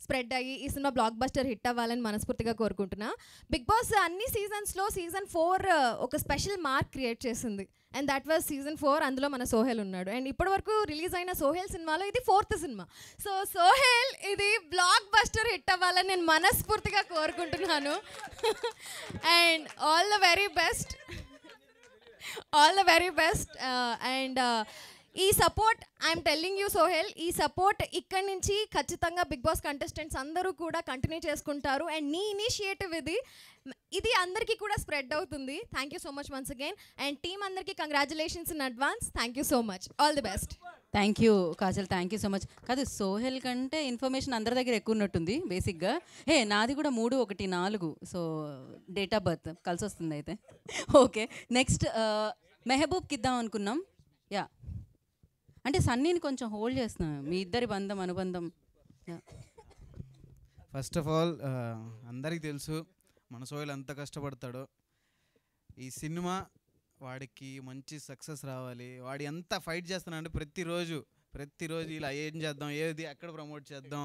స్ప్రెడ్ అయ్యి ఈ సినిమా బ్లాక్ బస్టర్ హిట్ అవ్వాలని మనస్ఫూర్తిగా కోరుకుంటున్నా. బిగ్ బాస్ అన్ని సీజన్స్లో సీజన్ 4 ఒక స్పెషల్ మార్క్ క్రియేట్ చేసింది, అండ్ దట్ వాజ్ సీజన్ 4. అందులో మన సోహెల్ ఉన్నాడు. అండ్ ఇప్పటి వరకు రిలీజ్ అయిన సోహెల్ సినిమాలో ఇది 4th సినిమా. సో సోహెల్ ఇది బ్లాక్ బస్టర్ హిట్ అవ్వాలని నేను మనస్ఫూర్తిగా కోరుకుంటున్నాను. And all the very best. And ఈ support I'm telling you Sohel, ఈ సపోర్ట్ ఇక్కడి నుంచి ఖచ్చితంగా బిగ్ బాస్ కంటెస్టెంట్స్ అందరూ కూడా కంటిన్యూ చేసుకుంటారు. అండ్ నీ ఇనిషియేటివ్ ఇది అందరికీ కూడా స్ప్రెడ్ అవుతుంది. Thank you so much once again. And team అందరికీ congratulations in advance. Thank you so much. All the best. Thank you Kajal, thank you so much. కాదు, సోహెల్ కంటే ఇన్ఫర్మేషన్ అందరి దగ్గర ఎక్కువ ఉన్నట్టుంది బేసిక్గా. నాది కూడా 3, 1, 4. సో డేట్ ఆఫ్ బర్త్ కలిసి వస్తుంది అయితే. ఓకే, నెక్స్ట్ మెహబూబ్కి ఇద్దాం అనుకున్నాం. యా, అంటే సన్నీని కొంచెం హోల్డ్ చేస్తున్నాం, మీ ఇద్దరి అనుబంధం. ఫస్ట్ ఆఫ్ ఆల్ అందరికీ తెలుసు మన సోహెల్ ఎంత కష్టపడతాడో. ఈ సినిమా వాడికి మంచి సక్సెస్ రావాలి. వాడు ఎంత ఫైట్ చేస్తున్నాడంటే ప్రతిరోజు ఇలా ఏం చేద్దాం, ఏది ఎక్కడ ప్రమోట్ చేద్దాం,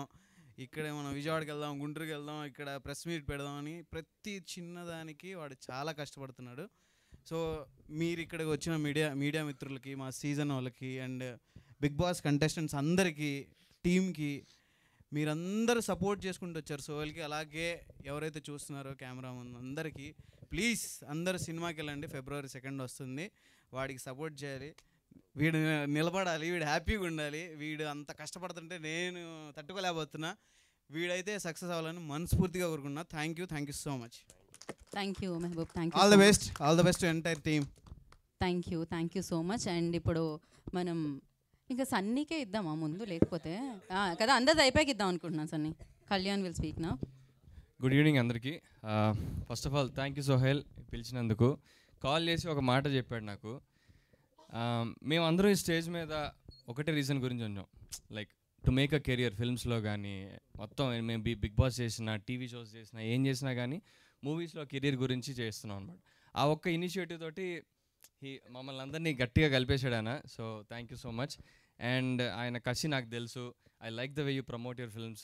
ఇక్కడ మనం విజయవాడకి వెళ్దాం, గుంటూరుకి వెళ్దాం, ఇక్కడ ప్రెస్ మీట్ పెడదాం అని ప్రతి చిన్నదానికి వాడు చాలా కష్టపడుతున్నాడు. సో మీరు ఇక్కడికి వచ్చిన మీడియా మిత్రులకి, మా సీజన్ వాళ్ళకి అండ్ బిగ్ బాస్ కంటెస్టెంట్స్ అందరికీ, టీమ్కి మీరందరూ సపోర్ట్ చేసుకుంటూ వచ్చారు సోహెల్కి. అలాగే ఎవరైతే చూస్తున్నారో కెమెరా ముందు అందరికీ ప్లీజ్ అందరూ సినిమాకి వెళ్ళండి. February 2 వస్తుంది. వాడికి సపోర్ట్ చేయాలి. వీడు నిలబడాలి, వీడు హ్యాపీగా ఉండాలి. వీడు అంత కష్టపడుతుంటే నేను తట్టుకోలేకపోతున్నా. వీడైతే సక్సెస్ అవ్వాలని మనస్ఫూర్తిగా కోరుకున్నా. Thank you so much. Thank you Mehboob. Thank you. All the best to entire team. Thank you so much. And ఇప్పుడు మనం ఇంకా సన్నీకే ఇద్దామా ముందు, లేకపోతే కదా అందరిది అయిపోయాక ఇద్దాం అనుకుంటున్నాను. సన్నీ, కళ్యాణ్ విల్ స్పీక్ నా. గుడ్ ఈవినింగ్ అందరికీ. First of all thank you Sohel పిలిచినందుకు. కాల్ చేసి ఒక మాట చెప్పాడు నాకు. మేమందరం ఈ స్టేజ్ మీద ఒకటే రీజన్ గురించి ఉన్నాం, like to make a career. ఫిల్మ్స్లో కానీ మొత్తం మేము బిగ్ బాస్ చేసిన, టీవీ షోస్ చేసిన, ఏం చేసినా కానీ మూవీస్లో కెరియర్ గురించి చేస్తున్నాం అనమాట. ఆ ఒక్క ఇనిషియేటివ్ తోటి మమ్మల్ని అందరినీ గట్టిగా కలిపేశాడు ఆయన. So thank you so much. And ఆయన కసి నాకు తెలుసు. I like the way you promote your films.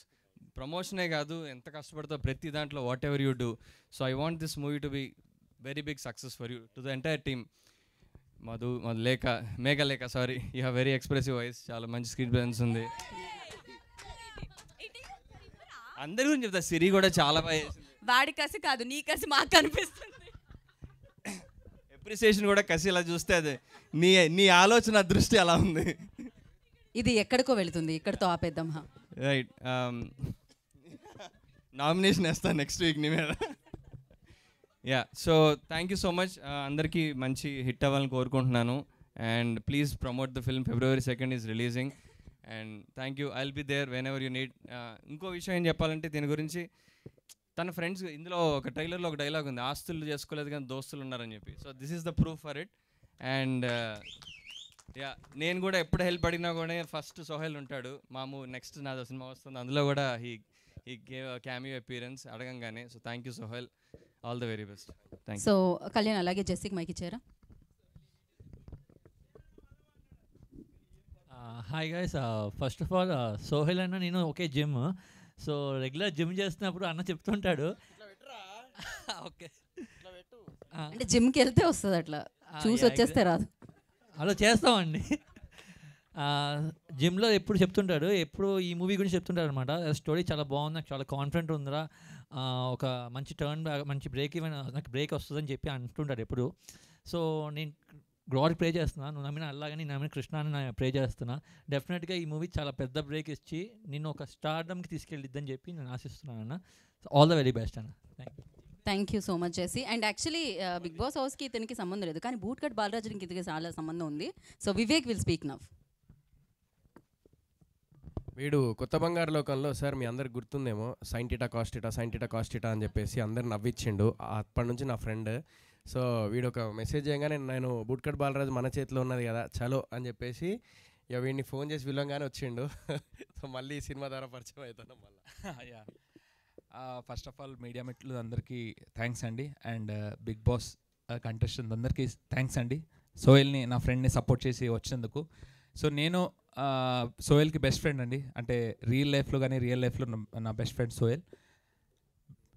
ప్రమోషనే కాదు, ఎంత కష్టపడతావు ప్రతి దాంట్లో, whatever you do. So I want this movie to be very big success for you, to the entire team. Meghalekha sorry, you have very expressive voice, చాలా మంచి screen presence ఉంది. అందరి గురించి చెప్తా, సిరి కూడా చాలా బాగా చేసింది. వాడి కసి కాదు, నీ కసి మాకు కనిపిస్తుంది. అప్రిసియేషన్ కూడా కసి ఇలా చూస్తే అదే నీ ఆలోచన దృష్టి అలా ఉంది. ఇది ఎక్కడికో వెళుతుంది, ఇక్కడితో ఆపేద్దాం. రైట్, నామినేషన్ వేస్తాను నెక్స్ట్ వీక్ నీ మీద. Yeah, so thank you so much. అందరికీ మంచి హిట్ అవ్వాలని కోరుకుంటున్నాను. And please promote the film. February 2 is releasing. And thank you. I will be there whenever you need. ఇంకో విషయం ఏం చెప్పాలంటే దీని గురించి, తన ఫ్రెండ్స్, ఇందులో ఒక ట్రైలర్లో ఒక డైలాగ్ ఉంది, ఆస్తులు చేసుకోలేదు కానీ దోస్తులు ఉన్నారని చెప్పి. So this is the proof for it. And yeah, నేను కూడా ఎప్పుడు హెల్ప్ అడిగినా కూడా ఫస్ట్ సోహెల్ ఉంటాడు. నెక్స్ట్ నాదో సినిమా వస్తుంది, అందులో కూడా హీ గేవ్ క్యామియో అపీరెన్స్ అడగంగానే. So thank you Sohel, all the very best. Thank you. So Kalyan అలాగే జెస్సీకి మైక్ ఇచ్చారా? Hi guys, first of all Sohel అన్న నేను ఒకే జిమ్. సో రెగ్యులర్ జిమ్ చేస్తున్నప్పుడు అన్న చెప్తుంటాడు. ఓకే, అంటే జిమ్కి వెళ్తే వస్తుంది, అట్లా చూసి వచ్చేస్తే రాదు. అలా చేస్తామండి. జిమ్లో ఎప్పుడు చెప్తుంటాడు, ఎప్పుడు ఈ మూవీ గురించి చెప్తుంటాడు అనమాట. స్టోరీ చాలా బాగుంది, నాకు చాలా కాన్ఫిడెంట్ ఉందిరా, ఒక మంచి టర్న్, మంచి బ్రేక్, ఈవెన్ నాకు బ్రేక్ వస్తుందని చెప్పి అంటుంటాడు ఎప్పుడు. సో నేను గాడ్ ప్రే చేస్తున్నా, నువ్వు నమ్మిన అల్లాగా నేను నమ్మిన కృష్ణ అని నేను ప్రే చేస్తున్నా. డెఫినెట్గా ఈ మూవీ చాలా పెద్ద బ్రేక్ ఇచ్చి నిన్ను ఒక స్టార్డమ్కి తీసుకెళ్ళిద్దని చెప్పి నేను ఆశిస్తున్నాను అన్న. ఆల్ ద వెరీ బెస్ట్ అన్న. Thank you so much Jessie. And actually Bigg Boss హౌస్కి ఇతనికి సంబంధం లేదు, కానీ బూట్ కట్ బాలరాజుకి ఇతనికి చాలా సంబంధం ఉంది. So Vivek will speak now. వీడు కొత్త బంగారు లోకంలో సార్ మీ అందరికి గుర్తుందేమో, సైంటిటా కాస్టిటా అని చెప్పేసి అందరు నవ్విచ్చిండు. అప్పటి నుంచి నా ఫ్రెండ్. సో వీడు ఒక మెసేజ్ చేయగానే నేను బూట్కట్ బాలరాజు మన చేతిలో ఉన్నది కదా చలో అని చెప్పేసి ఇక వీడిని ఫోన్ చేసి పిలవగానే వచ్చిండు. సో మళ్ళీ ఈ సినిమా ద్వారా పరిచయం అవుతాను మళ్ళీ. ఫస్ట్ ఆఫ్ ఆల్ మీడియా మిత్రులు అందరికీ థ్యాంక్స్ అండి. అండ్ బిగ్ బాస్ కంటెస్టెంట్ అందరికీ థ్యాంక్స్ అండి. సోహెల్ని, నా ఫ్రెండ్ని సపోర్ట్ చేసి వచ్చినందుకు. సో నేను సోహెల్కి బెస్ట్ ఫ్రెండ్ అండి, అంటే రియల్ లైఫ్లో నా బెస్ట్ ఫ్రెండ్ సోహెల్.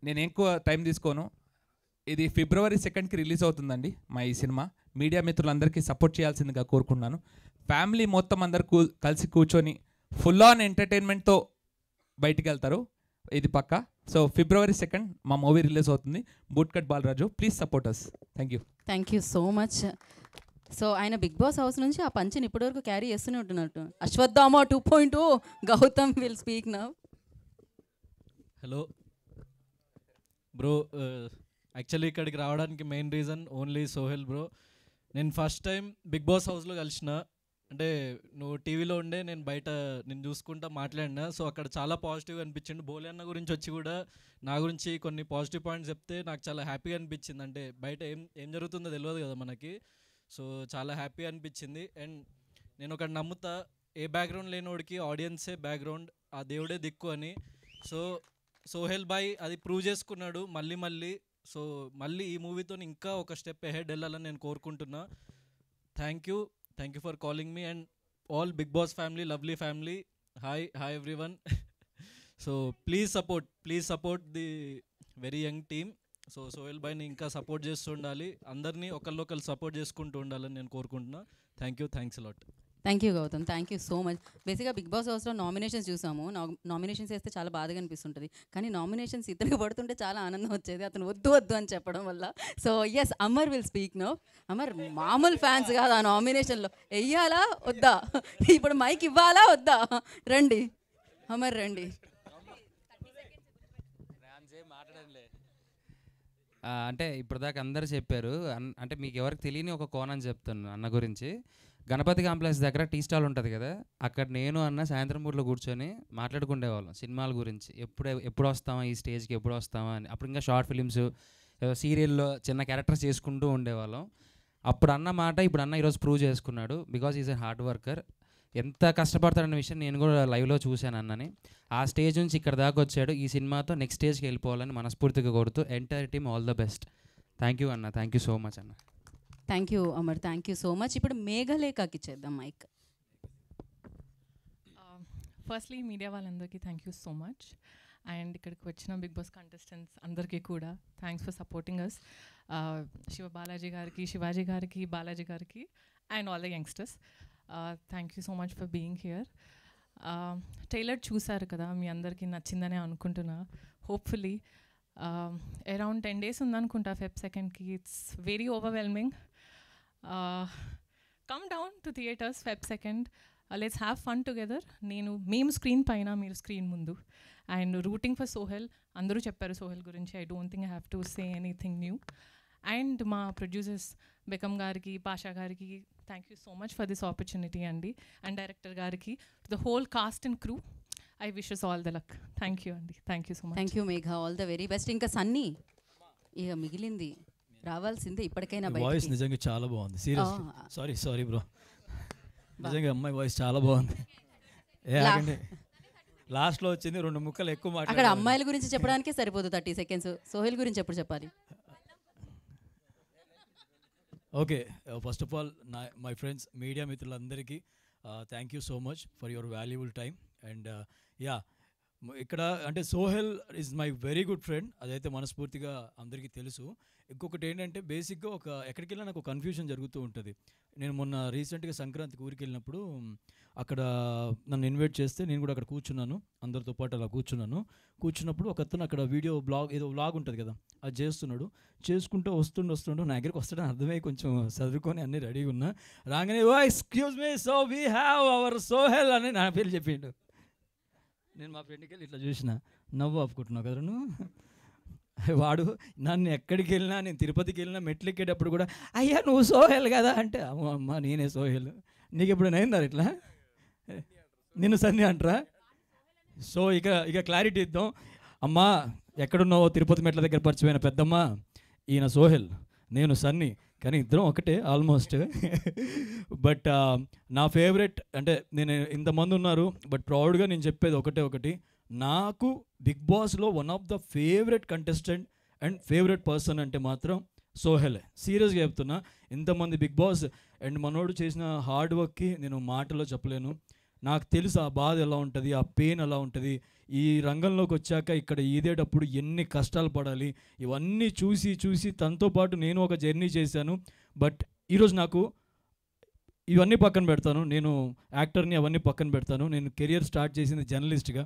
నేను ఎక్కువ టైం తీసుకోను. ఇది February 2 రిలీజ్ అవుతుందండి మా ఈ సినిమా. మీడియా మిత్రులందరికీ సపోర్ట్ చేయాల్సిందిగా కోరుకున్నాను. ఫ్యామిలీ మొత్తం అందరు కలిసి కూర్చొని ఫుల్ ఆన్ ఎంటర్టైన్మెంట్తో బయటికి వెళ్తారు, ఇది పక్కా. సో February 2 మా మూవీ రిలీజ్ అవుతుంది, bootcut Balaraju. Please support us. Thank you so much. So ఆయన బిగ్ బాస్ హౌస్ నుంచి ఆ పంచిని ఇప్పటివరకు క్యారీ చేస్తూనే ఉంటున్నట్టు. Ashwatthama 2.0 Gautham will speak now. Hello bro, actually ఇక్కడికి రావడానికి main reason only Sohel bro. నేను ఫస్ట్ టైం బిగ్ బాస్ హౌస్లో కలిసిన, అంటే నువ్వు టీవీలో ఉండే నేను బయట నేను చూసుకుంటా మాట్లాడినా. సో అక్కడ చాలా పాజిటివ్గా అనిపించింది. బోలే అన్న గురించి వచ్చి కూడా నా గురించి కొన్ని పాజిటివ్ పాయింట్స్ చెప్తే నాకు చాలా హ్యాపీగా అనిపించింది. అంటే బయట ఏం జరుగుతుందో తెలియదు కదా మనకి. సో చాలా హ్యాపీ అనిపించింది. అండ్ నేను ఒకటి నమ్ముతా, ఏ బ్యాక్గ్రౌండ్ లేనివాడికి ఆడియన్సే బ్యాక్గ్రౌండ్, ఆ దేవుడే దిక్కు అని. సో సోహెల్ బాయ్ అది ప్రూవ్ చేసుకున్నాడు మళ్ళీ. సో మళ్ళీ ఈ మూవీతో ఇంకా ఒక స్టెప్ అహెడ్ వెళ్ళాలని నేను కోరుకుంటున్నా. Thank you for calling me and all Bigg Boss family, lovely family. Hi everyone. So please support the very young team. So Sohel బాయ్ని ఇంకా సపోర్ట్ చేస్తూ ఉండాలి, అందరినీ ఒకళ్ళు సపోర్ట్ చేసుకుంటూ ఉండాలని నేను కోరుకుంటున్నా. Thanks a lot. Thank you Gautham, thank you so much. బేసిక్గా బిగ్ బాస్ హౌస్లో నామినేషన్స్ చూసాము. నామినేషన్స్ వేస్తే చాలా బాధగా అనిపిస్తుంటుంది, కానీ నామినేషన్స్ ఇతనికి పడుతుంటే చాలా ఆనందం వచ్చేది, అతను వద్దు అని చెప్పడం వల్ల. So yes, Amar will speak now. Amar మామూలు ఫ్యాన్స్ కాదు ఆ నామినేషన్లో. వెయ్యాలా వద్దా, ఇప్పుడు మైక్ ఇవ్వాలా వద్దా? రండి అమర్ రండి. అంటే ఇప్పటిదాకా అందరు చెప్పారు, అంటే మీకు ఎవరికి తెలియని ఒక కోణం చెప్తాను అన్న గురించి. గణపతి కాంప్లెక్స్ దగ్గర టీ స్టాల్ ఉంటుంది కదా, అక్కడ నేను అన్న సాయంత్రం పూటలో కూర్చొని మాట్లాడుకుండేవాళ్ళం సినిమాల గురించి. ఎప్పుడు వస్తామా ఈ స్టేజ్కి, ఎప్పుడు వస్తామా అని. అప్పుడు ఇంకా షార్ట్ ఫిలిమ్స్, సీరియల్లో చిన్న క్యారెక్టర్స్ చేసుకుంటూ ఉండేవాళ్ళం. అప్పుడు అన్న మాట ఇప్పుడు అన్న ఈరోజు ప్రూవ్ చేసుకున్నాడు. Because is a hard worker. ఎంత కష్టపడతాడన్న విషయం నేను కూడా లైవ్లో చూశాను అన్నని. ఆ స్టేజ్ నుంచి ఇక్కడ దాకా వచ్చాడు. ఈ సినిమాతో నెక్స్ట్ స్టేజ్కి వెళ్ళిపోవాలని మనస్ఫూర్తిగా కోరుతూ entire team all the best. Thank you అన్న, థ్యాంక్ యూ సో మచ్ అన్న. Thank you Amar, thank you so much. ఇప్పుడు మేఘలేఖకి ఇచ్చేద్దాం మైక్. ఫస్ట్లీ మీడియా వాళ్ళందరికీ thank you so much. And ఇక్కడికి వచ్చిన బిగ్ బాస్ కంటెస్టెంట్స్ అందరికీ కూడా thanks for supporting us. Balaji గారికి, శివాజీ గారికి, బాలాజీ గారికి and all the youngsters, thank you so much for being here. Trailer చూసారు కదా, మీ అందరికీ నచ్చిందనే అనుకుంటున్నా. హోప్ఫుల్లీ అరౌండ్ 10 days ఉందనుకుంటా Feb 2nd. It's very overwhelming. Come down to theatres Feb 2nd. Let's have fun together. మేము స్క్రీన్ పైన, మీరు screen ముందు. And rooting for Sohel. అందరూ చెప్పారు సోహెల్ గురించి. I don't think I have to say anything new. And మా producers Bekkem గారికి, పాషా గారికి thank you so much for this opportunity అండి. అండ్ డైరెక్టర్ గారికి, to the whole cast and crew, I wishes all the luck. Thank you అండి, thank you so much. Thank you Megha, all the very best. ఇంకా సన్నీ ఇక మిగిలింది రావాల్సిందే ఇప్పటికైనా. Voice నిజంగా చాలా బాగుంది. సీరియస్ సారీ బ్రో, నిజంగా అమ్మాయి వాయిస్ చాలా బాగుంది. లాస్ట్లో వచ్చింది 2 ముక్కలు ఎక్కువ అక్కడ మాట్లాడారు. అమ్మాయిల గురించి చెప్పడానికే సరిపోదు 30 seconds. సోహెల్ గురించి ఎప్పుడు చెప్పాలి? Okay, first of all my friends, media మిత్రులందరికీ thank you so much for your valuable time. And yeah, ఇక్కడ అంటే Sohel is my very good friend, అదైతే మనస్ఫూర్తిగా అందరికీ తెలుసు. ఇంకొకటి ఏంటంటే బేసిక్గా ఎక్కడికి వెళ్ళినా నాకు కన్ఫ్యూజన్ జరుగుతూ ఉంటుంది. నేను మొన్న రీసెంట్గా సంక్రాంతికి ఊరికి వెళ్ళినప్పుడు అక్కడ నన్ను ఇన్వైట్ చేస్తే నేను కూడా అక్కడ కూర్చున్నాను, అందరితో పాటు అలా కూర్చున్నప్పుడు ఒక అతను అక్కడ వీడియో ఏదో వ్లాగ్ ఉంటుంది కదా, అది చేసుకుంటూ వస్తుండు నా దగ్గరికి వస్తాడని అర్థమై కొంచెం చదువుకొని అన్నీ రెడీగా ఉన్నా. రాగానే excuse me, so we have our Sohel అని నా పేరు చెప్పిండు. నేను మా ఫ్రెండ్కి వెళ్ళి ఇట్లా చూసిన, నవ్వు ఆపుకుంటున్నావు కదా నువ్వు. వాడు నన్ను ఎక్కడికి వెళ్ళినా, నేను తిరుపతికి వెళ్ళినా మెట్లు ఎక్కేటప్పుడు కూడా అయ్యా నువ్వు సోహెల్ కదా అంటే, అమ్మ నేనే సోహెల్. నీకు ఎప్పుడైనా అయిందా ఇట్లా? నిన్ను సన్ని అంటారా? సో ఇక క్లారిటీ ఇద్దాం. అమ్మా ఎక్కడున్నావో తిరుపతి మెట్ల దగ్గర పరిచయమైన పెద్దమ్మ, ఈయన సోహెల్, నేను సన్ని, కానీ ఇద్దరం ఒకటే ఆల్మోస్ట్. బట్ నా ఫేవరెట్ అంటే నేను ఇంతమంది ఉన్నారు, బట్ ప్రౌడ్గా నేను చెప్పేది ఒకటి, నాకు బిగ్ బాస్లో one of the favourite contestant and favourite person అంటే మాత్రం సోహెలే. సీరియస్గా చెప్తున్నా. ఇంతమంది బిగ్ బాస్ అండ్ మనోడు చేసిన హార్డ్ వర్క్కి నేను మాటలో చెప్పలేను. నాకు తెలుసు ఆ బాధ ఎలా ఉంటుంది, ఆ పెయిన్ ఎలా ఉంటుంది. ఈ రంగంలోకి వచ్చాక ఇక్కడ ఈదేటప్పుడు ఎన్ని కష్టాలు పడాలి, ఇవన్నీ చూసి తనతో పాటు నేను ఒక జర్నీ చేశాను. బట్ ఈరోజు నాకు ఇవన్నీ పక్కన పెడతాను, నేను యాక్టర్ని అవన్నీ పక్కన పెడతాను. నేను కెరియర్ స్టార్ట్ చేసింది జర్నలిస్ట్గా.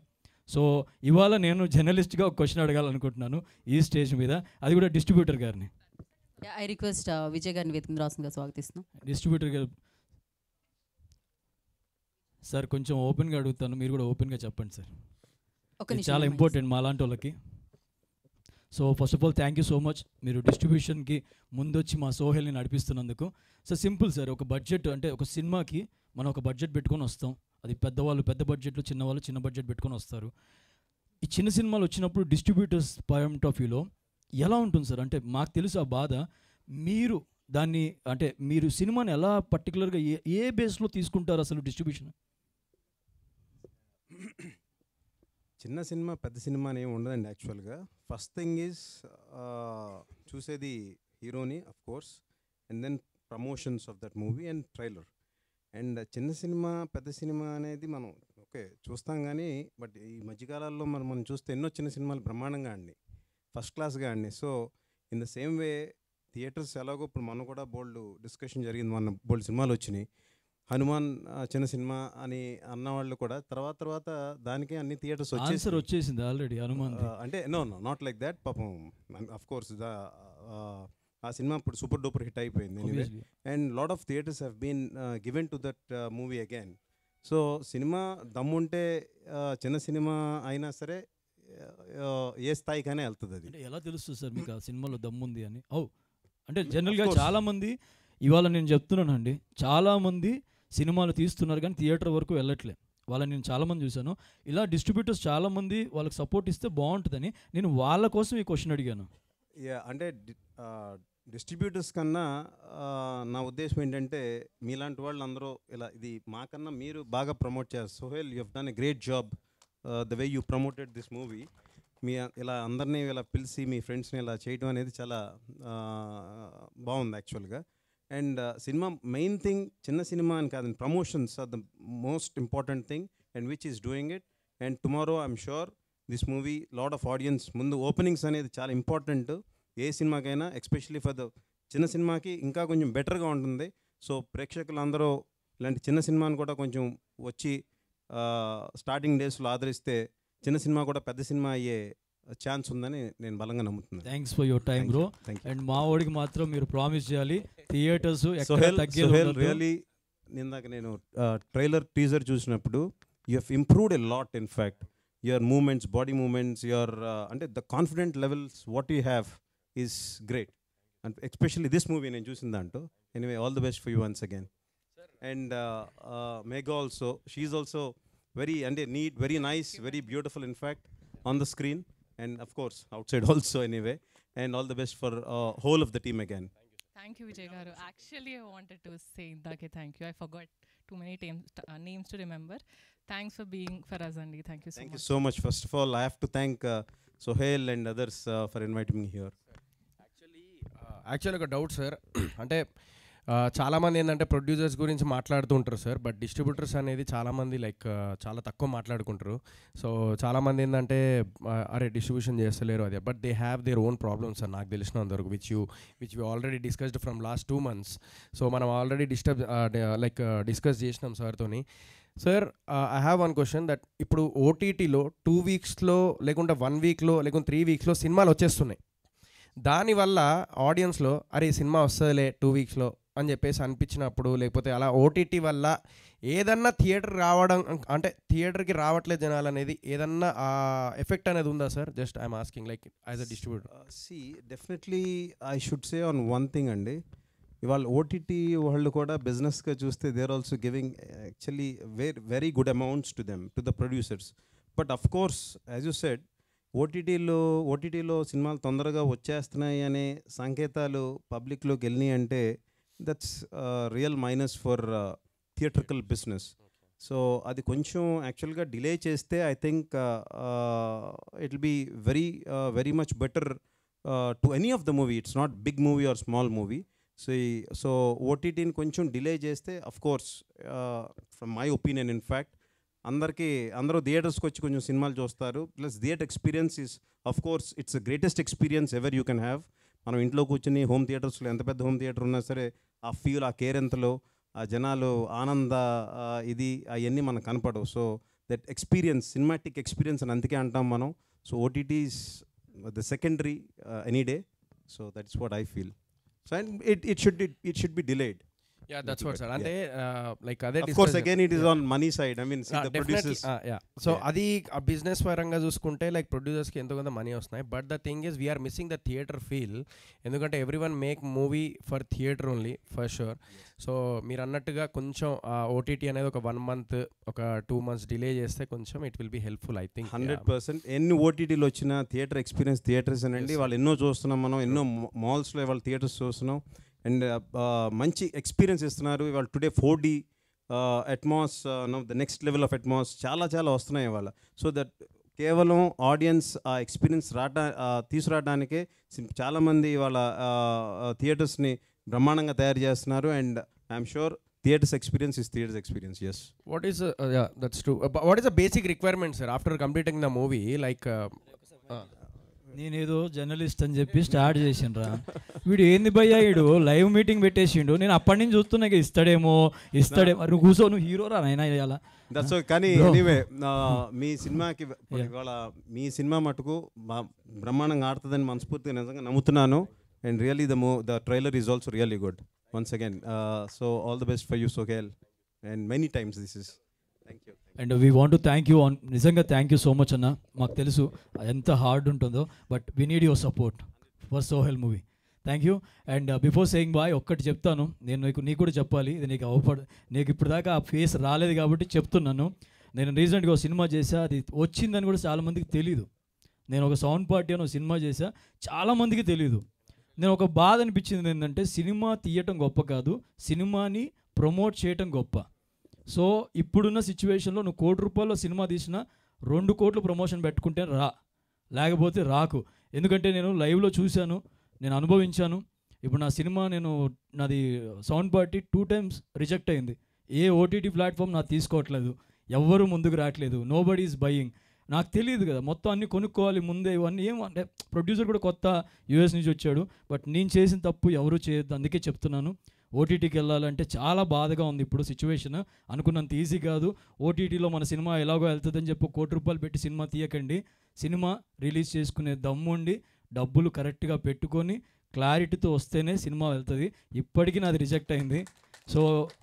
సో ఇవాళ నేను జర్నలిస్ట్గా ఒక క్వశ్చన్ అడగాలనుకుంటున్నాను ఈ స్టేజ్ మీద, అది కూడా డిస్ట్రిబ్యూటర్ గారిని. ఐ రిక్వెస్ట్ విజయ్ గారిని వేదిక రాసుగా స్వాగతిస్తున్నాం. డిస్ట్రిబ్యూటర్ గారు సార్, కొంచెం ఓపెన్గా అడుగుతాను, మీరు కూడా ఓపెన్గా చెప్పండి సార్. ఇది చాలా ఇంపార్టెంట్ మా లాంటి వాళ్ళకి. So first of all thank you so much, మీరు డిస్ట్రిబ్యూషన్కి ముందొచ్చి మా సోహెల్ని నడిపిస్తున్నందుకు. సో సింపుల్ సార్, ఒక బడ్జెట్ అంటే ఒక సినిమాకి మనం ఒక బడ్జెట్ పెట్టుకొని వస్తాం. అది పెద్దవాళ్ళు పెద్ద బడ్జెట్లు, చిన్నవాళ్ళు చిన్న బడ్జెట్ పెట్టుకొని వస్తారు. ఈ చిన్న సినిమాలు వచ్చినప్పుడు డిస్ట్రిబ్యూటర్స్ పాయింట్ ఆఫ్ వ్యూలో ఎలా ఉంటుంది సార్? అంటే మాకు తెలుసు ఆ బాధ. మీరు దాన్ని అంటే మీరు సినిమాని ఎలా పర్టికులర్గా ఏ బేస్లో తీసుకుంటారు అసలు డిస్ట్రిబ్యూషన్? చిన్న సినిమా పెద్ద సినిమా అని ఏమి ఉండదండి యాక్చువల్గా. ఫస్ట్ థింగ్ ఈజ్ చూసేది హీరోని of course, and then promotions of that movie and trailer. And చిన్న సినిమా పెద్ద సినిమా అనేది మనం ఓకే చూస్తాం కానీ, బట్ ఈ మధ్యకాలాల్లో మనం చూస్తే ఎన్నో చిన్న సినిమాలు బ్రహ్మాండంగా ఆడినాయి, ఫస్ట్ క్లాస్గా ఆడినాయి. So in the same way theatres ఎలాగో ఇప్పుడు మనం కూడా బోల్డ్ డిస్కషన్ జరిగింది, మన బోల్డ్ సినిమాలు వచ్చినాయి. హనుమాన్ చిన్న సినిమా అని అన్నవాళ్ళు కూడా తర్వాత దానికే అన్ని థియేటర్స్ వచ్చేసింది ఆల్రెడీ హనుమాన్. అంటే నో నాట్ లైక్ దాట్. పాపం అఫ్ కోర్స్ ఆ సినిమా ఇప్పుడు సూపర్ డూపర్ హిట్ అయిపోయింది anyway, and lot of theatres have been given to that movie again. So సినిమా దమ్ముంటే చిన్న సినిమా అయినా సరే ఏ స్థాయికైనా వెళ్తుంది. అది అంటే ఎలా తెలుస్తుంది సార్ మీకు ఆ సినిమాలో దమ్ముంది అని? అంటే జనరల్గా చాలామంది ఇవాళ నేను చెప్తున్నానండి, చాలామంది సినిమాలు తీస్తున్నారు కానీ థియేటర్ వరకు వెళ్ళట్లే. వాళ్ళని నేను చాలామంది చూశాను. ఇలా డిస్ట్రిబ్యూటర్స్ చాలామంది వాళ్ళకి సపోర్ట్ ఇస్తే బాగుంటుందని నేను వాళ్ళ కోసం ఈ క్వశ్చన్ అడిగాను. అంటే డిస్ట్రిబ్యూటర్స్ కన్నా నా ఉద్దేశం ఏంటంటే మీలాంటి వాళ్ళు అందరూ ఇలా ఇది మాకన్నా మీరు బాగా ప్రమోట్ చేస్తారు. Sohel, you have done a great job the way you promoted this movie. మీ ఇలా అందరినీ ఇలా పిలిచి మీ ఫ్రెండ్స్ని ఇలా చేయడం అనేది చాలా బాగుంది యాక్చువల్గా. అండ్ సినిమా మెయిన్ థింగ్ చిన్న సినిమా అని కాదండి, promotions are the most important thing and which is doing it. And tomorrow I'm sure this movie lot of audience. ముందు ఓపెనింగ్స్ అనేది చాలా ఇంపార్టెంట్ ఏ సినిమాకైనా, ఎస్పెషల్లీ ఫర్ ద చిన్న సినిమాకి ఇంకా కొంచెం బెటర్గా ఉంటుంది. సో ప్రేక్షకులు అందరూ ఇలాంటి చిన్న సినిమాని కూడా కొంచెం వచ్చి స్టార్టింగ్ డేస్లో ఆదరిస్తే చిన్న సినిమా కూడా పెద్ద సినిమా అయ్యే ఛాన్స్ ఉందని నేను బలంగా నమ్ముతున్నాను. Thanks for your time bro. And మా వాడికి మాత్రం మీరు ప్రామిస్ చేయాలి థియేటర్స్ రియలీ. ఇందాక నేను ట్రైలర్ టీజర్ చూసినప్పుడు you have improved a lot. In fact your moments, body moments, your అంటే the confident levels what you have is great. And especially this movie నేను చూసిన దాంట్లో. Anyway all the best for you once again. And Megha also, she is also very అంటే neat, very nice, very beautiful in fact on the screen and of course outside also anyway. And all the best for whole of the team again. Thank you Vijay garu. Actually I wanted to say indake thank you. I forgot too many names to remember. Thanks for being for us Andy. Thank you so much. Thank you so much. First of all I have to thank Sohail and others for inviting me here. Actually ఒక doubt sir, అంటే చాలామంది ఏంటంటే producers గురించి మాట్లాడుతూ ఉంటారు sir, but distributors అనేది చాలామంది like చాలా తక్కువ మాట్లాడుకుంటారు. సో చాలామంది ఏంటంటే అరే డిస్ట్రిబ్యూషన్ చేస్తలేరు అది, but they have their own problems sir నాకు తెలిసినంతవరకు, which you already discussed from last 2 months. So మనం ఆల్రెడీ డిస్కస్ చేసినాం సార్తోని. Sir I have one question that ఇప్పుడు ఓటీటీలో 2 weeksలో లేకుంటే 1 weekలో లేకుంటే 3 weeksలో సినిమాలు వచ్చేస్తున్నాయి. దానివల్ల ఆడియన్స్లో అరే సినిమా వస్తుందిలే 2 weeksలో అని చెప్పేసి అనిపించినప్పుడు, లేకపోతే అలా ఓటీటీ వల్ల ఏదన్నా థియేటర్ రావడం అంటే థియేటర్కి రావట్లేదు జనాలు అనేది ఏదన్నా ఎఫెక్ట్ అనేది ఉందా sir? Just I'm asking like as a distributor. See definitely I should say on one thing అండి, ఇవాళ ఓటీటీ వాళ్ళు కూడా బిజినెస్గా చూస్తే they are also giving actually very good amounts to them, to the producers. But of course as you said ఓటీటీలో సినిమాలు తొందరగా వచ్చేస్తున్నాయి అనే సంకేతాలు పబ్లిక్లోకి వెళ్ళినాయి అంటే that's real minus for theatrical business. So అది కొంచెం యాక్చువల్గా డిలే చేస్తే I think it will be very much better to any of the movie. It's not big movie or small movie. So ఓటీటీని కొంచెం డిలే చేస్తే of course from my opinion in fact అందరూ థియేటర్స్కి వచ్చి కొంచెం సినిమాలు చూస్తారు. Plus theatre experience is of course it's the greatest experience ever you can have. మనం ఇంట్లో కూర్చొని హోమ్ థియేటర్స్లో ఎంత పెద్ద హోమ్ థియేటర్ ఉన్నా సరే ఆ ఫీల్, ఆ కేర్ ఎంతలో, ఆ జనాలు ఆనంద ఇది అవన్నీ మనకు కనపడవు. So that experience, cinematic experience అని అందుకే అంటాం మనం. So OTTs the secondary any day. So that's what I feel. So and it should be delayed. Yeah, that's what sir. అంటే like అదే of course again it is on money side. I mean see the producers. So అది ఆ business పరంగా చూసుకుంటే like ప్రొడ్యూసర్స్కి ఎంతో కొంత money వస్తున్నాయి. But the thing is we're missing the theatre feel. ఎందుకంటే everyone make movie for theatre only for sure. So మీరు అన్నట్టుగా కొంచెం ఓటీటీ అనేది ఒక 1 month ఒక 2 months డిలే చేస్తే కొంచెం it will be helpful I think. 100%. ఎన్ని ఓటీటీలో వచ్చిన థియేటర్ ఎక్స్పీరియన్స్ థియేటర్స్ అనండి, వాళ్ళు ఎన్నో చూస్తున్నాం మనం, ఎన్నో మాల్స్లో వాళ్ళ థియేటర్స్ చూస్తున్నాం. అండ్ మంచి ఎక్స్పీరియన్స్ ఇస్తున్నారు ఇవాళ. Today 4D Atmos, the next level of Atmos చాలా వస్తున్నాయి ఇవాళ. సో దట్ కేవలం ఆడియన్స్ ఆ ఎక్స్పీరియన్స్ తీసుకురావడానికే చాలామంది వాళ్ళ థియేటర్స్ని బ్రహ్మాండంగా తయారు చేస్తున్నారు. And I'm sure theatres experience is theatres experience. Yes. What is yeah, that's true. What is the basic requirement, sir, after completing the movie? Like నేనేదో జర్నలిస్ట్ అని చెప్పి స్టార్ట్ చేసిండ్రా, వీడు ఏంది భయ్యా, వీడు లైవ్ మీటింగ్ పెట్టేసిండు. నేను అప్పటి నుంచి చూస్తున్నా ఇస్తాడేమో నువ్వు కూర్చో, నువ్వు హీరోరా నైనా ఇలా. దట్స్ కానీ ఎనీవే మీ సినిమాకి ఇవాళ మీ సినిమా మటుకు బ్రహ్మాండంగా ఆడుతుందని మనస్ఫూర్తిగా నిజంగా నమ్ముతున్నాను. And really the trailer is also really good once again. So all the best for you Sohel and many times this is. Thank you. And we want to thank you నిజంగా thank you so much అన్న. మాకు తెలుసు ఎంత hard ఉంటుందో, but we need your support for Sohel movie. Thank you. And before saying bye ఒక్కటి చెప్తాను, నేను నీకు కూడా చెప్పాలి, ఇది నీకు ఇప్పుడు దాకా ఆ ఫేస్ రాలేదు కాబట్టి చెప్తున్నాను. నేను రీసెంట్గా ఒక సినిమా చేశా, అది వచ్చిందని కూడా చాలామందికి తెలీదు. నేను ఒక సౌండ్ పార్టీ అని ఒక సినిమా చేశా, చాలామందికి తెలీదు. నేను ఒక బాధ అనిపించింది ఏంటంటే, సినిమా తీయటం గొప్ప కాదు, సినిమాని ప్రమోట్ చేయటం గొప్ప. సో ఇప్పుడున్న సిచ్యువేషన్లో నువ్వు ₹1,00,00,000 సినిమా తీసినా 2 కోట్లు ప్రమోషన్ పెట్టుకుంటే లేకపోతే రాకు. ఎందుకంటే నేను లైవ్లో చూశాను, నేను అనుభవించాను. ఇప్పుడు నా సినిమా నాది సౌండ్ పార్టీ 2 times రిజెక్ట్ అయింది. ఏ ఓటీటీ ప్లాట్ఫామ్ నాకు తీసుకోవట్లేదు, ఎవ్వరూ ముందుకు రావట్లేదు, నో బడీ ఈజ్ బయింగ్. నాకు తెలియదు కదా, మొత్తం అన్నీ కొనుక్కోవాలి ముందే, ఇవన్నీ ఏమంటే ప్రొడ్యూసర్ కూడా కొత్త యూఎస్ నుంచి వచ్చాడు. బట్ నేను చేసిన తప్పు ఎవరు చేయొద్దు, అందుకే చెప్తున్నాను. ఓటీటీకి వెళ్ళాలంటే చాలా బాధగా ఉంది ఇప్పుడు సిచ్యువేషన్. అనుకున్నంత ఈజీ కాదు. ఓటీటీలో మన సినిమా ఎలాగో వెళ్తుందని చెప్పి ₹1,00,00,000 పెట్టి సినిమా తీయకండి. సినిమా రిలీజ్ చేసుకునే దమ్ముండి డబ్బులు కరెక్ట్గా పెట్టుకొని క్లారిటీతో వస్తేనే సినిమా వెళ్తుంది. ఇప్పటికీ నాది రిజెక్ట్ అయింది. సో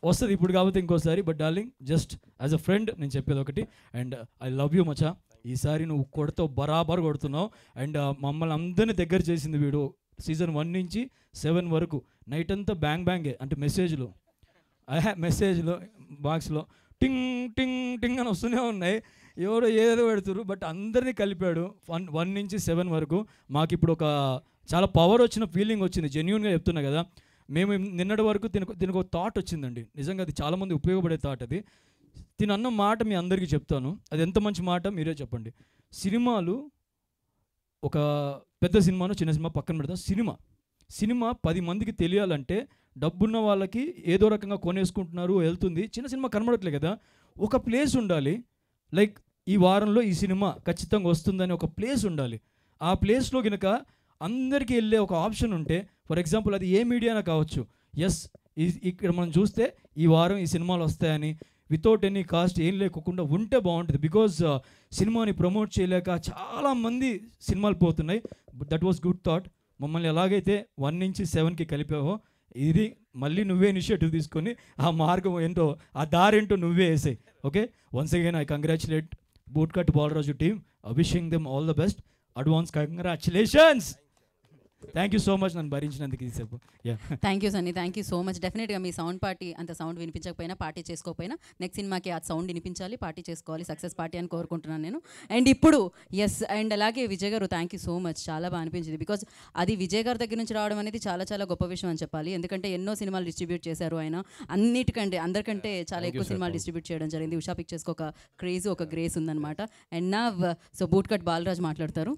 వస్తుంది ఇప్పుడు కాబట్టి ఇంకోసారి. But darling, just as a friend నేను చెప్పేది ఒకటి, అండ్ ఐ లవ్ యూ మచా. ఈసారి నువ్వు కొడతావు, బరాబర్ కొడుతున్నావు. అండ్ మమ్మల్ని అందరినీ దగ్గర చేసింది వీడు. సీజన్ 1 నుంచి 7 వరకు నైట్ అంతా బ్యాంగే, అంటే మెసేజ్లో బాక్స్లో టింగ్ టింగ్ టింగ్ అని వస్తూనే ఉన్నాయి. ఎవరో ఏదో పెడుతురు, బట్ అందరినీ కలిపాడు 1 నుంచి 7 వరకు. మాకు ఇప్పుడు ఒక చాలా పవర్ వచ్చిన ఫీలింగ్ వచ్చింది, జెన్యూన్గా చెప్తున్నా కదా. మేము నిన్నటి వరకు దీనికి ఒక థాట్ వచ్చిందండి, నిజంగా అది చాలామంది ఉపయోగపడే థాట్. అది అన్న మాట మీ అందరికీ చెప్తాను, అది ఎంత మంచి మాట మీరే చెప్పండి. సినిమాలు ఒక పెద్ద సినిమాను చిన్న సినిమా పక్కన పెడతాం. సినిమా 10 మందికి తెలియాలంటే డబ్బున్న వాళ్ళకి ఏదో రకంగా కొనేసుకుంటున్నారు, వెళ్తుంది. చిన్న సినిమా కనబడట్లేదు కదా, ఒక ప్లేస్ ఉండాలి. లైక్ ఈ వారంలో ఈ సినిమా ఖచ్చితంగా వస్తుందని ఒక ప్లేస్ ఉండాలి. ఆ ప్లేస్లో కనుక అందరికీ వెళ్ళే ఒక ఆప్షన్ ఉంటే, ఫర్ ఎగ్జాంపుల్ అది ఏ మీడియానా కావచ్చు, ఎస్ ఇక్కడ మనం చూస్తే ఈ వారం ఈ సినిమాలు వస్తాయని వితౌట్ ఎనీ కాస్ట్ ఏం లేకుండా ఉంటే బాగుంటుంది. బికాజ్ సినిమాని ప్రమోట్ చేయలేక చాలామంది సినిమాలు పోతున్నాయి. That was good thought. మమ్మల్ని ఎలాగైతే 1 నుంచి 7కి కలిపావో, ఇది మళ్ళీ నువ్వే ఇనిషియేటివ్ తీసుకొని ఆ మార్గం ఏంటో, ఆ దారేంటో నువ్వే వేసాయి. Okay, once again I congratulate Bootcut Balaraju team, wishing them all the best. Advance congratulations. Thank you so much నన్ను భరించినందుకు. Thank you Sunny, thank you so much. డెఫినెట్గా మీ సౌండ్ పార్టీ అంత సౌండ్ వినిపించకపోయినా, పార్టీ చేసుకోకపోయినా, నెక్స్ట్ సినిమాకి ఆ సౌండ్ వినిపించాలి, పార్టీ చేసుకోవాలి, సక్సెస్ పార్టీ అని కోరుకుంటున్నాను నేను. అండ్ ఇప్పుడు అండ్ అలాగే Vijay garu thank you so much. చాలా బాగా అనిపించింది, బికాజ్ అది విజయ్ గారి దగ్గర నుంచి రావడం అనేది చాలా చాలా గొప్ప విషయం అని చెప్పాలి. ఎందుకంటే ఎన్నో సినిమాలు డిస్ట్రిబ్యూట్ చేశారు ఆయన, అందరికంటే చాలా ఎక్కువ సినిమాలు డిస్ట్రిబ్యూట్ చేయడం జరిగింది. ఉషా పిక్చర్స్కి ఒక క్రేజ్, ఒక గ్రేస్ ఉందన్నమాట. అండ్ నా సో బూట్కట్ బాలరాజ్ మాట్లాడతారు.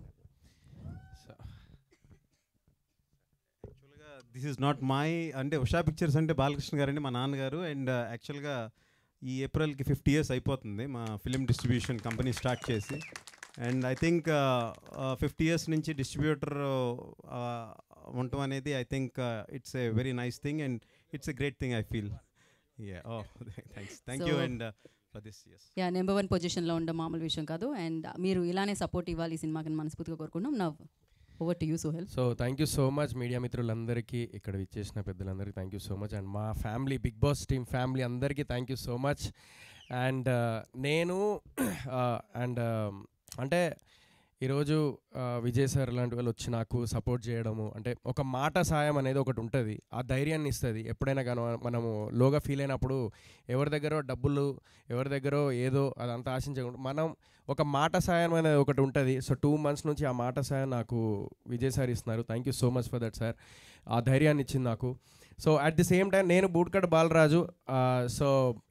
దిస్ ఈజ్ నాట్ మై, అంటే ఉషా పిక్చర్స్ అంటే బాలకృష్ణ గారండి మా నాన్నగారు. అండ్ యాక్చువల్గా ఈ ఏప్రిల్కి 50 years అయిపోతుంది మా ఫిలిం డిస్ట్రిబ్యూషన్ కంపెనీ స్టార్ట్ చేసి. అండ్ ఐ థింక్ 50 years నుంచి డిస్ట్రిబ్యూటర్ ఉండటం అనేది I think it's a very nice thing and it's a great thing I feel. Thank you. And number 1 పొజిషన్లో ఉండడం మామూలు విషయం కాదు. అండ్ మీరు ఇలానే సపోర్ట్ ఇవ్వాలి ఈ సినిమాకి మనస్ఫూర్తిగా కోరుకుంటున్నాం. Now over to you Sohel. So thank you so much media మిత్రులందరికీ, ఇక్కడ విచ్చేసిన పెద్దలందరికీ thank you so much. And మా family, Bigg Boss team family అందరికీ thank you so much. And నేను అంటే ఈరోజు విజయ్ సార్ లాంటి వాళ్ళు వచ్చి నాకు సపోర్ట్ చేయడము, అంటే ఒక మాట సాయం అనేది ఒకటి ఉంటుంది, ఆ ధైర్యాన్ని ఇస్తుంది. ఎప్పుడైనా కానీ మనము లోగా ఫీల్ అయినప్పుడు ఎవరి దగ్గర డబ్బులు, ఎవరి దగ్గర ఏదో అదంతా ఆశించకుండా మనం ఒక మాట సాయం అనేది ఒకటి ఉంటుంది. సో 2 months నుంచి ఆ మాట సాయం నాకు విజయ్ సార్ ఇస్తున్నారు. Thank you so much for that sir. ఆ ధైర్యాన్ని ఇచ్చింది నాకు. So at the same time నేను బూట్కట్ బాలరాజు. సో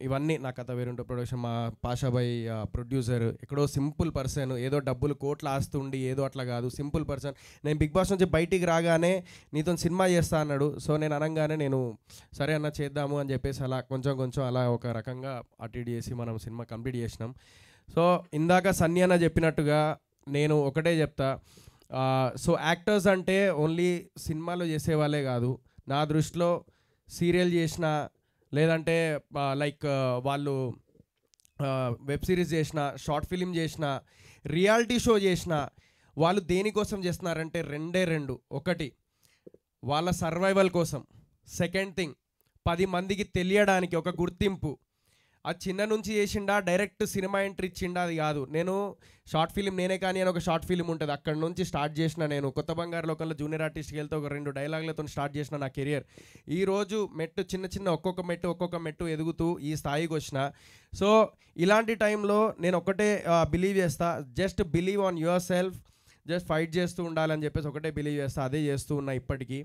ఇవన్నీ నా కథ వేరుంటే ప్రొడక్షన్, మా పాషాబాయ్ ప్రొడ్యూసర్, ఎక్కడో సింపుల్ పర్సన్, ఏదో డబ్బులు కోట్లు ఆస్తుండి ఏదో అట్లా కాదు, సింపుల్ పర్సన్. నేను బిగ్ బాస్ నుంచి బయటికి రాగానే నీతో సినిమా చేస్తా అన్నాడు. సో నేను అనగానే నేను సరే అన్న చేద్దాము అని చెప్పేసి అలా కొంచెం అలా ఒక రకంగా అటు ఇటు చేసి మనం సినిమా కంప్లీట్ చేసినాం. సో ఇందాక సన్నీ అన్న చెప్పినట్టుగా నేను ఒకటే చెప్తా, సో యాక్టర్స్ అంటే ఓన్లీ సినిమాలో చేసేవాళ్ళే కాదు. నా దృష్టిలో సీరియల్ చేసిన, లేదంటే లైక్ వాళ్ళు వెబ్ సిరీస్ చేసిన, షార్ట్ ఫిలిం చేసిన, రియాలిటీ షో చేసిన, వాళ్ళు దేనికోసం చేస్తున్నారంటే రెండు. ఒకటి వాళ్ళ సర్వైవల్ కోసం, సెకండ్ థింగ్ 10 మందికి తెలియడానికి ఒక గుర్తింపు. అది చిన్న నుంచి చేసిండా, డైరెక్ట్ సినిమా ఎంట్రీ ఇచ్చిండా అది కాదు. నేను షార్ట్ ఫిలిం నేనే కానీ అని ఒక షార్ట్ ఫిలిం ఉంటుంది, అక్కడ నుంచి స్టార్ట్ చేసిన. నేను కొత్త బంగారు లోకంలో జూనియర్ ఆర్టిస్ట్కి వెళ్తే ఒక 2 డైలాగులతో స్టార్ట్ చేసిన నా కెరియర్. ఈరోజు మెట్టు చిన్న ఒక్కొక్క మెట్టు ఎదుగుతూ ఈ స్థాయికి వచ్చిన. సో ఇలాంటి టైంలో నేను ఒకటే బిలీవ్ చేస్తా, just believe on your self, just fight చేస్తూ ఉండాలని చెప్పేసి ఒకటే బిలీవ్ చేస్తా, అదే చేస్తూ ఉన్నా ఇప్పటికీ.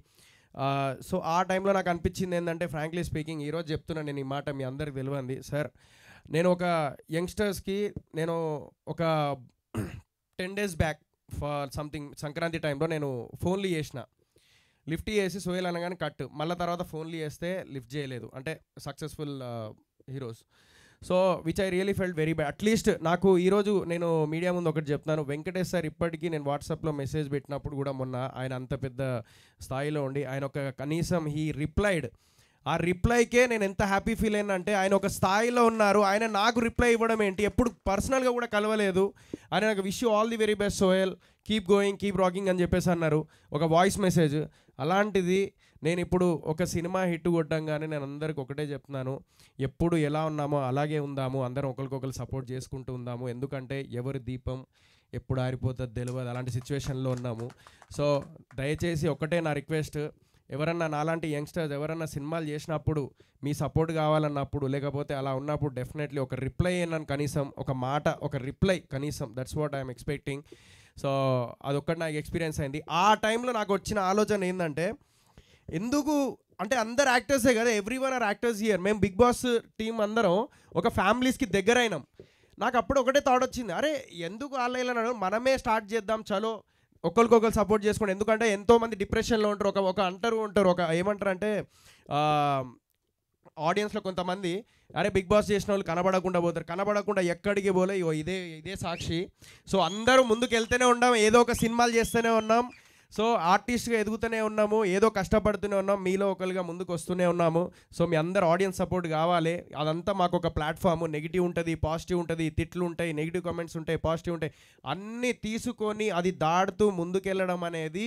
సో ఆ టైంలో నాకు అనిపించింది ఏంటంటే, ఫ్రాంక్లీ స్పీకింగ్, ఈరోజు చెప్తున్నా నేను ఈ మాట, మీ అందరికి తెలియంది సార్. నేను ఒక యంగ్స్టర్స్కి నేను ఒక 10 days back for something Sankranti టైంలో నేను ఫోన్లు చేసిన, లిఫ్ట్ చేసి సోయల్ అనగానే కట్, మళ్ళీ తర్వాత ఫోన్లు చేస్తే లిఫ్ట్ చేయలేదు, అంటే successful heroes. So which I really felt very bad. At least నాకు ఈరోజు నేను మీడియా ముందు ఒకటి చెప్తాను, వెంకటేష్ సార్ ఇప్పటికీ నేను వాట్సాప్లో మెసేజ్ పెట్టినప్పుడు కూడా మొన్న ఆయన అంత పెద్ద స్థాయిలో ఉండి ఆయన ఒక కనీసం హీ రిప్లైడ్, ఆ రిప్లైకే నేను ఎంత హ్యాపీ ఫీల్ అయినా అంటే, ఆయన ఒక స్థాయిలో ఉన్నారు, ఆయన నాకు రిప్లై ఇవ్వడం ఏంటి, ఎప్పుడు పర్సనల్గా కూడా కలవలేదు. ఆయన నాకు wish you all the very best Sohel, keep going keep rocking అని చెప్పేసి అన్నారు, ఒక వాయిస్ మెసేజ్. అలాంటిది నేను ఇప్పుడు ఒక సినిమా హిట్ కొట్టంగానే నేను అందరికి ఒకటే చెప్తున్నాను, ఎప్పుడు ఎలా ఉన్నామో అలాగే ఉందాము, అందరం ఒకరికొకరు సపోర్ట్ చేసుకుంటూ ఉందాము. ఎందుకంటే ఎవరి దీపం ఎప్పుడు ఆరిపోతుంది తెలియదు, అలాంటి సిచ్యువేషన్లో ఉన్నాము. సో దయచేసి ఒకటే నా రిక్వెస్ట్, ఎవరన్నా నాలాంటి యంగ్స్టర్స్ ఎవరన్నా సినిమాలు చేసినప్పుడు మీ సపోర్ట్ కావాలన్నప్పుడు, లేకపోతే అలా ఉన్నప్పుడు డెఫినెట్లీ ఒక రిప్లై అయినాను, కనీసం ఒక మాట, ఒక రిప్లై కనీసం, that's what I'm expecting. So అదొక్కటి నాకు ఎక్స్పీరియన్స్ అయింది. ఆ టైంలో నాకు వచ్చిన ఆలోచన ఏంటంటే, ఎందుకు అంటే అందరు యాక్టర్సే కదా, ఎవ్రీవన్ ఆర్ యాక్టర్స్ హియర్, మేము బిగ్ బాస్ టీం అందరం ఒక ఫ్యామిలీస్కి దగ్గర అయినాం. నాకు అప్పుడు ఒకటే థాట్ వచ్చింది, అరే ఎందుకు ఆన్లైన్లో మనమే స్టార్ట్ చేద్దాం, చలో ఒకరికొకరు సపోర్ట్ చేసుకోండి. ఎందుకంటే ఎంతోమంది డిప్రెషన్లో ఉంటారు, ఒక ఉంటారు ఒక ఏమంటారు అంటే ఆడియన్స్లో కొంతమంది, అరే బిగ్ బాస్ చేసిన వాళ్ళు కనబడకుండా పోతారు, కనబడకుండా ఎక్కడికి పోలే, ఇదే సాక్షి. సో అందరూ ముందుకు వెళ్తూనే ఉన్నాం, ఏదో ఒక సినిమాలు చేస్తూనే ఉన్నాం, సో ఆర్టిస్ట్గా ఎదుగుతూనే ఉన్నాము, ఏదో కష్టపడుతూనే ఉన్నాం, మీలో ఒకరిగా ముందుకు వస్తూనే ఉన్నాము. సో మీ అందరు ఆడియన్స్ సపోర్ట్ కావాలి. అదంతా మాకు ఒక ప్లాట్ఫామ్, నెగిటివ్ ఉంటుంది, పాజిటివ్ ఉంటుంది, తిట్లు ఉంటాయి, నెగిటివ్ కామెంట్స్ ఉంటాయి, పాజిటివ్ ఉంటాయి, అన్నీ తీసుకొని అది దాడుతూ ముందుకెళ్ళడం అనేది,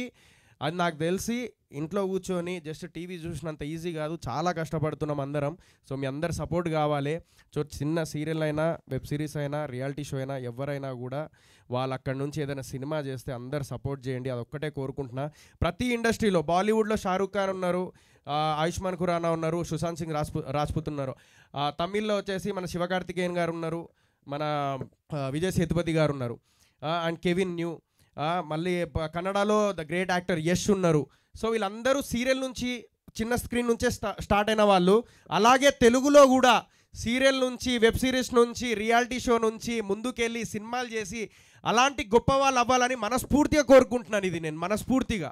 అది నాకు తెలిసి ఇంట్లో కూర్చొని జస్ట్ టీవీ చూసినంత ఈజీ కాదు, చాలా కష్టపడుతున్నాం అందరం. సో మీ అందరు సపోర్ట్ కావాలి. సో చిన్న సీరియల్ అయినా, వెబ్ సిరీస్ అయినా, రియాలిటీ షో అయినా, ఎవరైనా కూడా వాళ్ళు అక్కడి నుంచి ఏదైనా సినిమా చేస్తే అందరు సపోర్ట్ చేయండి, అదొక్కటే కోరుకుంటున్నా. ప్రతి ఇండస్ట్రీలో, బాలీవుడ్లో షారూఖ్ ఖాన్ ఉన్నారు, ఆయుష్మాన్ ఖురానా ఉన్నారు, సుశాంత్ సింగ్ రాజ్పుత్ ఉన్నారు, తమిళ్లో వచ్చేసి మన శివకార్తికేయన్ గారు ఉన్నారు, మన విజయ్ సేతుపతి గారు ఉన్నారు, అండ్ కెవిన్ న్యూ, మళ్ళీ కన్నడలో ద గ్రేట్ యాక్టర్ యష్ ఉన్నారు. సో వీళ్ళందరూ సీరియల్ నుంచి, చిన్న స్క్రీన్ నుంచే స్టార్ట్ అయిన వాళ్ళు. అలాగే తెలుగులో కూడా సీరియల్ నుంచి, వెబ్ సిరీస్ నుంచి, రియాలిటీ షో నుంచి ముందుకెళ్ళి సినిమాలు చేసి అలాంటి గొప్ప వాళ్ళు అవ్వాలని మనస్ఫూర్తిగా కోరుకుంటున్నాను. ఇది నేను మనస్ఫూర్తిగా.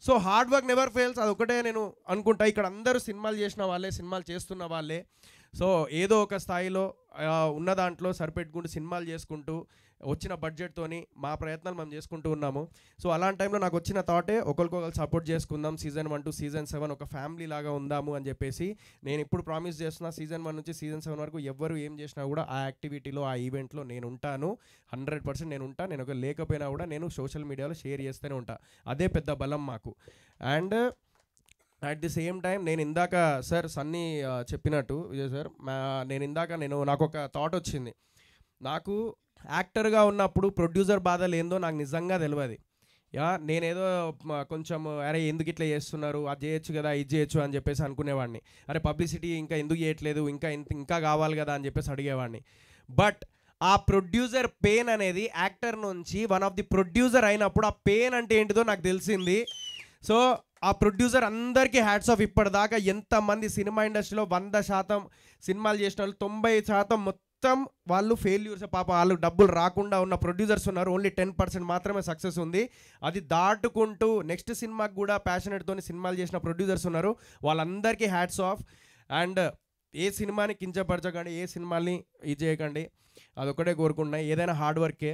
So hard work never fails, అదొకటే నేను అనుకుంటా. ఇక్కడ అందరూ సినిమాలు చేసిన వాళ్ళే, సినిమాలు చేస్తున్న వాళ్ళే. సో ఏదో ఒక స్థాయిలో ఉన్న దాంట్లో సరిపెట్టుకుంటూ సినిమాలు చేసుకుంటూ వచ్చిన బడ్జెట్తోని మా ప్రయత్నాలు మేము చేసుకుంటూ ఉన్నాము. సో అలాంటి టైంలో నాకు వచ్చిన థాటే, ఒకరికొకరు సపోర్ట్ చేసుకుందాం, సీజన్ 1 to season 7 ఒక ఫ్యామిలీ లాగా ఉందాము అని చెప్పేసి నేను ఇప్పుడు ప్రామిస్ చేస్తున్నా. సీజన్ 1 నుంచి సీజన్ 7 వరకు ఎవరు ఏం చేసినా కూడా ఆ యాక్టివిటీలో, ఆ ఈవెంట్లో నేను ఉంటాను, 100% నేను ఉంటాను. నేను ఒక లేకపోయినా కూడా నేను సోషల్ మీడియాలో షేర్ చేస్తూనే ఉంటా, అదే పెద్ద బలం మాకు. And at the same time నేను ఇందాక సార్ సన్నీ చెప్పినట్టు, విజయ్ సార్, నాకు ఒక థాట్ వచ్చింది. నాకు యాక్టర్గా ఉన్నప్పుడు ప్రొడ్యూసర్ బాధలు ఏందో నాకు నిజంగా తెలియదు. నేనేదో కొంచెం అరే ఎందుకు ఇట్లా చేస్తున్నారు, అది చేయొచ్చు కదా, ఇది చేయొచ్చు అని చెప్పేసి అనుకునేవాడిని. అరే పబ్లిసిటీ ఇంకా ఎందుకు చేయట్లేదు, ఇంకా కావాలి కదా అని చెప్పేసి అడిగేవాడిని. బట్ ఆ ప్రొడ్యూసర్ పెయిన్ అనేది యాక్టర్ నుంచి వన్ ఆఫ్ ది ప్రొడ్యూసర్ అయినప్పుడు ఆ పెయిన్ అంటే ఏంటిదో నాకు తెలిసింది. సో ఆ ప్రొడ్యూసర్ అందరికీ హ్యాట్స్ ఆఫ్. ఇప్పటిదాకా ఎంతమంది సినిమా ఇండస్ట్రీలో 100% సినిమాలు చేసిన వాళ్ళు 90% మొత్తం వాళ్ళు ఫెయిల్యూర్స్. పాప వాళ్ళు డబ్బులు రాకుండా ఉన్న ప్రొడ్యూసర్స్ ఉన్నారు. ఓన్లీ 10% మాత్రమే సక్సెస్ ఉంది. అది దాటుకుంటూ నెక్స్ట్ సినిమాకి కూడా ప్యాషనెట్తో సినిమాలు చేసిన ప్రొడ్యూసర్స్ ఉన్నారు. వాళ్ళందరికీ హ్యాట్స్ ఆఫ్. అండ్ ఏ సినిమాని కించపరచకండి, ఏ సినిమాని ఇది చేయకండి, అదొక్కటే కోరుకుంటున్నాయి. ఏదైనా హార్డ్ వర్కే.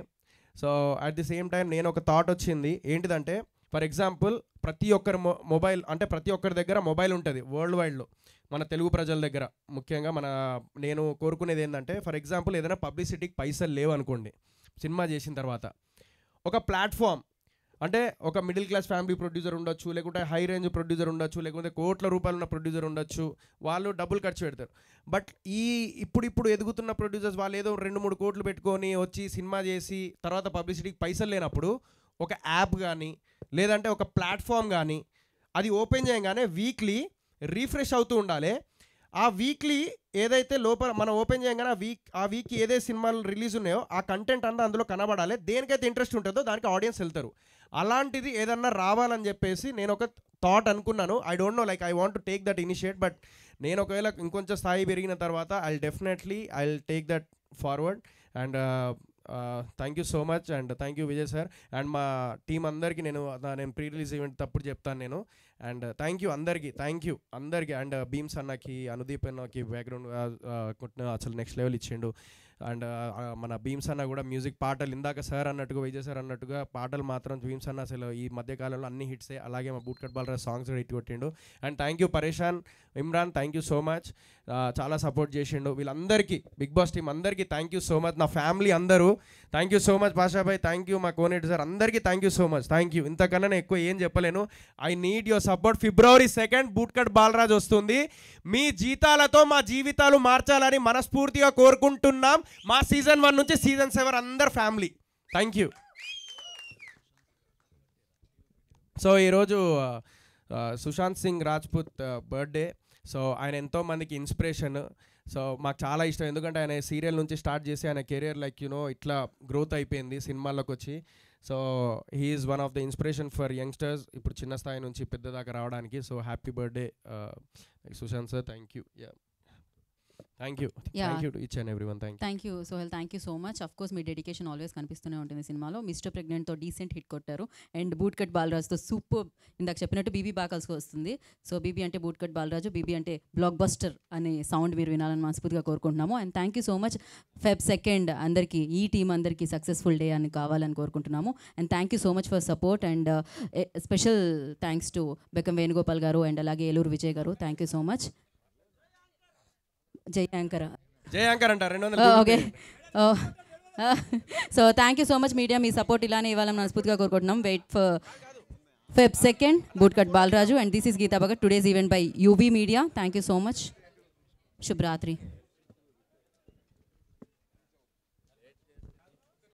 So at the same time నేను ఒక థాట్ వచ్చింది ఏంటిదంటే, ఫర్ ఎగ్జాంపుల్ ప్రతి ఒక్కరి మొబైల్ అంటే ప్రతి ఒక్కరి దగ్గర మొబైల్ ఉంటుంది వరల్డ్ వైడ్లో, మన తెలుగు ప్రజల దగ్గర ముఖ్యంగా. నేను కోరుకునేది ఏంటంటే, ఫర్ ఎగ్జాంపుల్ ఏదైనా పబ్లిసిటీకి పైసలు లేవు అనుకోండి సినిమా చేసిన తర్వాత, ఒక ప్లాట్ఫామ్ అంటే ఒక మిడిల్ క్లాస్ ఫ్యామిలీ ప్రొడ్యూసర్ ఉండొచ్చు, లేకుంటే హై రేంజ్ ప్రొడ్యూసర్ ఉండొచ్చు, లేకుంటే కోట్ల రూపాయలు ఉన్న ప్రొడ్యూసర్ ఉండొచ్చు, వాళ్ళు డబ్బులు ఖర్చు పెడతారు. బట్ ఇప్పుడు ఎదుగుతున్న ప్రొడ్యూసర్స్ వాళ్ళు ఏదో 2-3 కోట్లు పెట్టుకొని వచ్చి సినిమా చేసి తర్వాత పబ్లిసిటీకి పైసలు లేనప్పుడు ఒక యాప్ కానీ లేదంటే ఒక ప్లాట్ఫామ్ కానీ అది ఓపెన్ చేయగానే వీక్లీ రీఫ్రెష్ అవుతూ ఉండాలి. ఆ వీక్లీ ఏదైతే లోపల మనం ఓపెన్ చేయగానే ఆ వీక్కి ఏదైతే సినిమాలు రిలీజ్ ఉన్నాయో ఆ కంటెంట్ అంతా అందులో కనబడాలి. దేనికైతే ఇంట్రెస్ట్ ఉంటుందో దానికి ఆడియన్స్ వెళ్తారు. అలాంటిది ఏదన్నా రావాలని చెప్పేసి నేను ఒక థాట్ అనుకున్నాను. I don't know, like I want to take that initiate. But నేను ఒకవేళ ఇంకొంచెం స్థాయి పెరిగిన తర్వాత I will take that forward. And thank you so much. And thank you Vijay sir. And మా టీం అందరికీ నేను ప్రీ రిలీజ్ ఈవెంట్ తప్పుడు చెప్తాను నేను. అండ్ థ్యాంక్ యూ అందరికీ అండ్ భీమ్స్ అన్నకి, అనుదీప్ అన్నకి బ్యాక్గ్రౌండ్ అసలు నెక్స్ట్ లెవెల్ ఇచ్చిండు. అండ్ మన భీమ్స్ అన్న కూడా మ్యూజిక్ పాటలు ఇందాక సార్ అన్నట్టుగా విజయ్ సార్ అన్నట్టుగా పాటలు మాత్రం భీమ్స్ అన్న అసలు ఈ మధ్యకాలంలో అన్ని హిట్సే. అలాగే మా బూట్ కట్ బాలరాజ్ సాంగ్స్ కూడా హిట్ కొట్టిండు. And thank you Pareshan, Imran, thank you so much. చాలా సపోర్ట్ చేసిండు. వీళ్ళందరికీ బిగ్ బాస్ టీం అందరికీ థ్యాంక్ యూ సో మచ్. నా ఫ్యామిలీ అందరూ thank you so much. Pashabhai thank you, మా కోనేటి సార్ అందరికీ thank you so much. Thank you. ఇంతకన్నా నేను ఎక్కువ ఏం చెప్పలేను. I need your support. February 2 boot cut Balaraj వస్తుంది. మీ జీతాలతో మా జీవితాలు మార్చాలని మనస్ఫూర్తిగా కోరుకుంటున్నాం. మా సీజన్ 1 నుంచి సీజన్ 7 అందరు ఫ్యామిలీ. Thank you. సో ఈరోజు సుశాంత్ సింగ్ రాజ్పూత్ బర్త్డే. సో ఆయన ఎంతోమందికి ఇన్స్పిరేషన్. సో మాకు చాలా ఇష్టం, ఎందుకంటే ఆయన సీరియల్ నుంచి స్టార్ట్ చేసి ఆయన కెరియర్ ఇట్లా గ్రోత్ అయిపోయింది సినిమాల్లోకి వచ్చి. So he is one of the inspiration for youngsters ఇప్పుడు చిన్న స్థాయి నుంచి పెద్ద దాకా రావడానికి. So happy birthday Sushanth sir. Thank you. Thank you to each and everyone. Thank you Sohel. Thank you so much. Of course మీ డెడికేషన్ ఆల్వేస్ కనిపిస్తూనే ఉంటుంది సినిమాలో. మిస్టర్ ప్రెగ్నెంట్తో డీసెంట్ హిట్ కొట్టారు. అండ్ బూట్ కట్ బాలరాజ్తో సూపర్, ఇందాక చెప్పినట్టు బీబీ బాకల్స్కి వస్తుంది. సో బీబీ అంటే బూట్ కట్ బాలరాజు, బీబీ అంటే బ్లాక్ బస్టర్ అనే సౌండ్ మీరు వినాలని మనస్ఫూర్తిగా కోరుకుంటున్నాము. And thank you so much. Feb 2 అందరికీ, ఈ టీం అందరికీ సక్సెస్ఫుల్ డే అని కావాలని కోరుకుంటున్నాము. And thank you so much for support. And special thanks to Bekkam Venugopal garu and అలాగే Eluru Vijay garu. Thank you so much. Jai anchor అంటారు. Okay. So thank you so much media, మీ support ఇలానే ఇవ్వాలని మనస్ఫూర్తిగా కోరుకుంటున్నాం. Wait for Feb 2 boot cut Balaraju. And this is Geetha Bhagat. Today's event by UV media. Thank you so much. శుభరాత్రి.